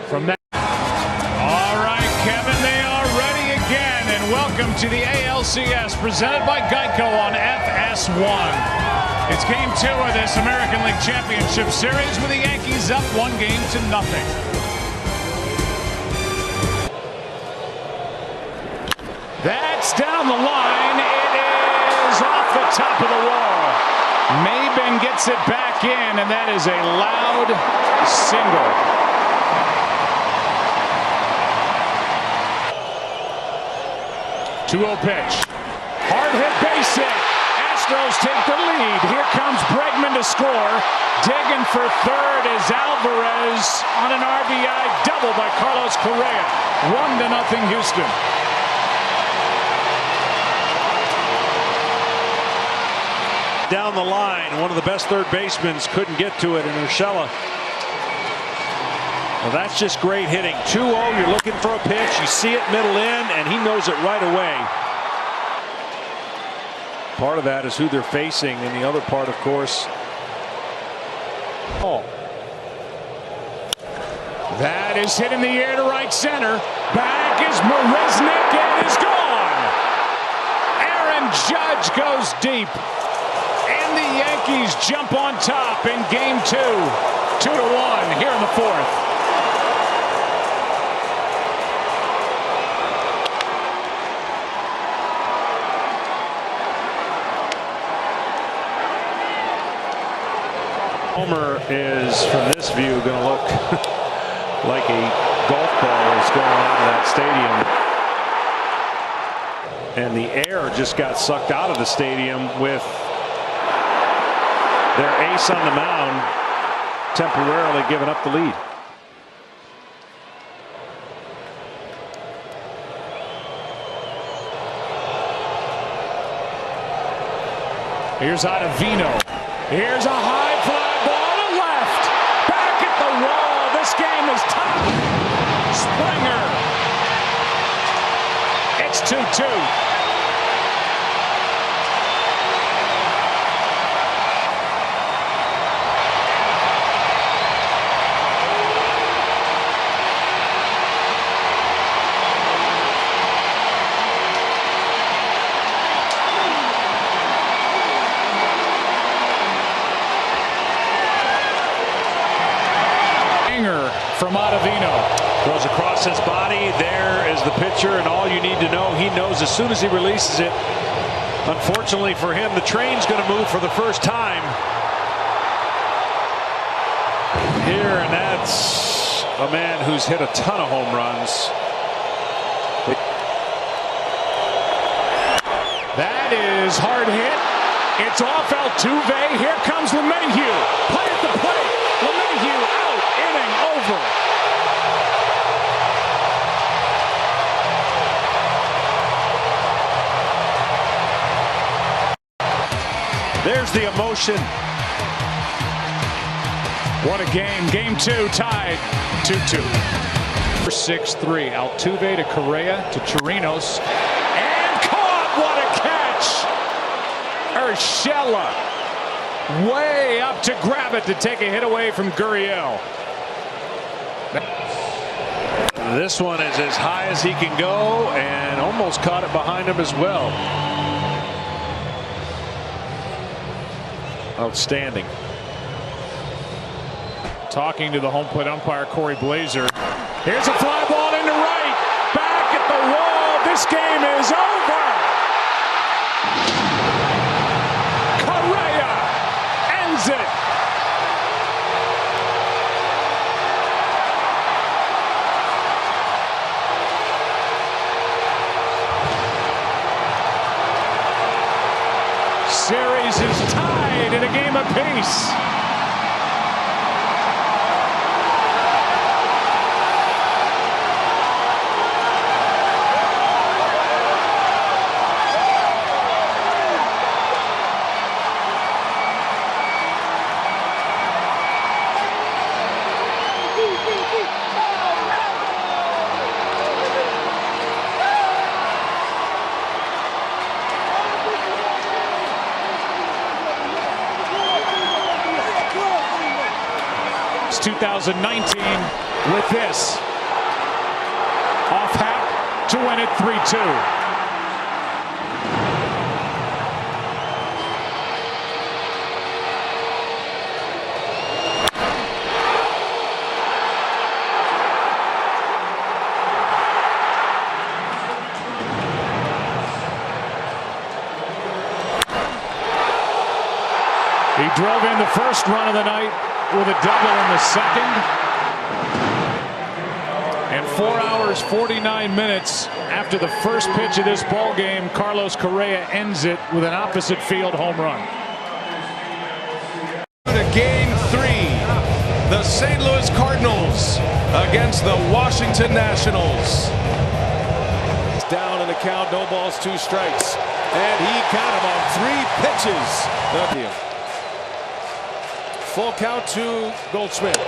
from that. All right, Kevin, they are ready again, and welcome to the ALCS presented by Geico on FS1. It's Game 2 of this American League Championship Series with the Yankees up 1-0. That's down the line. It is off the top of the wall. Maben gets it back in, and that is a loud single. 2-0 pitch. Hard hit base hit. Astros take the lead. Here comes Bregman to score. Digging for third is Alvarez on an RBI double by Carlos Correa. 1-0 Houston. Down the line, one of the best third basemen couldn't get to it, and Urshela. Well, that's just great hitting. 2-0, you're looking for a pitch. You see it middle in, and he knows it right away. Part of that is who they're facing, and the other part, of course. Oh. That is hit in the air to right center. Back is Marisnik, and is gone. Aaron Judge goes deep. And the Yankees jump on top in Game 2. 2-1 here in the 4th. Homer is, from this view, going to look like a golf ball is going out of that stadium. And the air just got sucked out of the stadium with their ace on the mound temporarily giving up the lead. Here's Ottavino. Here's a high fly ball to left. from his top. Springer. It's 2-2. From Ottavino. Throws across his body. There is the pitcher, and all you need to know, he knows as soon as he releases it. Unfortunately for him, the train's going to move for the first time here, and that's a man who's hit a ton of home runs. That is hard hit. It's off Altuve. Here comes LeMahieu. Play at the plate. LeMahieu out. Inning over. There's the emotion. What a game. Game 2 tied 2-2. 6-3. Altuve to Correa to Chirinos. And caught. What a catch. Urshela way up to grab it to take a hit away from Gurriel. This one is as high as he can go and almost caught it behind him as well. Outstanding. Talking to the home plate umpire, Corey Blazer. Here's a fly ball into right. Back at the wall. This game is over. Correa ends it. Series is tied in a game apiece. It's 2019 with this. Off Happ to win it 3-2. He drove in the first run of the night with a double in the second. And 4 hours, 49 minutes after the first pitch of this ball game, Carlos Correa ends it with an opposite field home run. Game 3, the St. Louis Cardinals against the Washington Nationals. Down in the count, no balls, 2 strikes. And he got him on 3 pitches. Full count to Goldschmidt.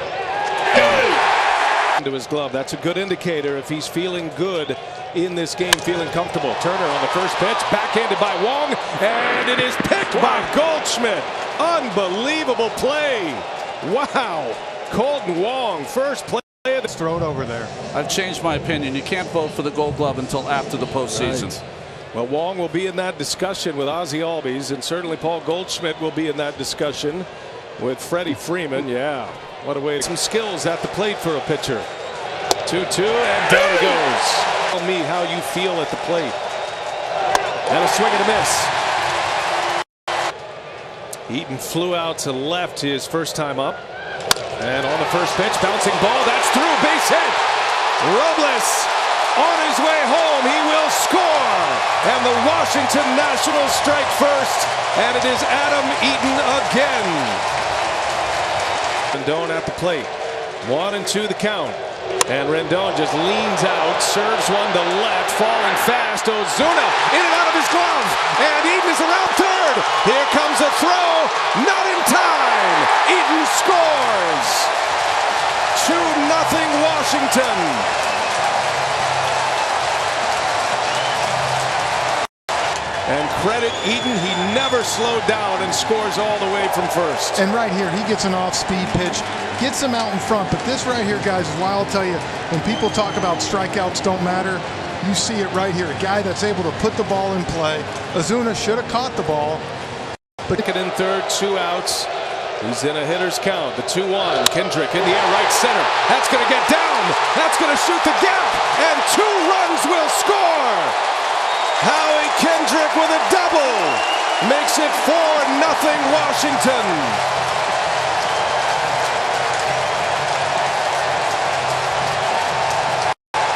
Into his glove. That's a good indicator if he's feeling good in this game, feeling comfortable. Turner on the first pitch, backhanded by Wong, and it is picked by Goldschmidt. Unbelievable play. Wow. Colton Wong, first play of the thrown over there. I've changed my opinion. You can't vote for the Gold Glove until after the postseason. Right. Well, Wong will be in that discussion with Ozzie Albies, and certainly Paul Goldschmidt will be in that discussion with Freddie Freeman. Yeah, what a way to some skills at the plate for a pitcher. 2-2, and down he goes. Tell me how you feel at the plate. And a swing and a miss. Eaton flew out to left his first time up. And on the first pitch, bouncing ball, that's through, base hit. Robles on his way home, he will score. And the Washington Nationals strike first, and it is Adam Eaton again. Rendon at the plate. 1-2 the count. And Rendon just leans out, serves one to left, falling fast. Ozuna in and out of his glove. And Eaton is around third. Here comes a throw. Not in time. Eaton scores. 2-0 Washington. And credit Eaton, he never slowed down and scores all the way from first. And right here, he gets an off-speed pitch, gets him out in front. But this right here, guys, is why I'll tell you, when people talk about strikeouts don't matter, you see it right here. A guy that's able to put the ball in play. Ozuna should have caught the ball. But in third, 2 outs. He's in a hitter's count. The 2-1. Kendrick in the air, right center. That's going to get down. That's going to shoot the gap. And 2 runs will score. Howie Kendrick with a double makes it 4-0 Washington.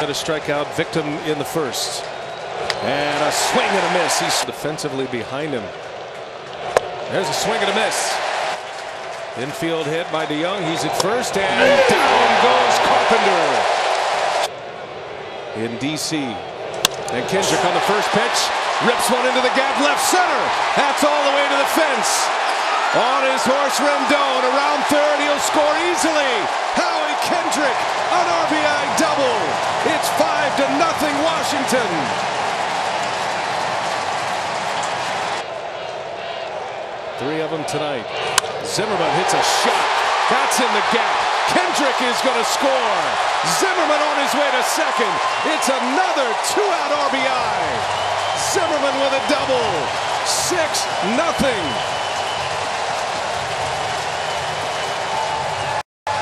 Got a strikeout victim in the first. And a swing and a miss. He's defensively behind him. There's a swing and a miss. Infield hit by DeYoung. He's at first and down goes Carpenter. In DC. And Kendrick on the first pitch, rips one into the gap, left center. That's all the way to the fence. On his horse, Rendon around third. He'll score easily. Howie Kendrick, an RBI double. It's 5-0 Washington. Three of them tonight. Zimmerman hits a shot. That's in the gap. Kendrick is going to score. Zimmerman on his way to second. It's another 2-out RBI. Zimmerman with a double. 6-0.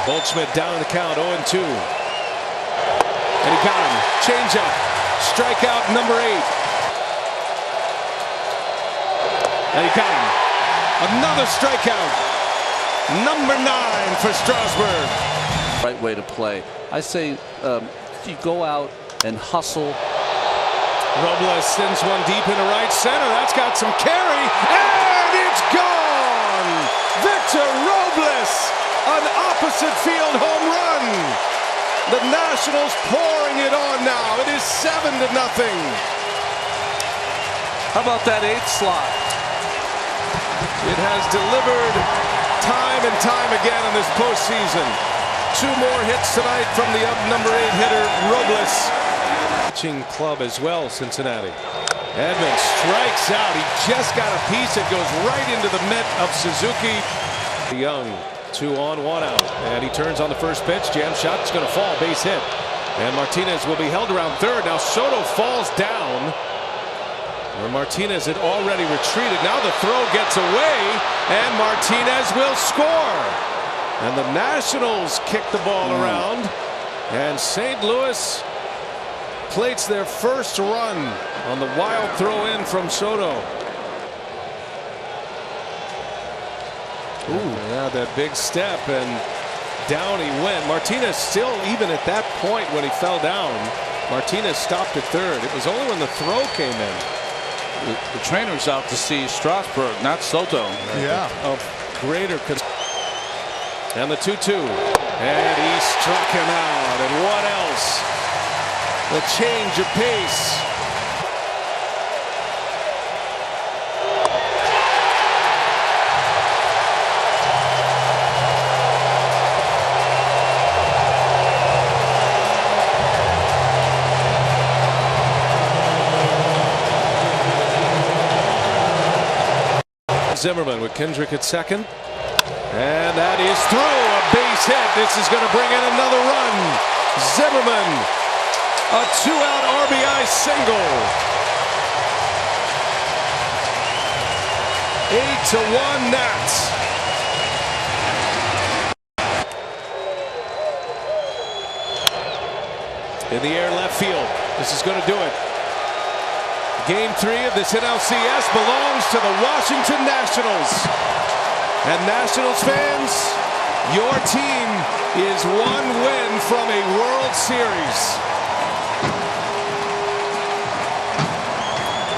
Goldschmidt down the count, 0-2. And he got him. Changeup. Strikeout number 8. And he got him. Another strikeout. Number 9 for Strasburg. Right way to play. I say you go out and hustle. Robles sends one deep into right center. That's got some carry. And it's gone. Victor Robles. An opposite field home run. The Nationals pouring it on now. It is 7-0. How about that 8th slot? It has delivered time and time again in this postseason. 2 more hits tonight from the number 8 hitter, Robles. Pitching club as well, Cincinnati. Edmonds strikes out. He just got a piece that goes right into the mitt of Suzuki. Young, 2 on, 1 out. And he turns on the first pitch. Jam shot is going to fall, base hit. And Martinez will be held around third. Now Soto falls down. Where Martinez had already retreated. Now the throw gets away, and Martinez will score. And the Nationals kick the ball around, and St. Louis plates their first run on the wild throw in from Soto. Ooh, yeah, that big step, and down he went. Martinez still, even at that point when he fell down, Martinez stopped at third. It was only when the throw came in. The trainer's out to see Strasburg, not Soto. Yeah. Of greater and the 2-2. And he struck him out. And what else? The change of pace. Zimmerman with Kendrick at second. And that is through. A base hit. This is going to bring in another run. Zimmerman, a 2-out RBI single. 8-1 Nats. In the air left field. This is going to do it. Game 3 of this NLCS belongs to the Washington Nationals. And Nationals fans, your team is 1 win from a World Series.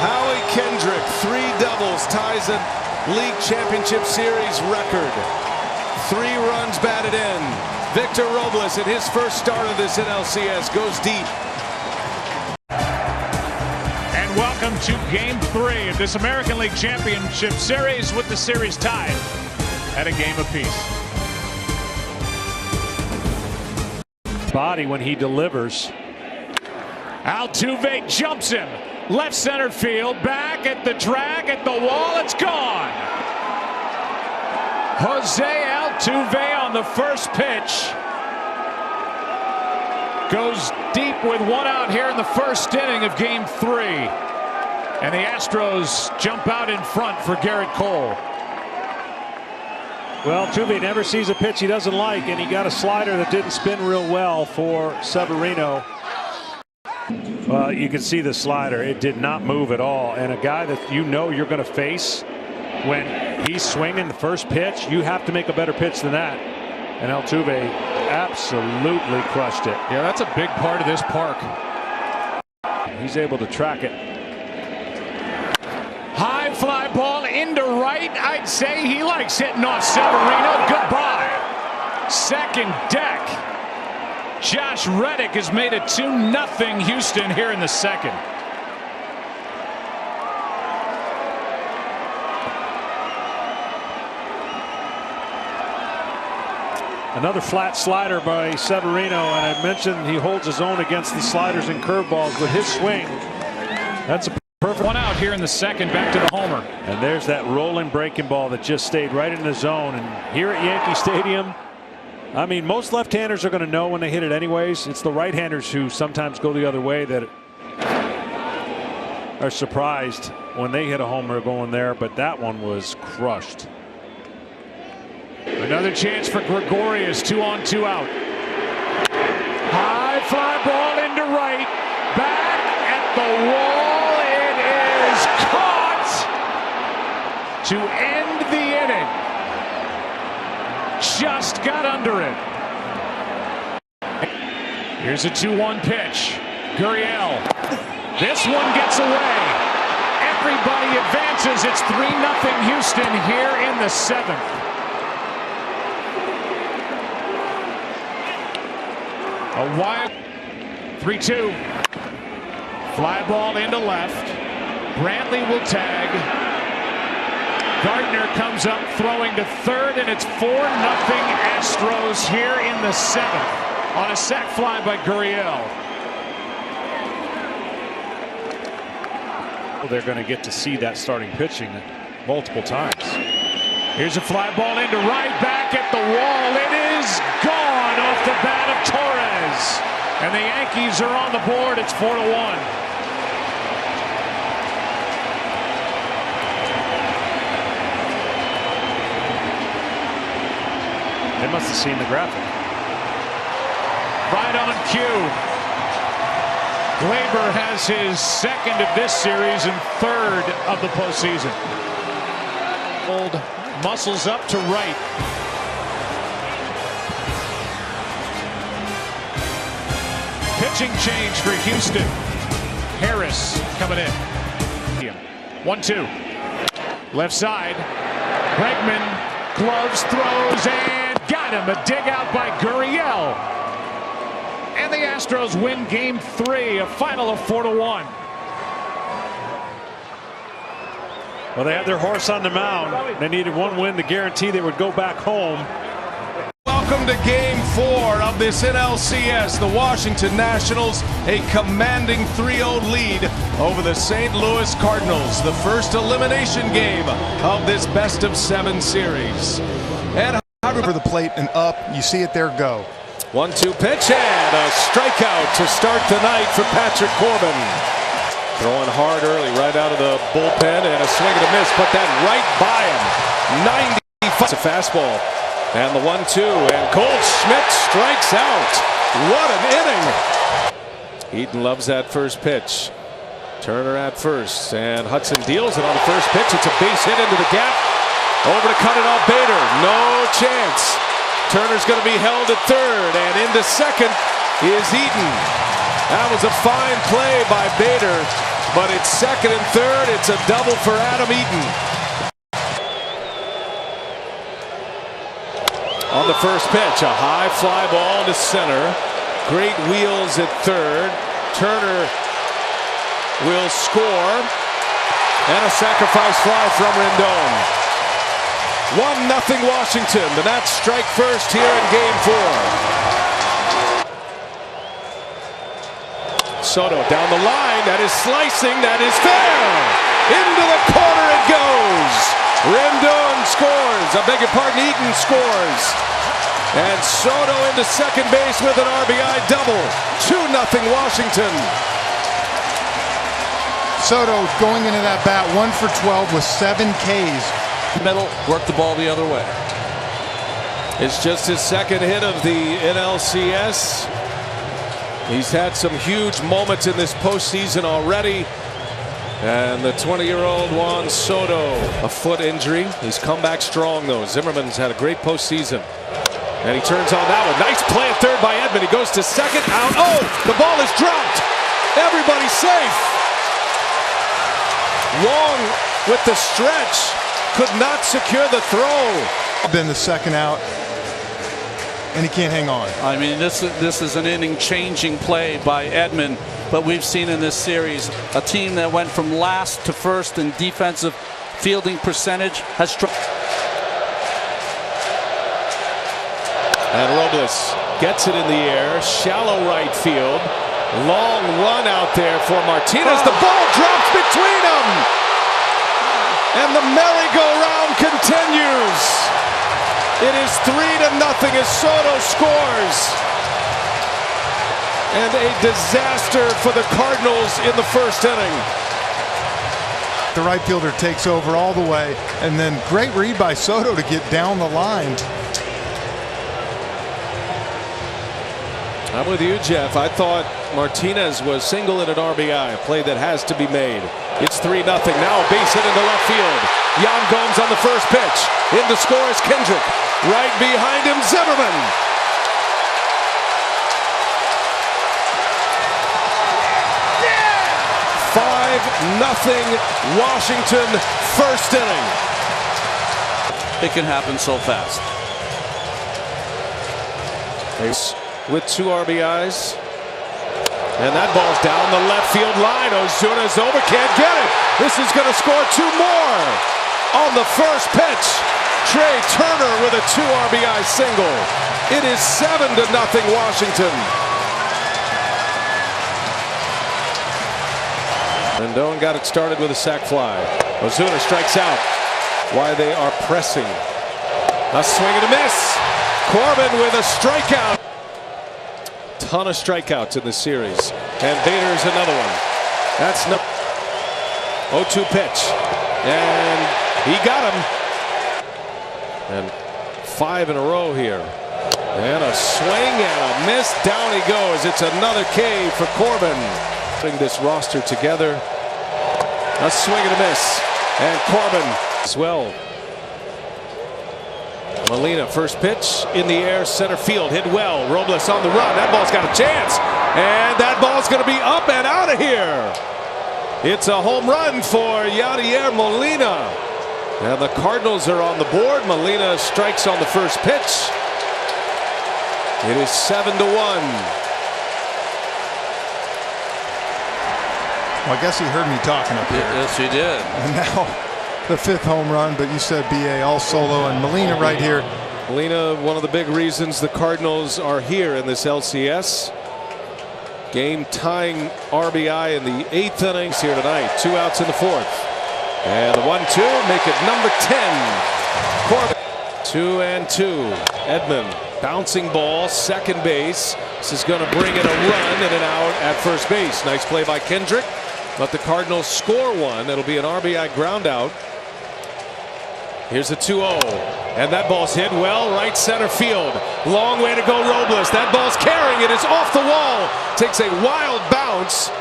Howie Kendrick, 3 doubles, ties a league championship series record. 3 runs batted in. Victor Robles, in his first start of this NLCS, goes deep. Welcome to Game 3 of this American League Championship Series, with the series tied at a game apiece. body when he delivers. Altuve jumps him. Left center field. Back at the track, at the wall. It's gone. Jose Altuve on the first pitch. Goes deep with one out here in the first inning of Game 3. And the Astros jump out in front for Garrett Cole. Well, Altuve never sees a pitch he doesn't like, and he got a slider that didn't spin real well for Severino. Well, you can see the slider. It did not move at all. And a guy that you know you're going to face when he's swinging the first pitch, you have to make a better pitch than that. And Altuve absolutely crushed it. Yeah, that's a big part of this park. He's able to track it. High fly ball into right. I'd say he likes hitting off Severino. Goodbye. Second deck. Josh Reddick has made it 2-0 Houston here in the second. Another flat slider by Severino, and I mentioned he holds his own against the sliders and curveballs with his swing. That's a perfect one out here in the second, back to the homer. And there's that rolling breaking ball that just stayed right in the zone. And here at Yankee Stadium, I mean, most left-handers are going to know when they hit it anyways. It's the right-handers who sometimes go the other way that are surprised when they hit a homer going there, but that one was crushed. Another chance for Gregorius. 2 on, 2 out. High fly ball into right. Back at the wall. It is caught to end the inning. Just got under it. Here's a 2-1 pitch. Gurriel. This one gets away. Everybody advances. It's 3-0 Houston here in the seventh. A wide 3-2. Fly ball into left. Brantley will tag. Gardner comes up throwing to third, and it's 4-0 Astros here in the seventh on a sac fly by Gurriel. Well, they're going to get to see that starting pitching multiple times. Here's a fly ball into right, back at the wall. It is gone off the bat of Torres. And the Yankees are on the board. It's 4-1. They must have seen the graphic. Right on cue. Glaber has his second of this series and third of the postseason. Old muscles up to right. Pitching change for Houston. Harris coming in. 1-2. Left side. Bregman gloves, throws, and got him. A dig out by Gurriel. And the Astros win Game 3, a final of 4-1. Well, they had their horse on the mound. They needed one win to guarantee they would go back home. Welcome to Game 4 of this NLCS. The Washington Nationals, a commanding 3-0 lead over the St. Louis Cardinals. The first elimination game of this best-of-7 series. And over the plate and up, you see it there go. 1-2 pitch and a strikeout to start the night for Patrick Corbin. Throwing hard early, right out of the bullpen, and a swing and a miss. Put that right by him. 95. It's a fastball. And the 1-2, and Goldschmidt strikes out. What an inning. Eaton loves that first pitch. Turner at first, and Hudson deals it on the first pitch. It's a base hit into the gap. Over to cut it off Bader. No chance. Turner's going to be held at third, and into second is Eaton. That was a fine play by Bader, but it's second and third. It's a double for Adam Eaton. On the first pitch, a high fly ball to center. Great wheels at third. Turner will score. And a sacrifice fly from Rendon. 1-0 Washington. The Nats strike first here in Game 4. Soto down the line. That is slicing. That is fair. Into the corner it goes. Rendon scores. I beg your pardon, Eaton scores. And Soto into second base with an RBI double. 2-0 Washington. Soto going into that bat 1 for 12 with 7 Ks. Middle, work the ball the other way. It's just his second hit of the NLCS. He's had some huge moments in this postseason already. And the 20-year-old Juan Soto, a foot injury. He's come back strong, though. Zimmerman's had a great postseason. And he turns on that one. Nice play at third by Edman. He goes to second. Out. Oh, the ball is dropped. Everybody's safe. Wong with the stretch. Could not secure the throw. Been the second out. And he can't hang on. I mean, this is an inning-changing play by Edman. But we've seen in this series a team that went from last to first in defensive fielding percentage has struggled. And Robles gets it in the air, shallow right field. Long run out there for Martinez. The ball drops between them. And the merry-go-round continues. It is 3-0 as Soto scores. And a disaster for the Cardinals in the first inning. The right fielder takes over all the way. And then great read by Soto to get down the line. I'm with you, Jeff. I thought Martinez was single in an RBI, a play that has to be made. It's 3-0. Now a base hit into left field. Yan Gomes on the first pitch. In to score is Kendrick. Right behind him, Zimmerman. Yeah! 5-0 Washington, first inning. It can happen so fast. With 2 RBIs. And that ball's down the left field line. Ozuna's over, can't get it. This is going to score 2 more. On the first pitch, Trey Turner with a 2 RBI single. It is 7-0 Washington. Rendon got it started with a sac fly. Ozuna strikes out. Why they are pressing. A swing and a miss. Corbin with a strikeout. Ton of strikeouts in this series. And Bader's another one. That's no 0-2 pitch. And he got him. And 5 in a row here. And a swing and a miss. Down he goes. It's another K for Corbin. Putting this roster together. A swing and a miss. And Corbin as well. Molina, first pitch in the air, center field, hit well. Robles on the run. That ball's got a chance. And that ball's going to be up and out of here. It's a home run for Yadier Molina. And the Cardinals are on the board. Molina strikes on the first pitch. It is 7-1. Well, I guess he heard me talking up here. Yes, he did. And now the 5th home run, but you said BA all solo, and Molina right here. Molina, one of the big reasons the Cardinals are here in this LCS. Game tying RBI in the 8th innings here tonight. 2 outs in the 4th. And the 1-2 make it number 10. Corbin 2-2. Edman bouncing ball, second base. This is going to bring in a run and an out at first base. Nice play by Kendrick. But the Cardinals score one. It'll be an RBI ground out. Here's a 2-0. And that ball's hit well right center field. Long way to go, Robles. That ball's carrying it. It's off the wall. Takes a wild bounce.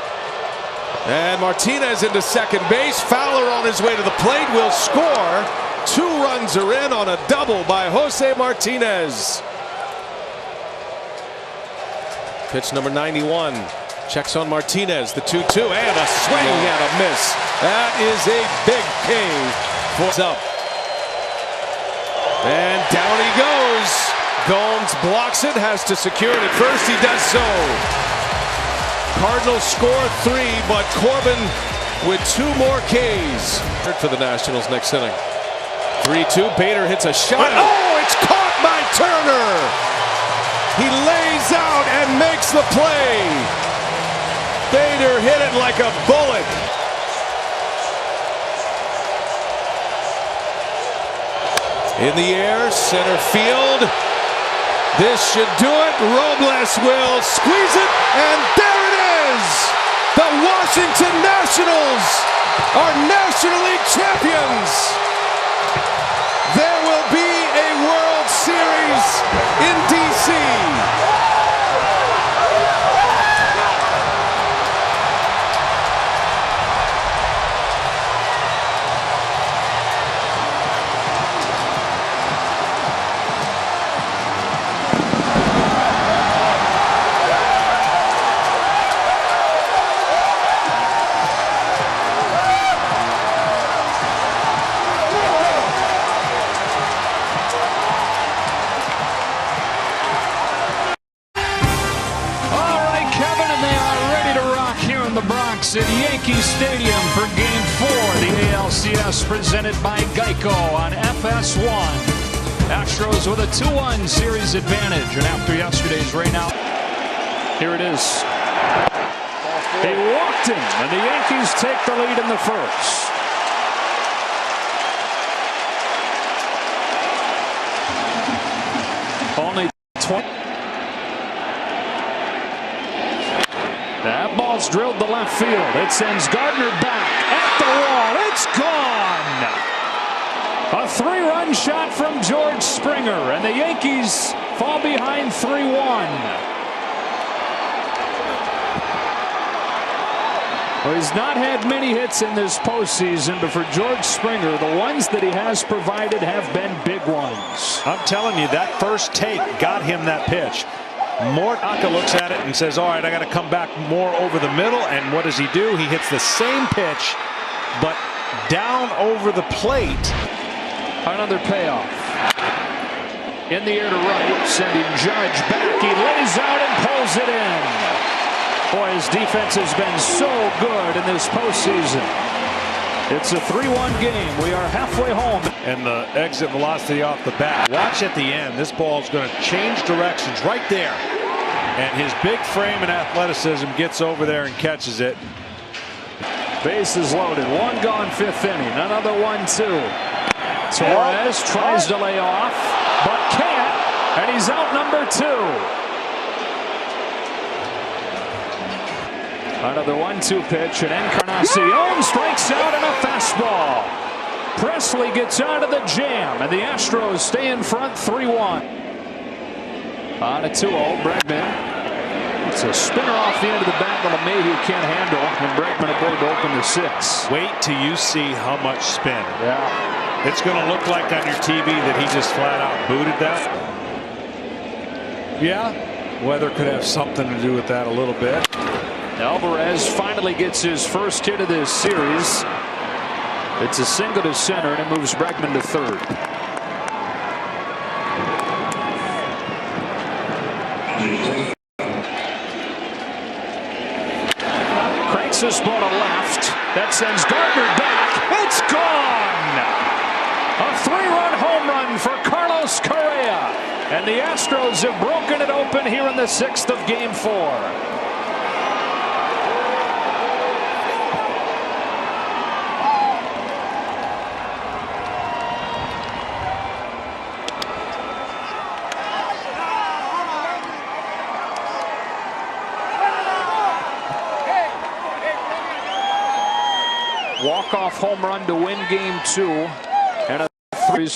And Martinez into second base. Fowler on his way to the plate will score. 2 runs are in on a double by Jose Martinez. Pitch number 91. Checks on Martinez. The 2-2 and a swing and a miss. That is a big K. Force up. And down he goes. Gomes blocks it. Has to secure it at first. He does so. Cardinals score 3, but Corbin with 2 more Ks for the Nationals next inning. 3-2. Bader hits a shot. Oh, it's caught by Turner. He lays out and makes the play. Bader hit it like a bullet. In the air, center field. This should do it. Robles will squeeze it, and there it is! The Washington Nationals are National League champions! There will be a World Series in D.C. At Yankee Stadium for Game 4, the ALCS presented by Geico on FS1. Astros with a 2-1 series advantage, and after yesterday's rainout, here it is. He walked him, and the Yankees take the lead in the first. Only 20. That ball's drilled to left field. It sends Gardner back at the wall. It's gone. A 3-run shot from George Springer, and the Yankees fall behind 3-1. Well, he's not had many hits in this postseason, but for George Springer, the ones that he has provided have been big ones. I'm telling you, that first take got him that pitch. Mortaka looks at it and says, all right, I got to come back more over the middle. And what does he do? He hits the same pitch, but down over the plate. Another payoff. In the air to right, sending Judge back. He lays out and pulls it in. Boy, his defense has been so good in this postseason. It's a 3-1 game. We are halfway home. And the exit velocity off the bat. Watch at the end. This ball's going to change directions right there. And his big frame and athleticism gets over there and catches it. Bases loaded. One gone, fifth inning. Another 1-2. Torres tries to lay off, but can't. And he's out number 2. Another 1-2 pitch, and Encarnacion strikes out in a fastball. Presley gets out of the jam, and the Astros stay in front 3-1. On a 2-0, Bregman. It's a spinner off the end of the bat that LeMahieu can't handle, and Bregman able to open the 6. Wait till you see how much spin. Yeah. It's going to look like on your TV that he just flat out booted that. Yeah, weather could have something to do with that a little bit. Alvarez finally gets his first hit of this series. It's a single to center, and it moves Bregman to third. Cranks this ball to left. That sends Gardner back. It's gone! A 3-run home run for Carlos Correa. And the Astros have broken it open here in the 6th of Game 4. Walk-off home run to win Game 2, and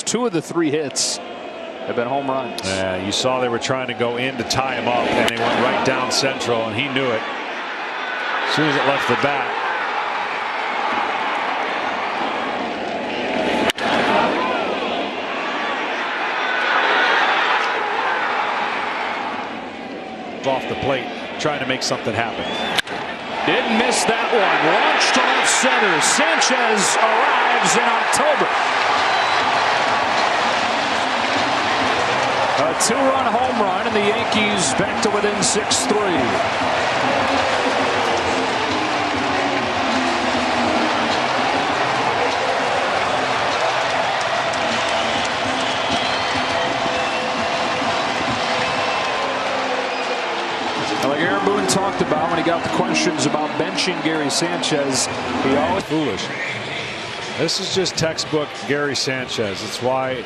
two of the 3 hits have been home runs. Yeah, you saw they were trying to go in to tie him up, and they went right down central, and he knew it as soon as it left the bat. Off the plate, trying to make something happen. Didn't miss that one. Launched to left center. Sanchez arrives in October. A 2-run home run, and the Yankees back to within 6-3. Like Aaron Boone talked about when he got the questions about benching Gary Sanchez. He always foolish. This is just textbook Gary Sanchez. It's why,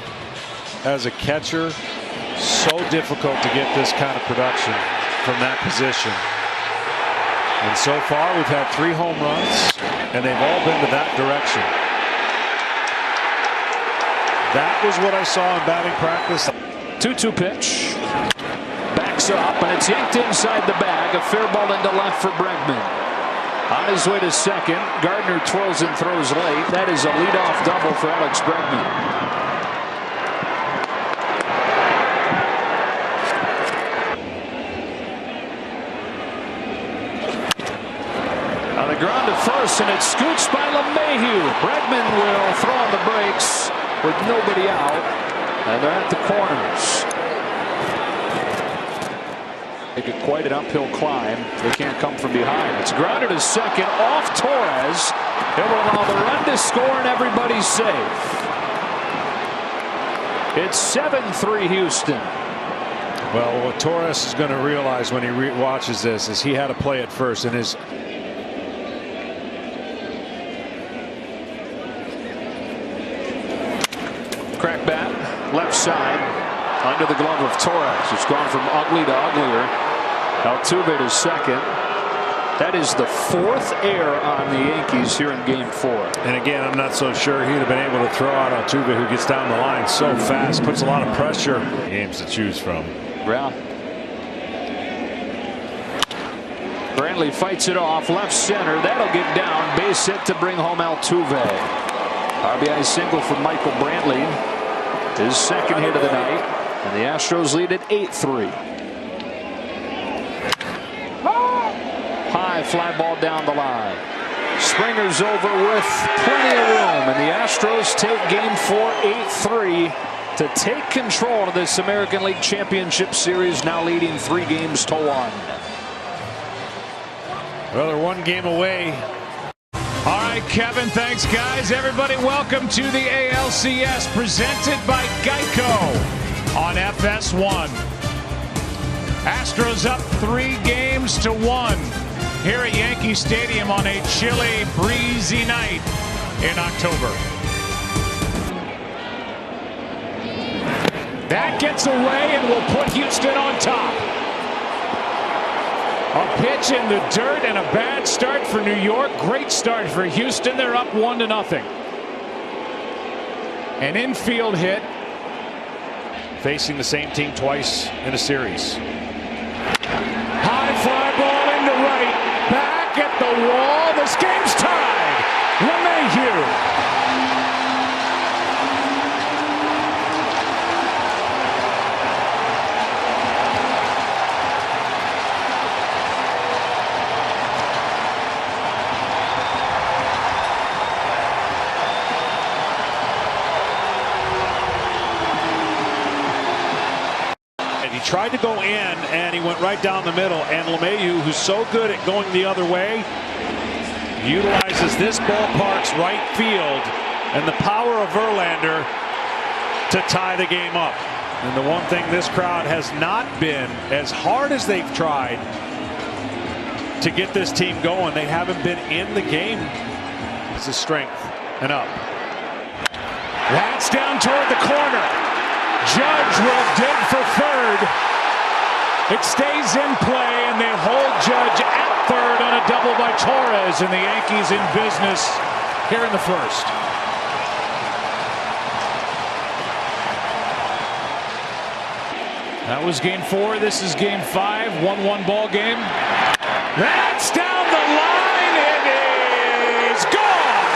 as a catcher, so difficult to get this kind of production from that position. And so far, we've had 3 home runs, and they've all been to that direction. That was what I saw in batting practice. 2-2 pitch. Backs up, and it's yanked inside the bag. A fair ball into left for Bregman. On his way to second, Gardner twirls and throws late. That is a leadoff double for Alex Bregman. On the ground to first, and it's scoots by LeMahieu. Bregman will throw on the brakes with nobody out, and they're at the corners. Make it quite an uphill climb. They can't come from behind. It's grounded to second off Torres. It will allow the run to score, and everybody's safe. It's 7-3 Houston. Well, what Torres is going to realize when he watches this is he had to play it first, and his crack bat, left side, under the glove of Torres. It's gone from ugly to uglier. Altuve to second. That is the 4th error on the Yankees here in Game 4. And again, I'm not so sure he'd have been able to throw out Altuve, who gets down the line so fast, puts a lot of pressure. Games to choose from. Yeah. Brantley fights it off left center. That'll get down. Base hit to bring home Altuve. RBI single for Michael Brantley. His second hit of the night. And the Astros lead at 8-3. High fly ball down the line. Springer's over with plenty of room. And the Astros take Game 4 8-3 to take control of this American League Championship Series, now leading 3 games to 1. Well, they're 1 game away. All right, Kevin, thanks, guys. Everybody, welcome to the ALCS, presented by Geico on FS1. Astros up 3 games to 1 here at Yankee Stadium on a chilly, breezy night in October. That gets away and will put Houston on top. A pitch in the dirt and a bad start for New York. Great start for Houston. They're up 1-0. An infield hit. Facing the same team twice in a series. High fly ball into right. Back at the wall. This game's tied. LeMahieu. Tried to go in, and he went right down the middle. And LeMahieu, who's so good at going the other way, utilizes this ballpark's right field and the power of Verlander to tie the game up. And the one thing this crowd has not been, as hard as they've tried to get this team going, they haven't been in the game. It's a strength and up. That's down toward the corner. Judge will dig for third. It stays in play, and they hold Judge at third on a double by Torres, and the Yankees in business here in the first. That was Game 4. This is Game 5. 1-1 ball game. That's down the line. It is gone.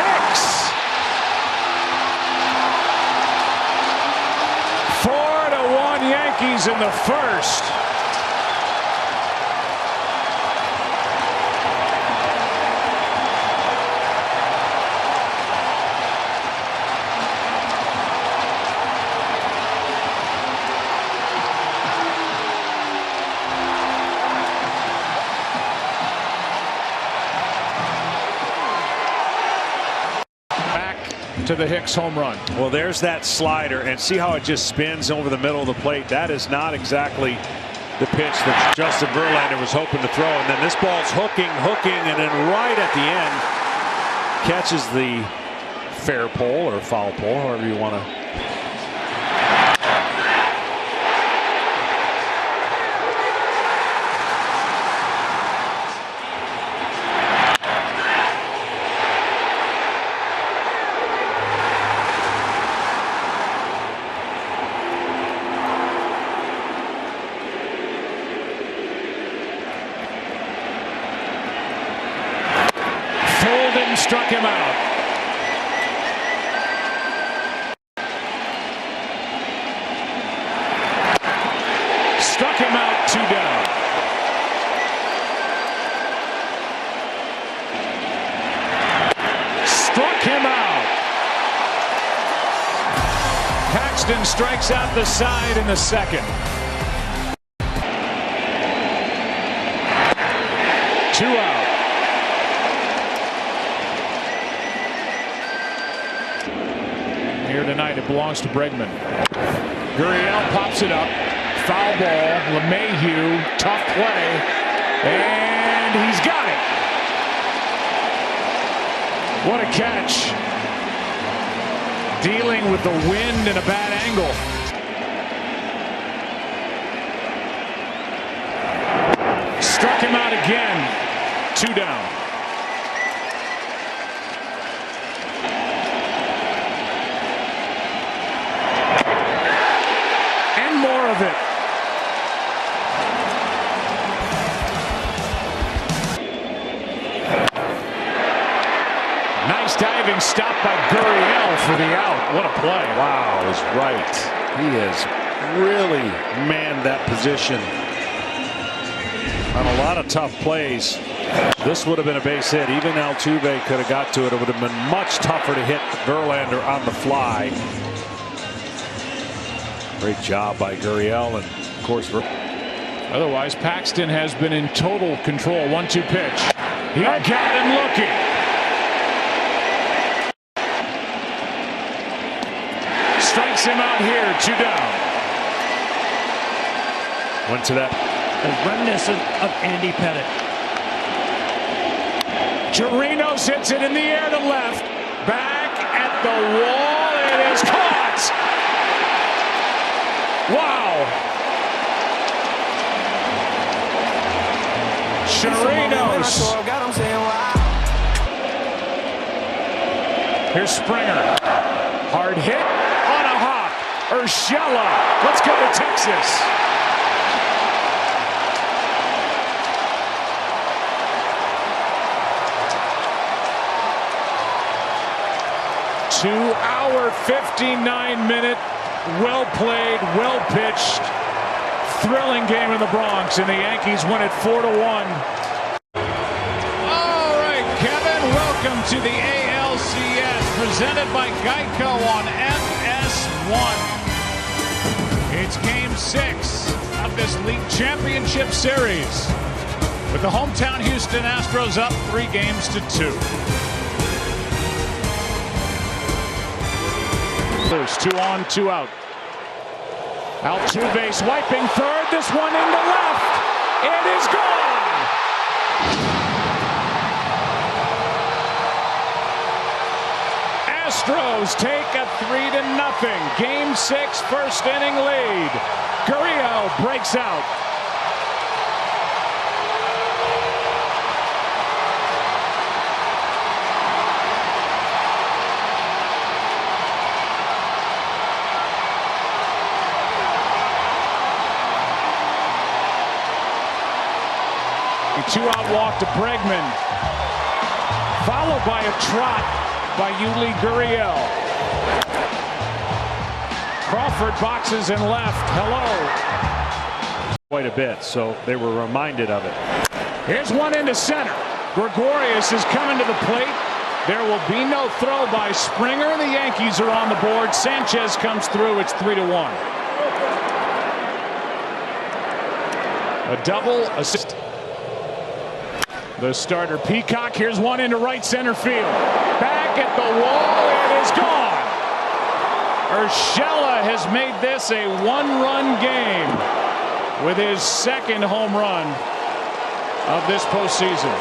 Hicks. 4-1 Yankees in the first. To the Hicks home run. Well, there's that slider, and see how it just spins over the middle of the plate. That is not exactly the pitch that Justin Verlander was hoping to throw, and then this ball's hooking, and then right at the end catches the fair pole or foul pole, however you want to. Struck him out. Struck him out, 2 down. Struck him out. Paxton strikes out the side in the second. 2 out. Here tonight, it belongs to Bregman. Gurriel pops it up. Foul ball. LeMahieu, tough play. And he's got it. What a catch. Dealing with the wind and a bad angle. Struck him out again. 2 down. Of it. Nice diving stop by Gurriel for the out. What a play. Wow, is right. He has really manned that position on a lot of tough plays. This would have been a base hit. Even Altuve could have got to it. It would have been much tougher to hit Verlander on the fly. Great job by Gurriel, and of course, otherwise Paxton has been in total control. 1-2 pitch. He got him looking. Strikes him out here. 2 down. Went to that. Reminiscent of Andy Pettit. Chirinos hits it in the air to left. Back at the wall. It is caught. Wow. Chirinos. Here's Springer. Hard hit on a hop. Urshela. Let's go to Texas. Two-hour, 59-minute. Well played, well pitched, thrilling game in the Bronx, and the Yankees win it 4-1. All right, Kevin, welcome to the ALCS, presented by Geico on FS1. It's Game 6 of this league championship series, with the hometown Houston Astros up 3-2. There's 2 on, 2 out. Altuve swiping third. This one into left. It is gone. Astros take a 3-0 Game 6 first inning lead. Gurriel breaks out. A 2-out walk to Bregman, followed by a trot by Yuli Gurriel. Crawford boxes in left. Hello. Quite a bit, so they were reminded of it. Here's one into center. Gregorius is coming to the plate. There will be no throw by Springer. The Yankees are on the board. Sanchez comes through. It's 3-1. A double assist. The starter Peacock. Here's one into right center field. Back at the wall. It is gone. Urshela has made this a 1-run game. with his second home run of this postseason.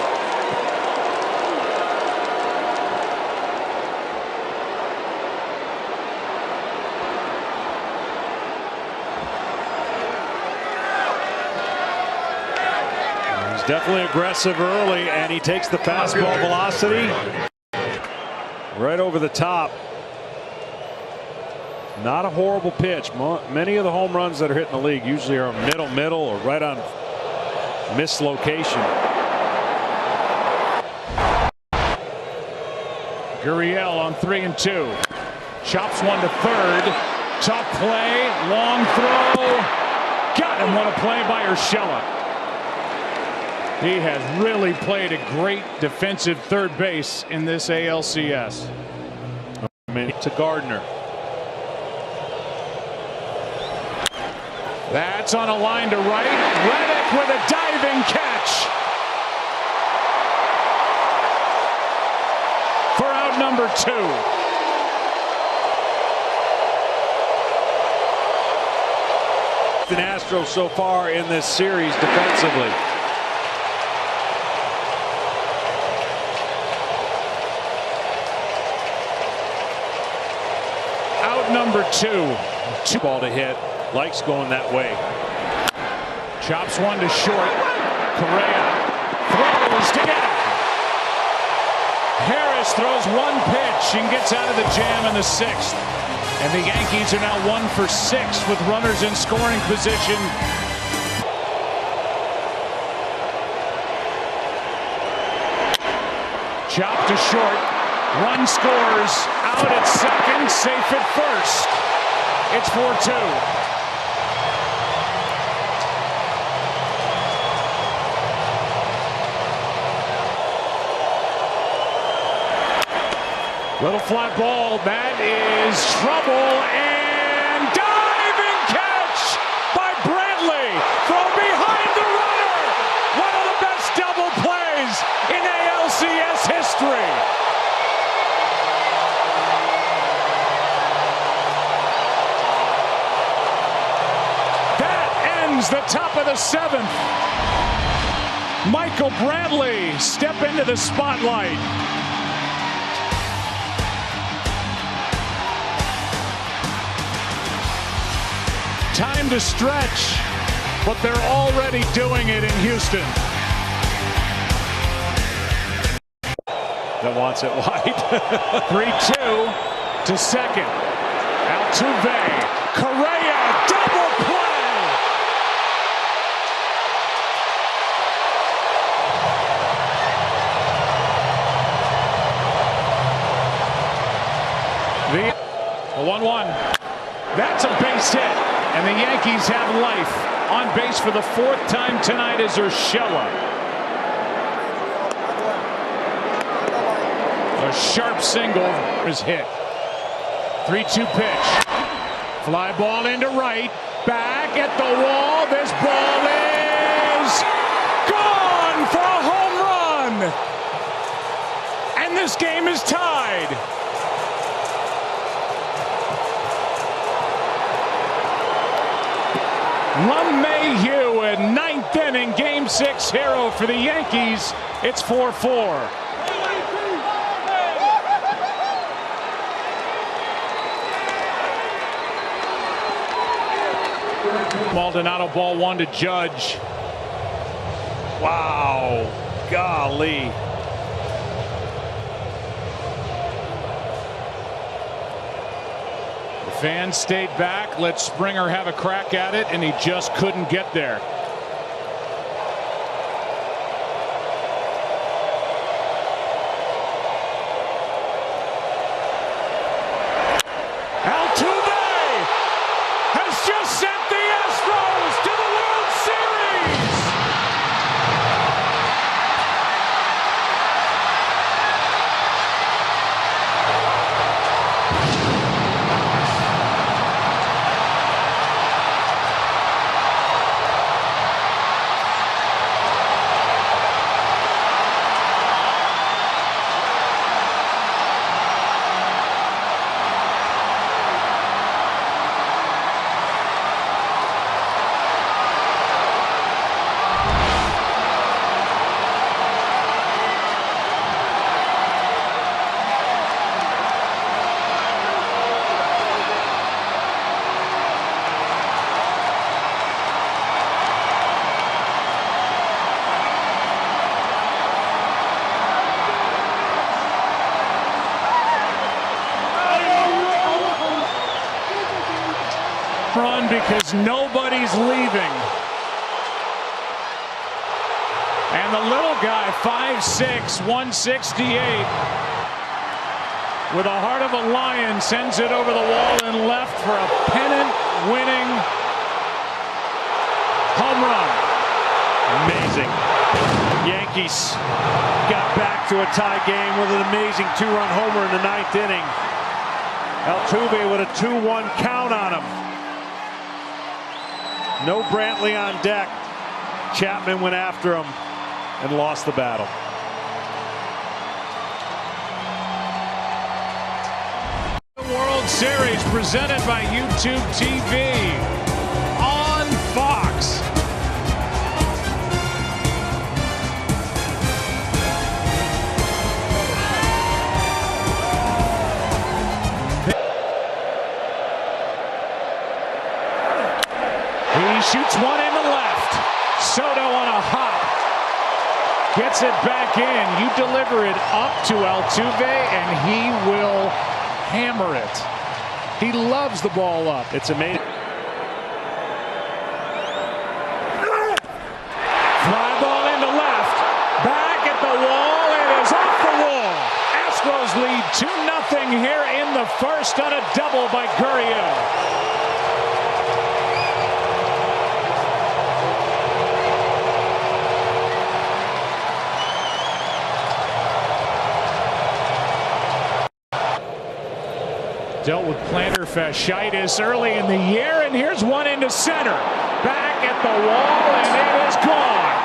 He's definitely aggressive early, and he takes the fastball velocity right over the top. Not a horrible pitch. Many of the home runs that are hitting the league usually are middle or right on mislocation. Gurriel on 3-2. Chops one to third. Tough play. Long throw. Got him. What a play by Urshela. He has really played a great defensive third base in this ALCS. To Gardner. That's on a line to right. Reddick with a diving catch for out number 2. The Astros so far in this series defensively. Out number 2. 2 ball to hit. Likes going that way. Chops one to short. Correa throws to get it. Harris throws one pitch and gets out of the jam in the 6th. And the Yankees are now 1 for 6 with runners in scoring position. Chop to short. Run scores. Out at second. Safe at first. It's 4-2. Little fly ball, that is trouble, and diving catch by Brantley from behind the runner. One of the best double plays in ALCS history. That ends the top of the 7th. Michael Brantley step into the spotlight. Time to stretch, but they're already doing it in Houston. That wants it wide. 3-2 to second. Altuve. Correa. Double play. The 1-1. That's a base hit. And the Yankees have life. On base for the 4th time tonight is Urshela. A sharp single is hit. 3-2 pitch. Fly ball into right. Back at the wall. This ball is gone for a home run. And this game is tied. LeMahieu, a 9th inning Game 6 hero for the Yankees. It's 4-4. Maldonado ball 1 to Judge. Wow. Golly. Fans stayed back, let Springer have a crack at it, and he just couldn't get there. Altuve has just sent the Astros to the World Series. because nobody's leaving. And the little guy, 5'6", 168, with a heart of a lion, sends it over the wall and left for a pennant-winning home run. Amazing. Yankees got back to a tie game with an amazing two-run homer in the 9th inning. Altuve with a 2-1 count on him. No Brantley on deck. Chapman went after him and lost the battle. The World Series presented by YouTube TV on Fox. He shoots one in the left. Soto on a hop. Gets it back in. You deliver it up to Altuve, and he will hammer it. He loves the ball up. It's amazing. Fly ball into left. Back at the wall. It is off the wall. Astros lead 2-0 here in the first on a double by Gurriel. Dealt with plantar fasciitis early in the year, and here's one into center. Back at the wall, and it is gone.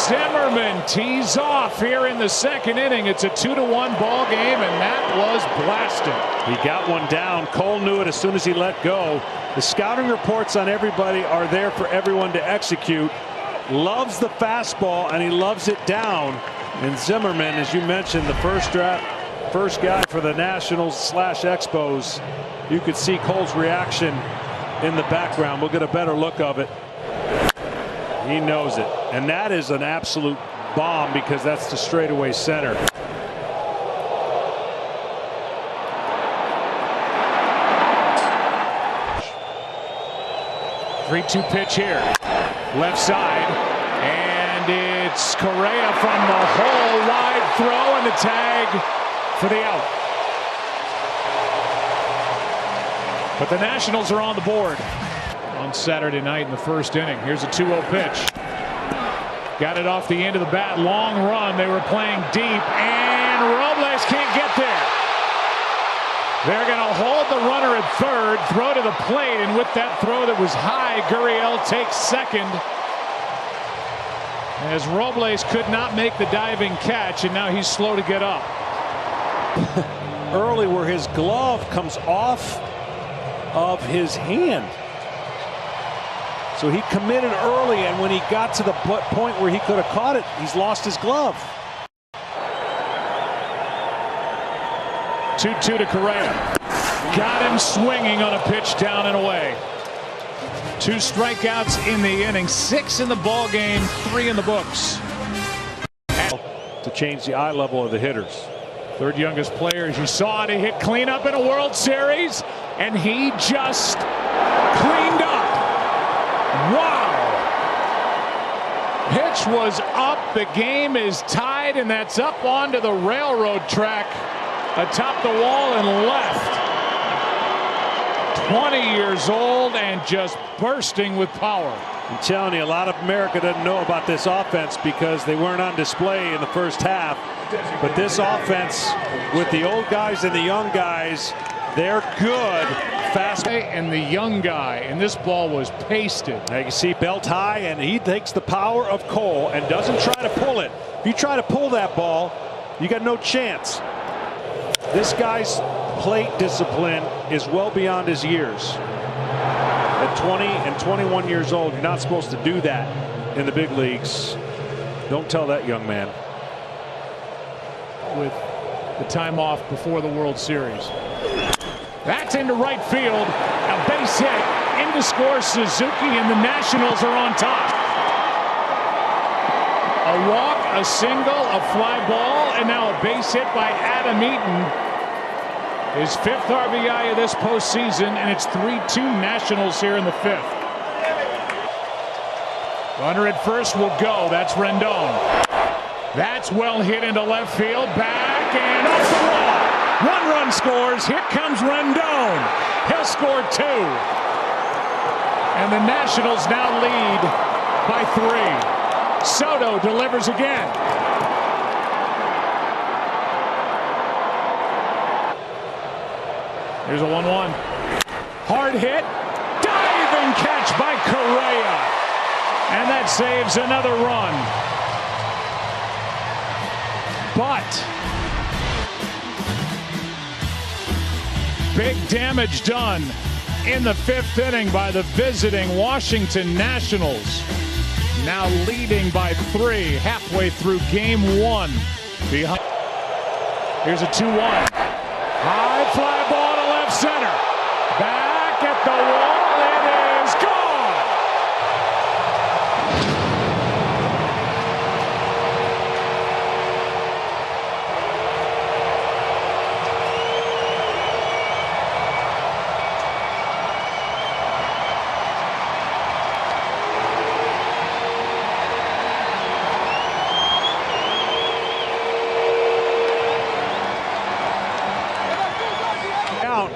Zimmerman tees off here in the 2nd inning. It's a 2-1 ball game, and that was blasted. He got one down. Cole knew it as soon as he let go. The scouting reports on everybody are there for everyone to execute. Loves the fastball, and he loves it down. And Zimmerman, as you mentioned, the first guy for the Nationals/Expos. You could see Cole's reaction in the background. We'll get a better look of it. He knows it. And that is an absolute bomb because that's the straightaway center. Three-two pitch here. Left side. And it's Correa from the hole. Wide throw and the tag for the out. But the Nationals are on the board on Saturday night in the 1st inning. Here's a 2-0 pitch. Got it off the end of the bat. Long run. They were playing deep. And Robles can't get there. They're going to hold the runner at 3rd. Throw to the plate. And with that throw that was high, Gurriel takes 2nd. As Robles could not make the diving catch, and now he's slow to get up. Early where his glove comes off of his hand. So he committed early, and when he got to the point where he could have caught it, he's lost his glove. 2-2 to Correa. Got him swinging on a pitch down and away. 2 strikeouts in the inning, 6 in the ball game, 3 in the books. To change the eye level of the hitters. 3rd youngest player, as you saw, to hit cleanup in a World Series, and he just cleaned up. Wow! Pitch was up. The game is tied, and that's up onto the railroad track atop the wall and left. 20 years old and just bursting with power. I'm telling you, a lot of America doesn't know about this offense because they weren't on display in the first half. But this offense, with the old guys and the young guys, they're good. Fast. And the young guy, and this ball was pasted. Now you can see belt high, and he takes the power of Cole and doesn't try to pull it. If you try to pull that ball, you got no chance. This guy's plate discipline is well beyond his years. At 20 and 21 years old, you're not supposed to do that in the big leagues. Don't tell that young man. With the time off before the World Series. That's into right field. A base hit. In to score Suzuki, and the Nationals are on top. A walk, a single, a fly ball, and now a base hit by Adam Eaton. His 5th RBI of this postseason, and it's 3-2 Nationals here in the 5th. Runner at first will go. That's Rendon. That's well hit into left field. Back and off the wall. 1 run scores. Here comes Rendon. He'll score 2. And the Nationals now lead by 3. Soto delivers again. Here's a 1-1. Hard hit. Diving catch by Correa. And that saves another run. But big damage done in the 5th inning by the visiting Washington Nationals. Now leading by 3 halfway through game 1. Here's a 2-1. High fly ball to left center. Back at the wall. It is gone.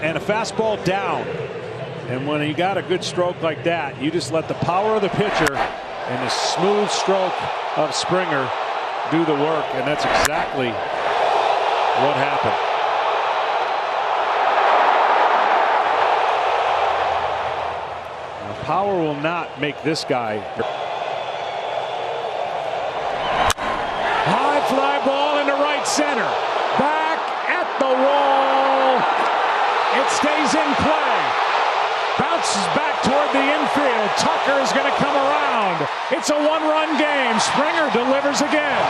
And a fastball down. And when you got a good stroke like that, you just let the power of the pitcher and the smooth stroke of Springer do the work. And that's exactly what happened. Now, power will not make this guy. High fly ball into right center. Back at the wall. It stays in play. Bounces back toward the infield. Tucker is going to come around. It's a 1-run game. Springer delivers again.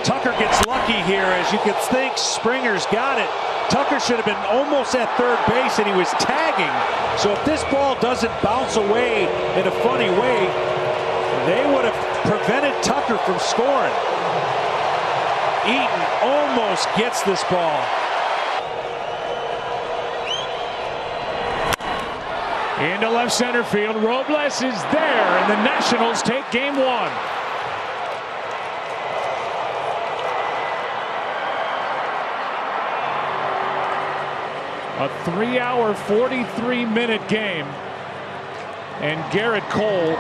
Tucker gets lucky here, as you could think. Springer's got it. Tucker should have been almost at third base, and he was tagging. So if this ball doesn't bounce away in a funny way, they would have prevented Tucker from scoring. Eaton almost gets this ball. Into left center field. Robles is there, and the Nationals take game 1. A 3-hour, 43-minute game. And Garrett Cole,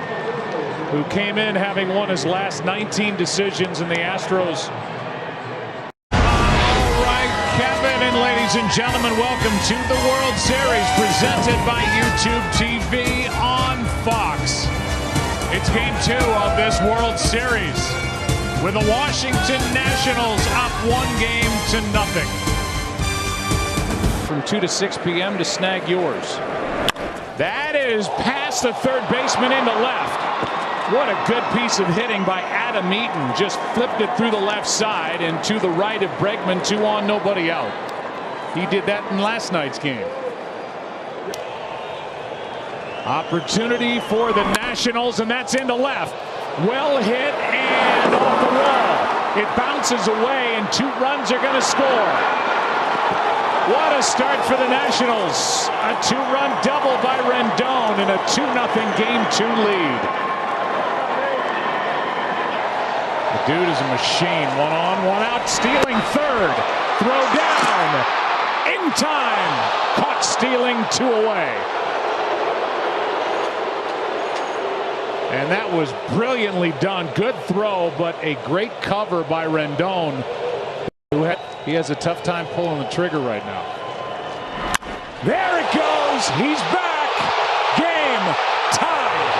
who came in having won his last 19 decisions in the Astros. All right, Kevin and ladies and gentlemen, welcome to the World Series presented by YouTube TV on Fox. It's game 2 of this World Series with the Washington Nationals up 1-0. From 2 to 6 p.m. to snag yours. That is past the third baseman into left. What a good piece of hitting by Adam Eaton. Just flipped it through the left side and to the right of Bregman. 2 on, nobody out. He did that in last night's game. Opportunity for the Nationals, and that's into left. Well hit and off the wall. It bounces away, and 2 runs are going to score. What a start for the Nationals. A 2-run double by Rendon and a 2-0 game 2 lead. The dude is a machine. 1 on, 1 out, stealing third. Throw down. In time. Caught stealing 2 away. And that was brilliantly done. Good throw, but a great cover by Rendon. He has a tough time pulling the trigger right now. There it goes. He's back. Game tied.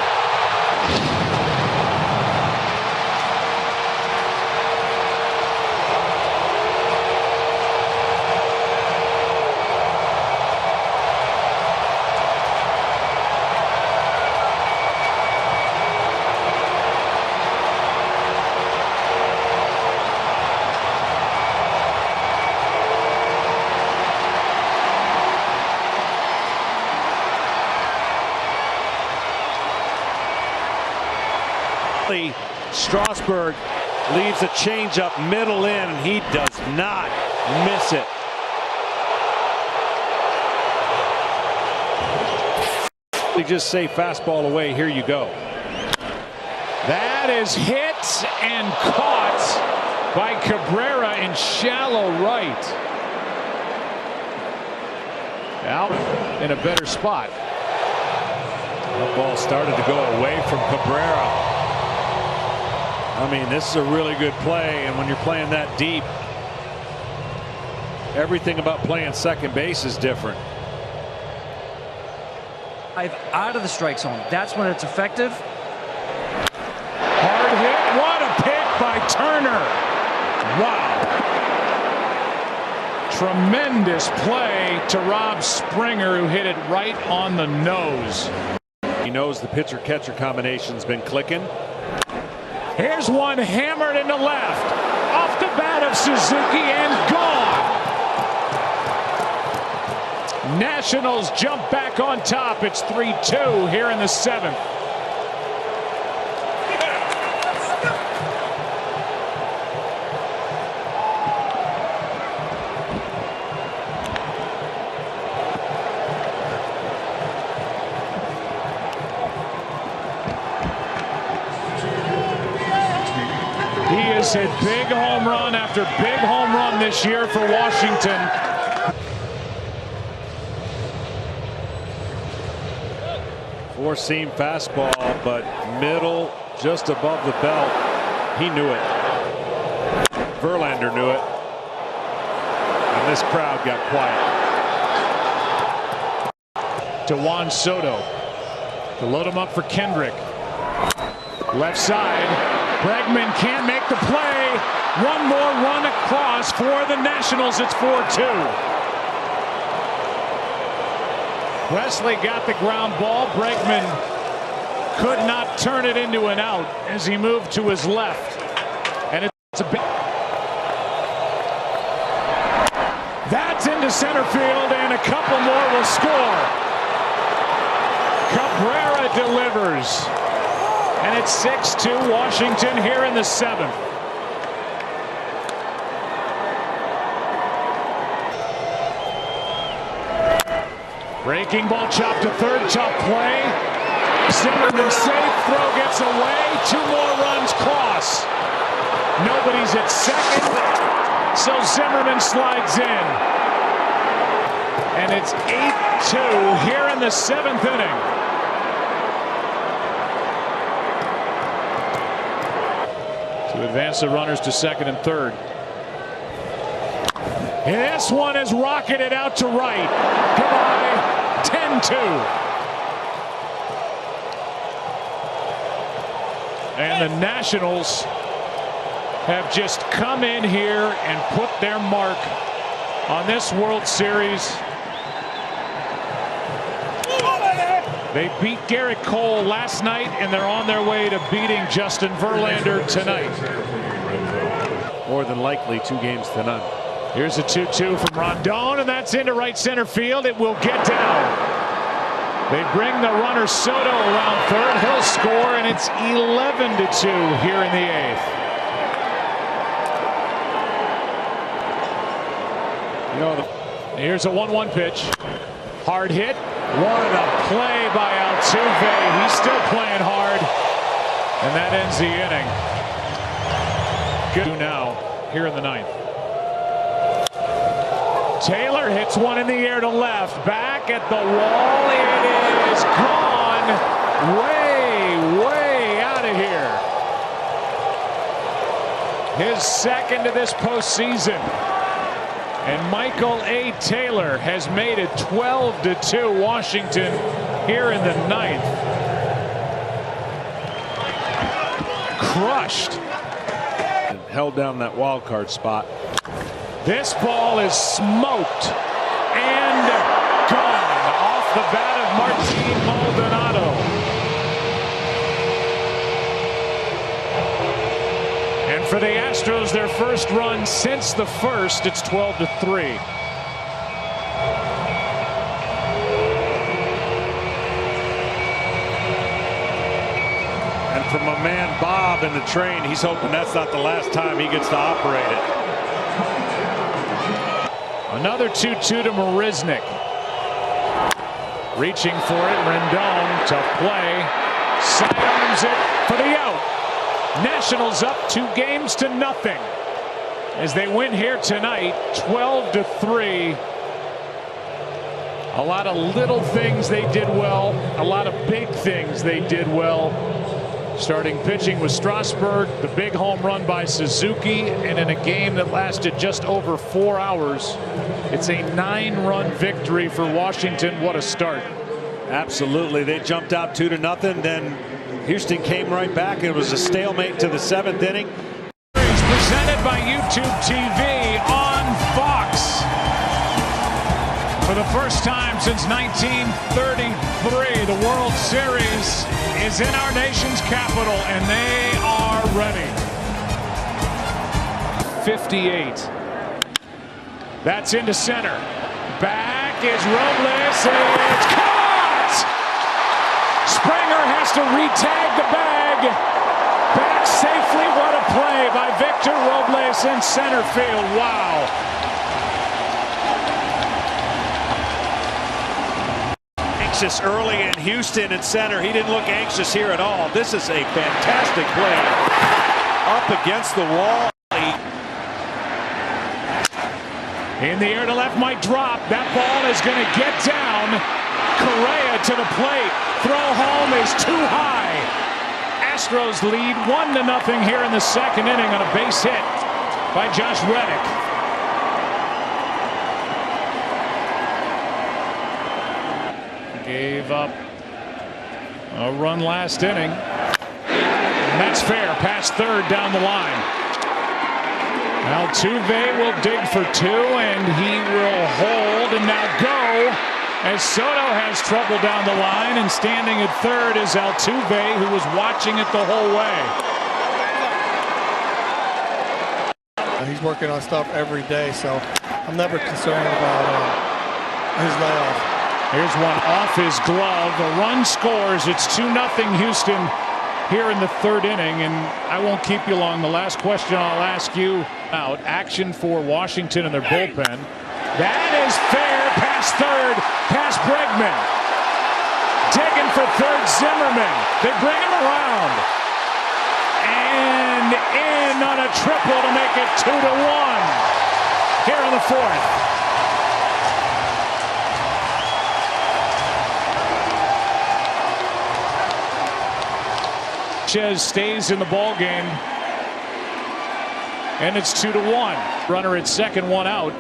Strasburg leaves a changeup middle in, and he does not miss it. They just say fastball away, here you go. That is hit and caught by Cabrera in shallow right. Out in a better spot. That ball started to go away from Cabrera. I mean, this is a really good play, and when you're playing that deep, everything about playing second base is different. Out of the strike zone. That's when it's effective. Hard hit. What a pick by Turner. Wow. Tremendous play to Rob Springer, who hit it right on the nose. He knows the pitcher-catcher combination's been clicking. Here's one hammered into left. Off the bat of Suzuki and gone. Nationals jump back on top. It's 3-2 here in the 7th. He has hit big home run after big home run this year for Washington. Four-seam fastball, but middle just above the belt. He knew it. Verlander knew it. And this crowd got quiet. To Juan Soto. To load him up for Kendrick. Left side. Bregman can't make the play. One more run across for the Nationals. It's 4-2. Wesley got the ground ball. Bregman could not turn it into an out as he moved to his left. And it's a big. That's into center field, and a couple more will score. Cabrera delivers. And it's 6-2 Washington here in the 7th. Breaking ball chopped to third, tough play. Zimmerman safe, throw gets away. 2 more runs cross. Nobody's at second, so Zimmerman slides in. And it's 8-2 here in the 7th inning. To advance the runners to second and third. And this one is rocketed out to right. Goodbye. 10-2. And the Nationals have just come in here and put their mark on this World Series. They beat Garrett Cole last night, and they're on their way to beating Justin Verlander tonight. More than likely 2 games to none. Here's a 2-2 from Rondon, and that's into right center field. It will get down. They bring the runner Soto around third. He'll score, and it's 11-2 here in the 8th. You know, here's a 1-1 pitch. Hard hit. What a play by Altuve. He's still playing hard, and that ends the inning. Good now here in the 9th. Taylor hits one in the air to left. Back at the wall. It is gone. Way out of here. His second of this postseason. And Michael A. Taylor has made it 12-2 Washington here in the 9th. Crushed. And held down that wild card spot. This ball is smoked and gone off the bat of Martin Maldonado. And for the Astros, their first run since the first, it's 12-3. And from my man Bob in the train. He's hoping that's not the last time he gets to operate it. Another 2-2 to Marisnik. Reaching for it, Rendon, tough play. Sidearms it for the out. Nationals up 2-0 as they win here tonight, 12-3. A lot of little things they did well, a lot of big things they did well. Starting pitching with Strasburg, the big home run by Suzuki, and in a game that lasted just over 4 hours, it's a 9-run victory for Washington. What a start. Absolutely. They jumped out 2-0. Then Houston came right back. It was a stalemate to the 7th inning. Presented by YouTube TV on Fox. For the first time since 1933, the World Series is in our nation's capital, and they are ready. 58. That's into center. Back is Robles. It's caught! Springer has to re-tag the bag. Back safely. What a play by Victor Robles in center field. Wow. Anxious early in Houston in center. He didn't look anxious here at all. This is a fantastic play. Up against the wall. In the air to left, might drop. That ball is going to get down. Correa to the plate. Throw home is too high. Astros lead 1-0 here in the 2nd inning on a base hit by Josh Reddick. Gave up a run last inning. And that's fair. Past third down the line. Altuve will dig for 2, and he will hold and now go as Soto has trouble down the line, and standing at third is Altuve, who was watching it the whole way. He's working on stuff every day, so I'm never concerned about his layoff. Here's one off his glove. A run scores. It's 2-0 Houston here in the 3rd inning, and I won't keep you long. The last question I'll ask you out. Action for Washington and their bullpen. That is fair. Past third. Past Bregman. Digging for third, Zimmerman. They bring him around. And in on a triple to make it 2-1 here in the 4th. Sanchez stays in the ball game, and it's 2-1. Runner at second, one out.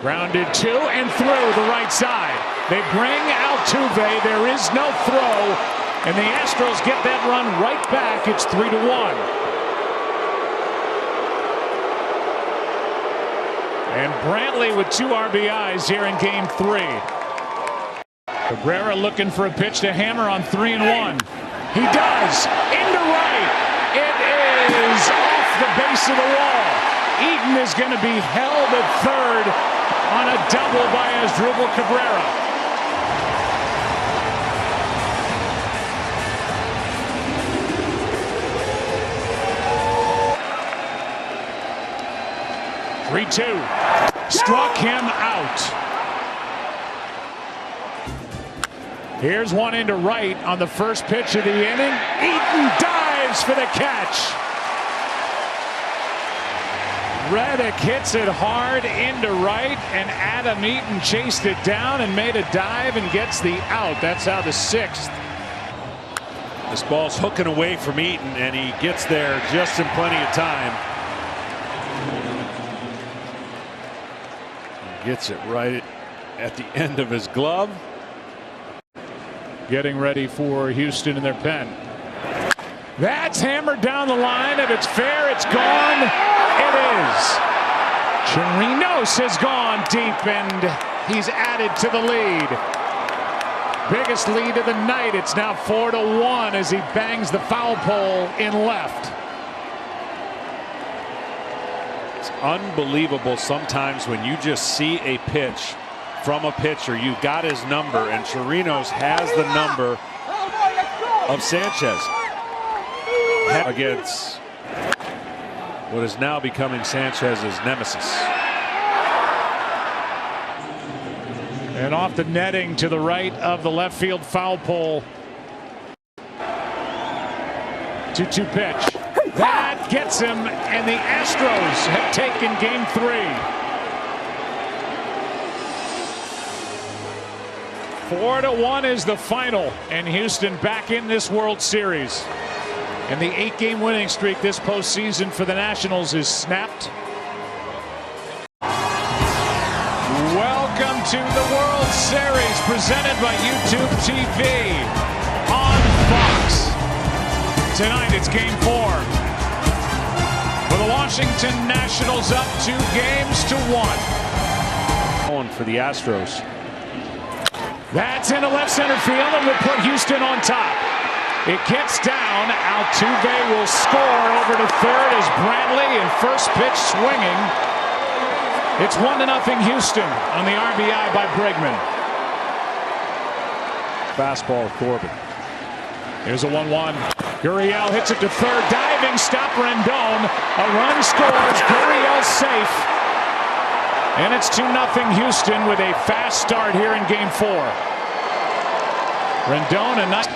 Grounded 2 and through the right side. They bring Altuve. There is no throw, and the Astros get that run right back. It's 3-1. And Brantley with 2 RBIs here in game 3. Cabrera looking for a pitch to hammer on 3-1. He does. Into right. It is off the base of the wall. Eaton is going to be held at third on a double by Asdrubal Cabrera. (3-2). Struck him out. Here's one into right on the first pitch of the inning. Eaton dives for the catch. Reddick hits it hard into right, and Adam Eaton chased it down and made a dive and gets the out. That's how the 6th. This ball's hooking away from Eaton, and he gets there just in plenty of time. He gets it right at the end of his glove. Getting ready for Houston in their pen. That's hammered down the line. If it's fair, it's gone. It is. Chirinos has gone deep, and he's added to the lead. Biggest lead of the night. It's now 4-1 as he bangs the foul pole in left. It's unbelievable sometimes when you just see a pitch from a pitcher. You've got his number, and Chirinos has the number of Sanchez. against what is now becoming Sanchez's nemesis. And off the netting to the right of the left field foul pole. 2-2 pitch. That gets him, and the Astros have taken game 3. 4-1 is the final, and Houston back in this World Series. And the 8-game winning streak this postseason for the Nationals is snapped. Welcome to the World Series, presented by YouTube TV on Fox. Tonight it's game 4. For the Washington Nationals, up 2-1. Going for the Astros. That's into left center field and will put Houston on top. It gets down. Altuve will score over to third as Bradley in first pitch swinging. It's 1-0 Houston on the RBI by Bregman. Fastball Corbin. Here's a 1-1. Gurriel hits it to third. Diving stop Rendon. A run scores. Gurriel safe. And it's 2-0 Houston with a fast start here in game 4. Rendon a nice.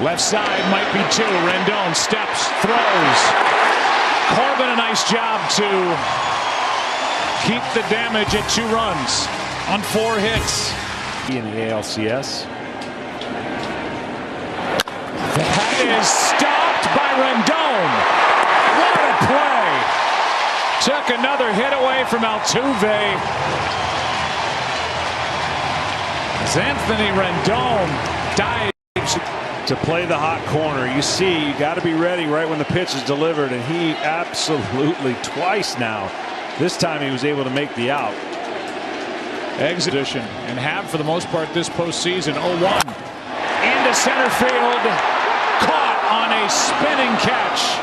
Left side might be 2. Rendon steps, throws. Corbin a nice job to keep the damage at 2 runs on 4 hits. In the ALCS. That is stopped by Rendon. What a play. Took another hit away from Altuve. As Anthony Rendon dives to play the hot corner. You see, you got to be ready right when the pitch is delivered, and he absolutely twice now. This time he was able to make the out. Exhibition and have for the most part this postseason. 0-1 into center field, caught on a spinning catch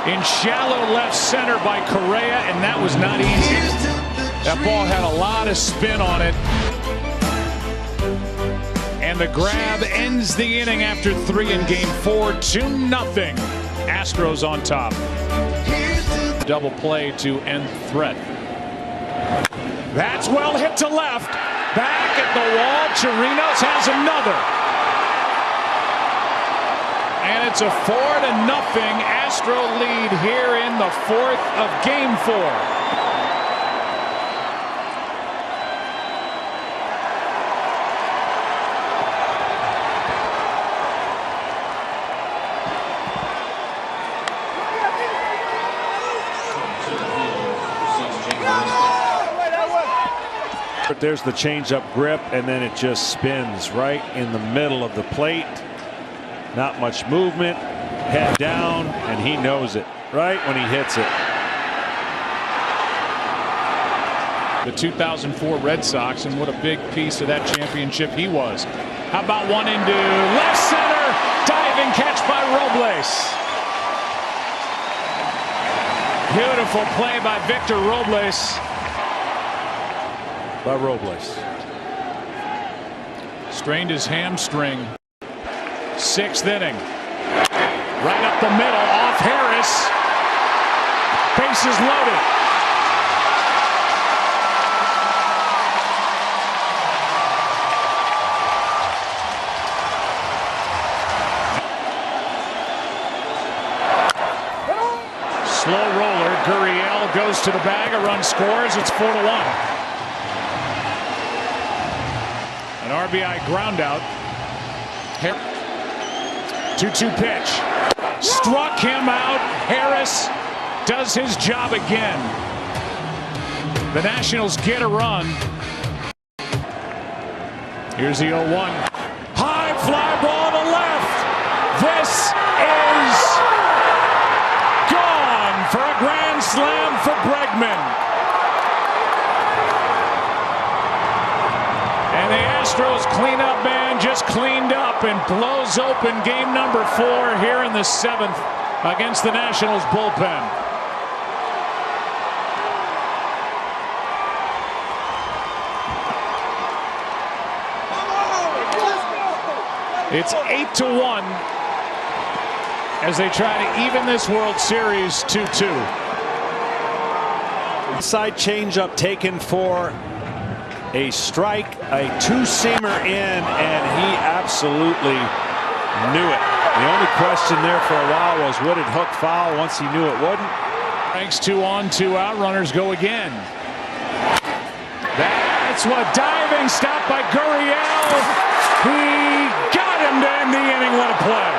in shallow left center by Correa, and that was not easy. That ball had a lot of spin on it. And the grab ends the inning after 3 in game 4. 2-0. Astros on top. Double play to end threat. That's well hit to left. Back at the wall. Chirinos has another. And it's a 4-0 Astro lead here in the 4th of game 4. But there's the changeup grip, and then it just spins right in the middle of the plate. Not much movement, head down, and he knows it right when he hits it. The 2004 Red Sox, and what a big piece of that championship he was. How about one into left center, diving catch by Robles. Beautiful play by Victor Robles. By Robles. Strained his hamstring. 6th inning. Right up the middle, off Harris. Bases loaded. Slow roller. Gurriel goes to the bag. A run scores. It's 4-1. An RBI ground out. 2-2 pitch. Struck him out. Harris does his job again. The Nationals get a run. Here's the 0-1. High fly ball to left. This is gone for a grand slam for Bregman. And the Astros cleanup man just cleaned up and blows open game number 4 here in the 7th against the Nationals bullpen. It's 8-1. as they try to even this World Series 2-2. Side changeup taken for a strike, a two-seamer in, and he absolutely knew it. The only question there for a while was, would it hook foul? Once he knew it wouldn't. Thanks, 2 on, 2 out. Runners go again. That's what diving stop by Gurriel. He got him to end the inning. What a play.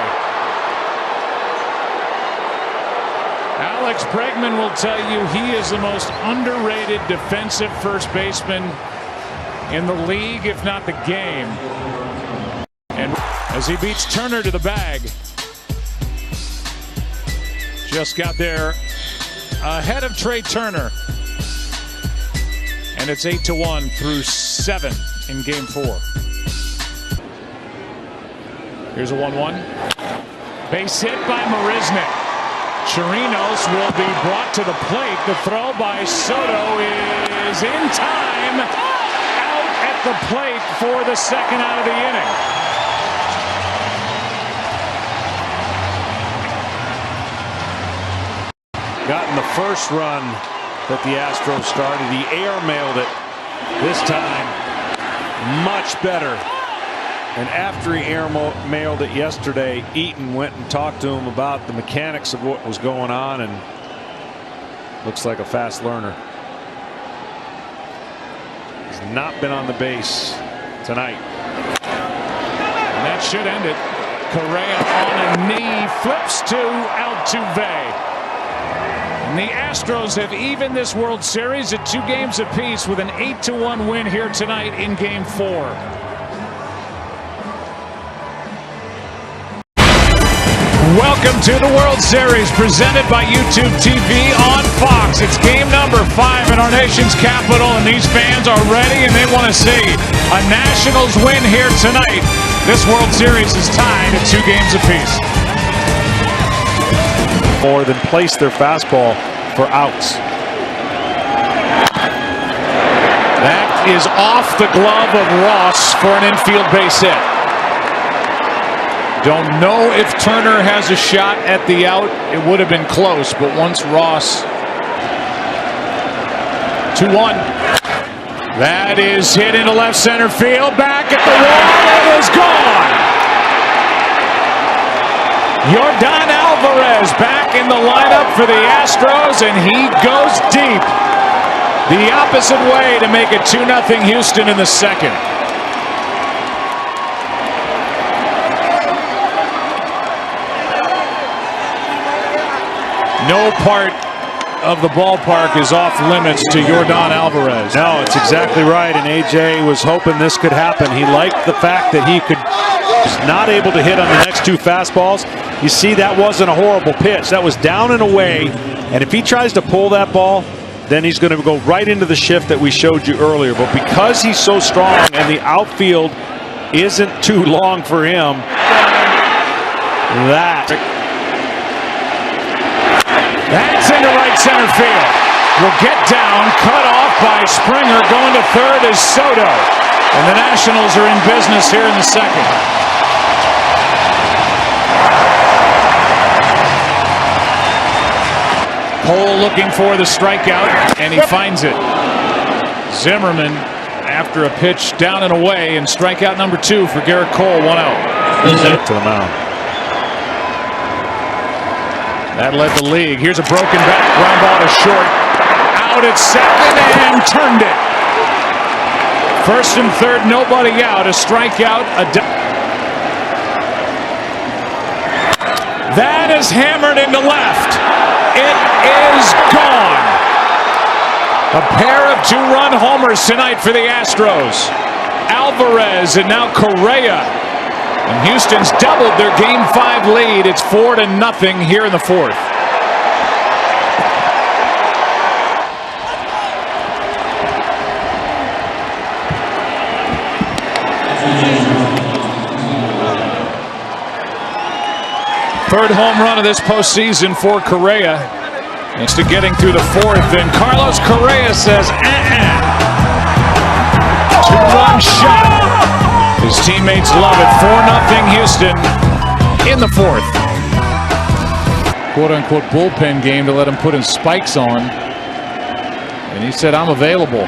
Alex Bregman will tell you he is the most underrated defensive first baseman in the league, if not the game. And as he beats Turner to the bag, just got there ahead of Trey Turner. And it's 8-1 through 7 in game 4. Here's a 1-1. Base hit by Marisnik. Chirinos will be brought to the plate. The throw by Soto is in time. Out at the plate for the second out of the inning. Gotten the first run that the Astros started. He air-mailed it this time much better. And after he air-mailed it yesterday, Eaton went and talked to him about the mechanics of what was going on, and looks like a fast learner. He's not been on the base tonight. And that should end it. Correa on a knee, flips to Altuve. And the Astros have evened this World Series at 2 games apiece with an 8-1 win here tonight in game 4. Welcome to the World Series presented by YouTube TV on Fox. It's game number 5 in our nation's capital, and these fans are ready and they want to see a Nationals win here tonight. This World Series is tied at 2 games apiece. More than place their fastball for outs. That is off the glove of Ross for an infield base hit. Don't know if Turner has a shot at the out. It would have been close, but once Ross. 2-1. That is hit into left center field. Back at the wall. It is gone. Yordan Alvarez back in the lineup for the Astros, and he goes deep. The opposite way to make it 2-0 Houston in the second. No part of the ballpark is off limits to Yordan Alvarez. No, it's exactly right, and AJ was hoping this could happen. He liked the fact that he was not able to hit on the next 2 fastballs. You see, that wasn't a horrible pitch. That was down and away, and if he tries to pull that ball, then he's going to go right into the shift that we showed you earlier. But because he's so strong and the outfield isn't too long for him, That's into right center field. Will get down, cut off by Springer. Going to third is Soto. And the Nationals are in business here in the second. Cole looking for the strikeout, and he finds it. Zimmerman after a pitch down and away, and strikeout number 2 for Garrett Cole, 1 out. To the mound. That led the league. Here's a broken back ground ball to short. Out at second and turned it. First and third, nobody out. A strikeout. That is hammered into left. It is gone. A pair of 2-run homers tonight for the Astros. Alvarez and now Correa. And Houston's doubled their Game 5 lead. It's 4-0 here in the 4th. Third home run of this postseason for Correa. Next to getting through the 4th, and Carlos Correa says, 2-run shot. His teammates love it. 4-0 Houston in the 4th. quote-unquote bullpen game to let him put his spikes on. And he said, I'm available.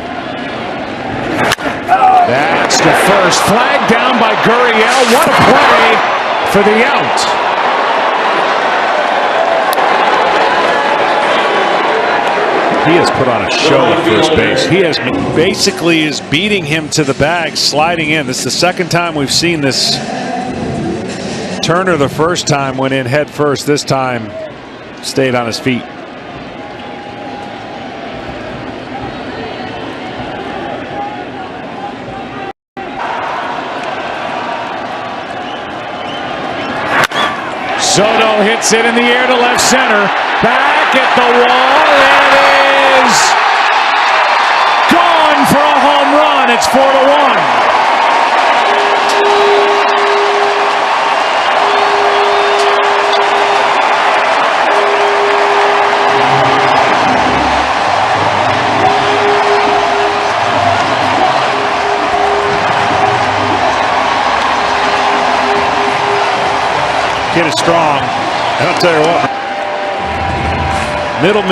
That's the first. Flag down by Gurriel. What a play for the out. He has put on a show at first base. He has basically is beating him to the bag, sliding in. This is the second time we've seen this. Turner the first time went in head first. This time stayed on his feet. Soto hits it in the air to left center. Back at the wall. It is gone for a home run. It's 4-1. Kid is strong. And I'll tell you what. Middle.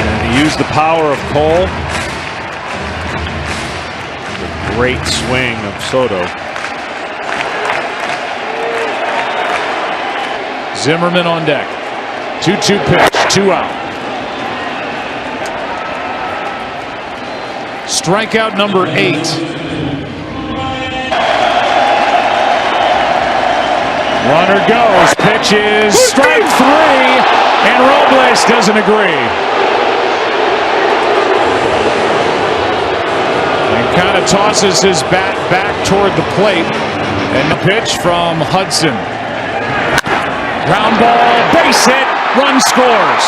And he used the power of Cole. The great swing of Soto. Zimmerman on deck. 2-2 pitch. 2 out. Strikeout number 8. Runner goes, pitches, strike 3, and Robles doesn't agree. And kind of tosses his bat back toward the plate. And the pitch from Hudson. Ground ball, base hit, run scores.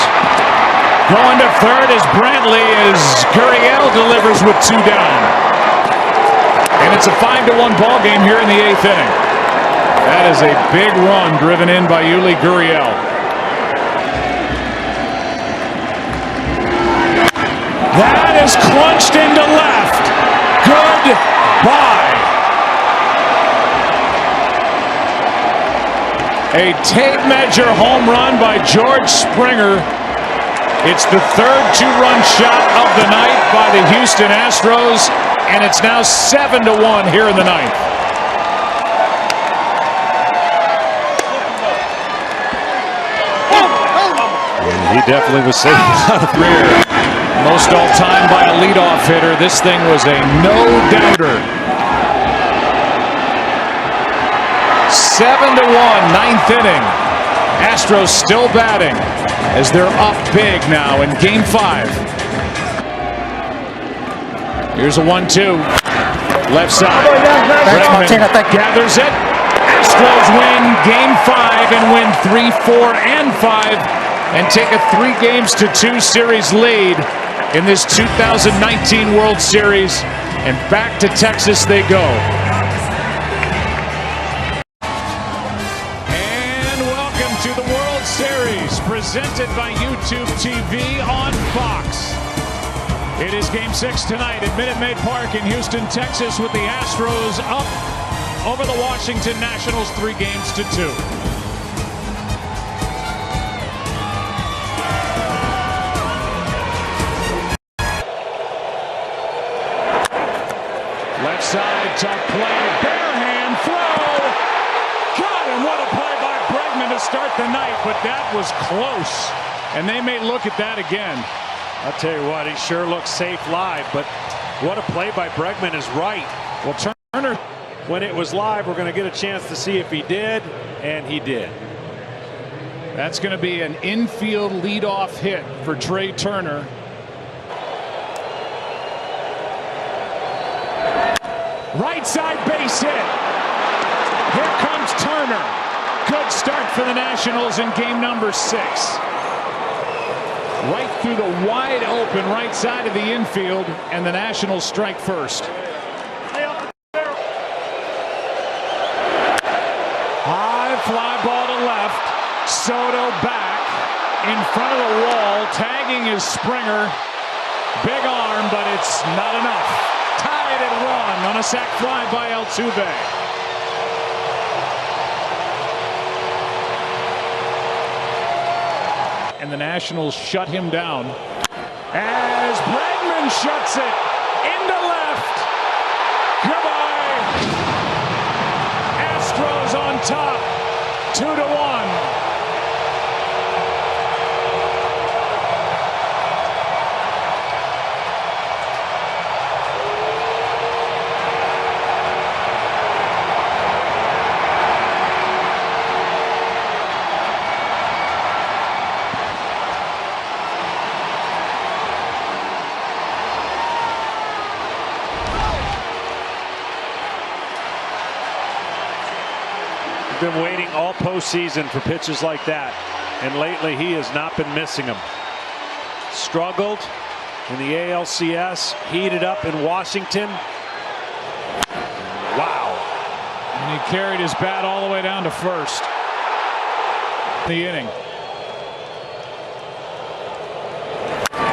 Going to third is Brantley as Gurriel delivers with 2 down. And it's a 5-1 ball game here in the 8th inning. That is a big run driven in by Yuli Gurriel. That is crunched into left. Goodbye. A tape measure home run by George Springer. It's the 3rd 2-run shot of the night by the Houston Astros, and it's now 7-1 here in the 9th. He definitely was safe out of career. Most all-time by a leadoff hitter. This thing was a no-doubter. 7-1, 9th inning. Astros still batting as they're up big now in Game 5. Here's a 1-2. Left side. Bregman gathers it. Astros win Game 5 and win 3, 4, and 5. And take a 3-2 series lead in this 2019 World Series. And back to Texas they go. And welcome to the World Series, presented by YouTube TV on Fox. It is Game 6 tonight at Minute Maid Park in Houston, Texas, with the Astros up over the Washington Nationals 3-2. Left side, tough play, bare hand throw. God, and what a play by Bregman to start the night, but that was close. And they may look at that again. I'll tell you what, he sure looks safe live, but what a play by Bregman is right. Well, Turner, when it was live, we're going to get a chance to see if he did, and he did. That's going to be an infield leadoff hit for Trey Turner. Right side base hit. Here comes Turner. Good start for the Nationals in game number 6. Right through the wide open right side of the infield, and the Nationals strike first. High fly ball to left. Soto back in front of the wall. Tagging is Springer. Big arm, but it's not enough. Tied at 1 on a sac fly by Altuve. and the Nationals shut him down. As Bregman shuts it into left. Goodbye. Astros on top, 2-1. Been waiting all postseason for pitches like that, and lately he has not been missing them. Struggled in the ALCS, heated up in Washington. Wow. And he carried his bat all the way down to first. The inning.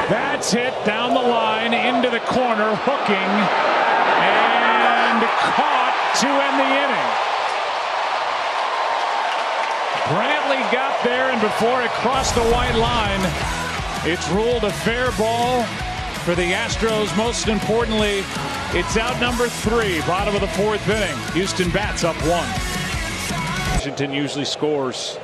That's hit down the line into the corner, hooking and caught to end the inning. Brantley got there, and before it crossed the white line, it's ruled a fair ball for the Astros. Most importantly, it's out number 3, bottom of the 4th inning. Houston bats up 1. Washington usually scores.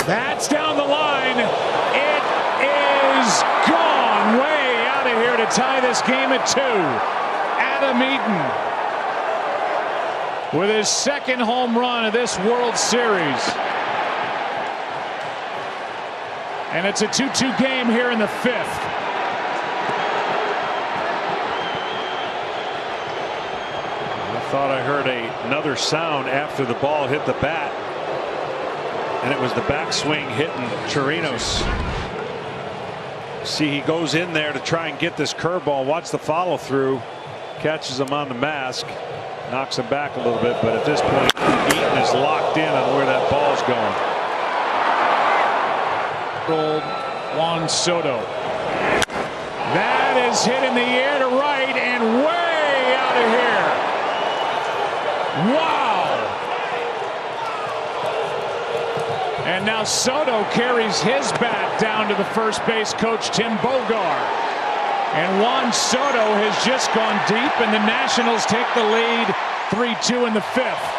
That's down the line. It is gone way out of here to tie this game at 2. Adam Eaton with his 2nd home run of this World Series. And it's a 2-2 game here in the 5th. I thought I heard another sound after the ball hit the bat, and it was the backswing hitting Chirinos. See, he goes in there to try and get this curveball. Watch the follow through. Catches him on the mask. Knocks him back a little bit, but at this point, Eaton is locked in on where that ball's going. Juan Soto. That is hit in the air to right and way out of here. Wow. And now Soto carries his bat down to the first base coach, Tim Bogar. And Juan Soto has just gone deep, and the Nationals take the lead 3-2 in the 5th.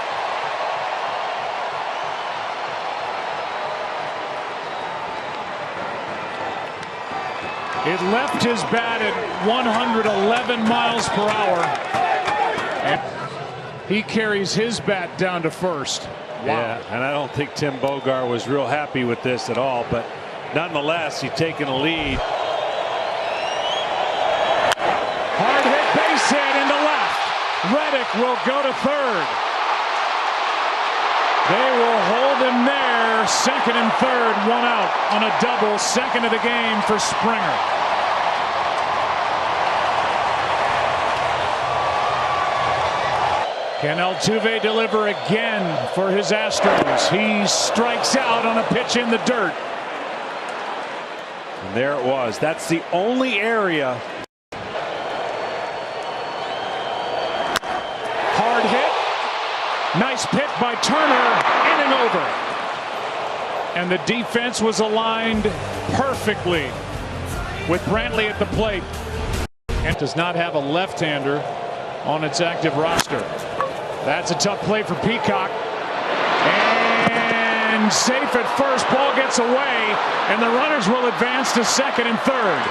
It left his bat at 111 miles per hour. And he carries his bat down to first. Wow. Yeah, and I don't think Tim Bogar was real happy with this at all, but nonetheless, he's taken a lead. Hard hit base hit into left. Reddick will go to 3rd. They will hold him there. 2nd and 3rd, 1 out on a double. 2nd of the game for Springer. Can Altuve deliver again for his Astros? He strikes out on a pitch in the dirt. And there it was. That's the only area. Hard hit. Nice pick by Turner. In and over. And the defense was aligned perfectly with Brantley at the plate. And does not have a left-hander on its active roster. That's a tough play for Peacock. And safe at first. Ball gets away. And the runners will advance to 2nd and 3rd.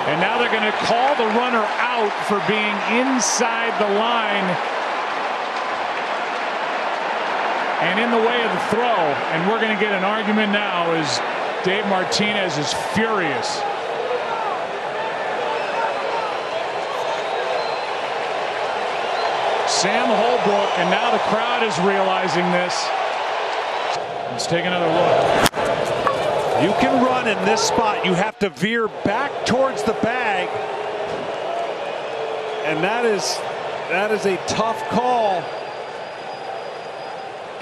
And now they're going to call the runner out for being inside the line and in the way of the throw. And we're going to get an argument now as Dave Martinez is furious. Sam Holbrook, and now the crowd is realizing this. Let's take another look. You can run in this spot. You have to veer back towards the bag. And that is a tough call.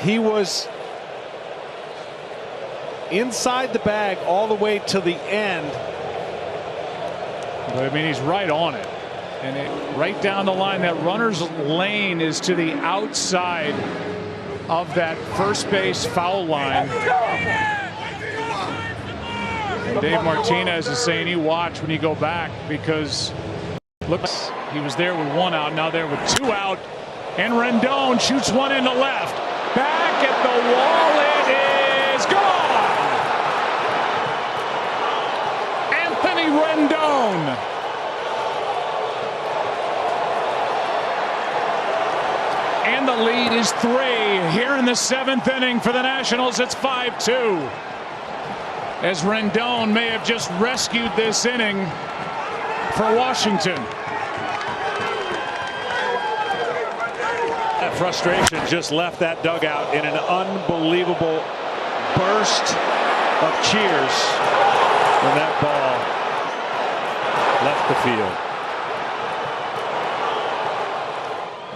He was inside the bag all the way to the end. But I mean, he's right on it. And right down the line, that runner's lane is to the outside of that first base foul line. And Dave Martinez is saying, you watch when you go back, because looks he was there with 1 out, now there with 2 out. And Rendon shoots one into left. Back at the wall, it is gone! Anthony Rendon. And the lead is 3 here in the 7th inning for the Nationals. It's 5-2. As Rendon may have just rescued this inning for Washington. That frustration just left that dugout in an unbelievable burst of cheers when that ball left the field.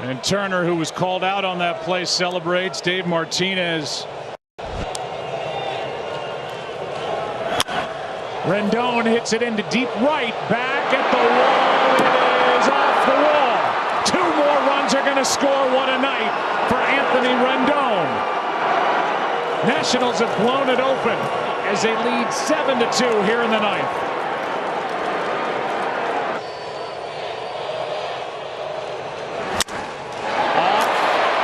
And Turner, who was called out on that play, celebrates. Dave Martinez. Rendon hits it into deep right. Back at the wall. It is off the wall. 2 more runs are going to score. What a night for Anthony Rendon. Nationals have blown it open as they lead 7-2 here in the 9th.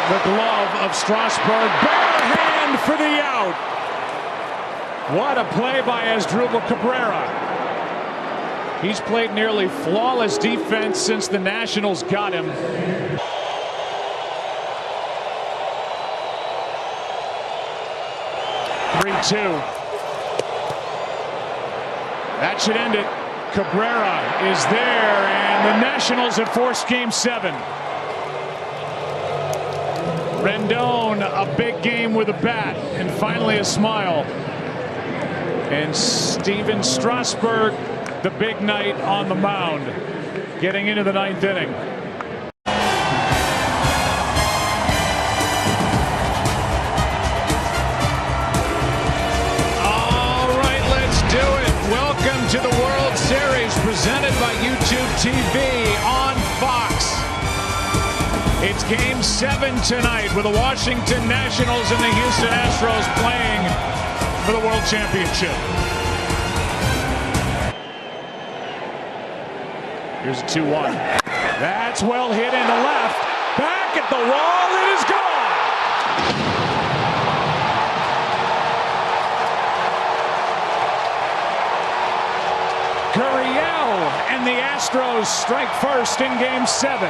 The glove of Strasburg, bare hand for the out. What a play by Asdrubal Cabrera. He's played nearly flawless defense since the Nationals got him. That should end it. Cabrera is there, and the Nationals have forced Game 7. Rendon, a big game with a bat, and finally a smile. And Steven Strasburg, the big night on the mound, getting into the 9th inning. All right, let's do it. Welcome to the World Series, presented by YouTube TV on Fox. It's Game 7 tonight with the Washington Nationals and the Houston Astros playing for the World Championship. Here's a 2-1. That's well hit into left. Back at the wall, it is gone! Gurriel and the Astros strike first in Game 7.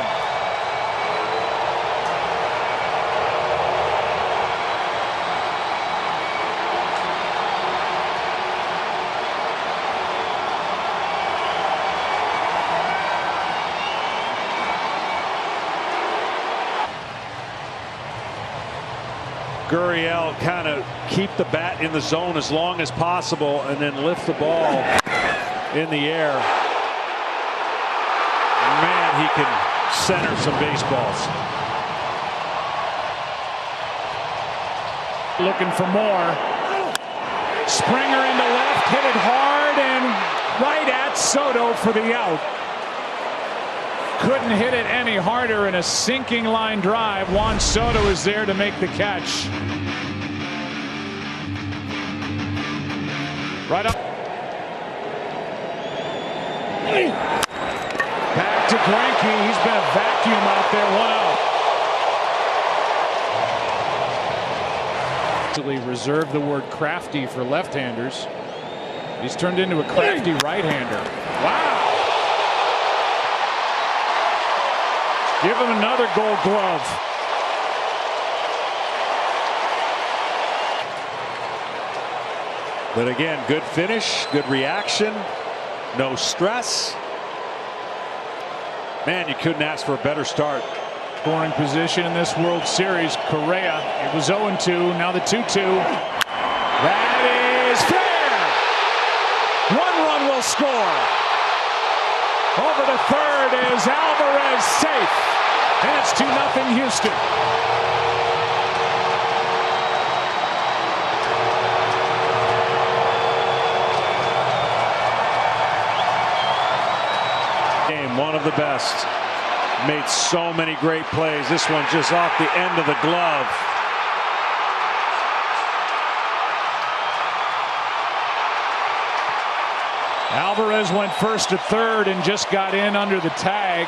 Gurriel kind of keep the bat in the zone as long as possible and then lift the ball in the air. Man, he can center some baseballs. Looking for more. Springer into left, hit it hard and right at Soto for the out. Couldn't hit it any harder in a sinking line drive. Juan Soto is there to make the catch. Right up. Back to Greinke. He's been a vacuum out there. 1 out. Actually reserved the word crafty for left-handers. He's turned into a crafty right-hander. Wow. Give him another Gold Glove. But again, good finish, good reaction, no stress. Man, you couldn't ask for a better start. Scoring position in this World Series, Correa. It was 0-2, now the 2-2. That is fair. 1 run will score. Over to third is Alvarez, safe. And it's 2-0 Houston. Game, one of of the best. Made so many great plays. This one just off the end of the glove. Alvarez went first to third and just got in under the tag.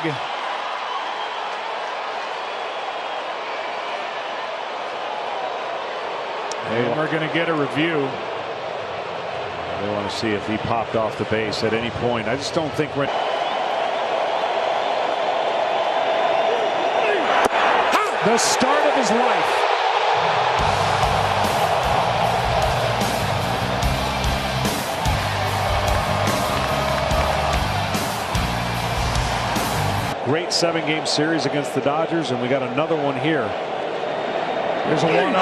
And we're going to get a review. They want to see if he popped off the base at any point. I just don't think we're... The start of his life. Great 7-game series against the Dodgers, and we got another one here. There's a 1-0.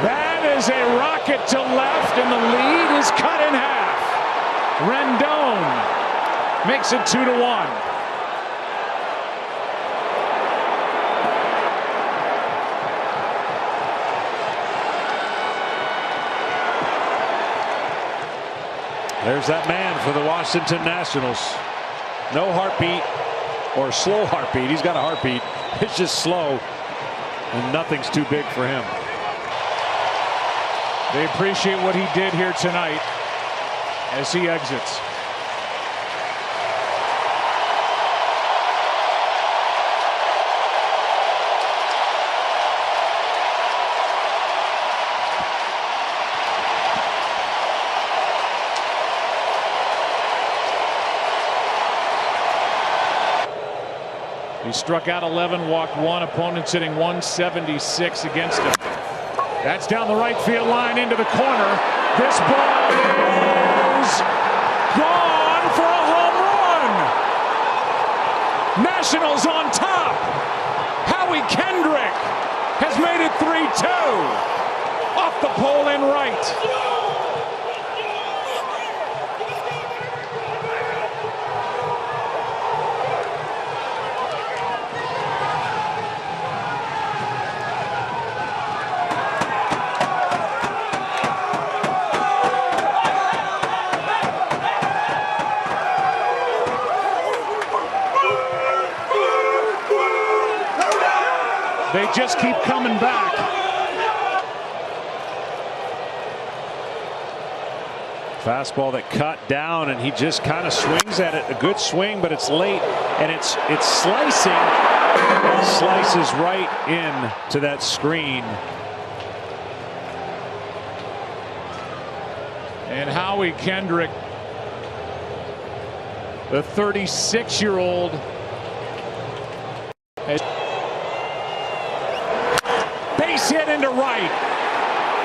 That is a rocket to left, and the lead is cut in half. Rendon makes it 2-1. There's that man for the Washington Nationals. No heartbeat or slow heartbeat. He's got a heartbeat. It's just slow, and nothing's too big for him. They appreciate what he did here tonight as he exits. He struck out 11, walked 1. Opponents hitting 176 against him. That's down the right field line into the corner. This ball is gone for a home run. Nationals on top. Howie Kendrick has made it 3-2. Off the pole and right. They just keep coming back. Fastball that cut down, and he just kind of swings at it. A good swing, but it's late, and it's slicing. Slices right in to that screen. And Howie Kendrick, the 36-year-old, has base hit into right.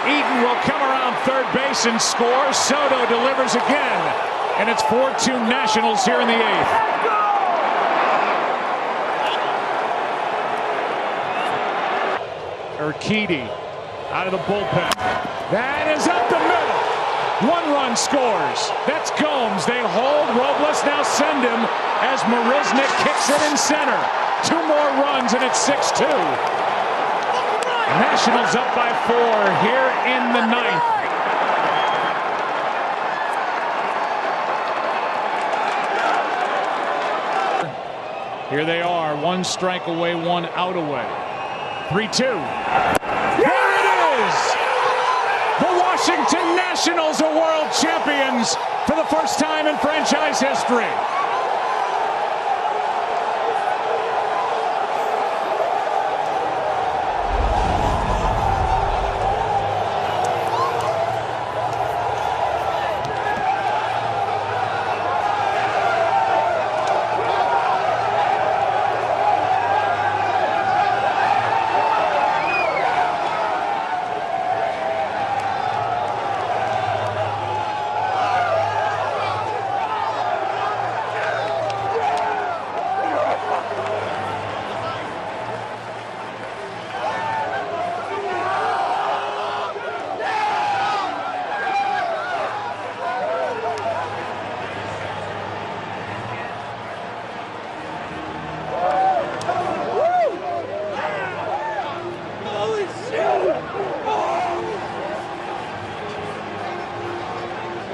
Eaton will come around third base and score. Soto delivers again, and it's 4-2 Nationals here in the 8th. Urquidy out of the bullpen. That is up the middle. 1 run scores. That's Gomes. They hold. Robles now send him as Marisnick kicks it in center. 2 more runs, and it's 6-2. Nationals up by 4 here in the 9th. Here they are, 1 strike away, 1 out away. 3-2. There it is! The Washington Nationals are world champions for the first time in franchise history.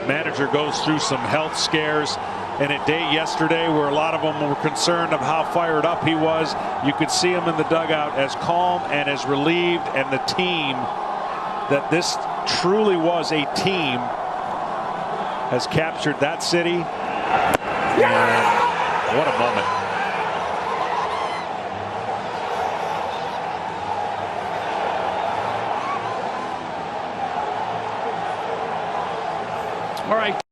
Manager goes through some health scares. And a day yesterday where a lot of them were concerned of how fired up he was. You could see him in the dugout as calm and as relieved, and the team, that this truly was a team, has captured that city. And what a moment. All right.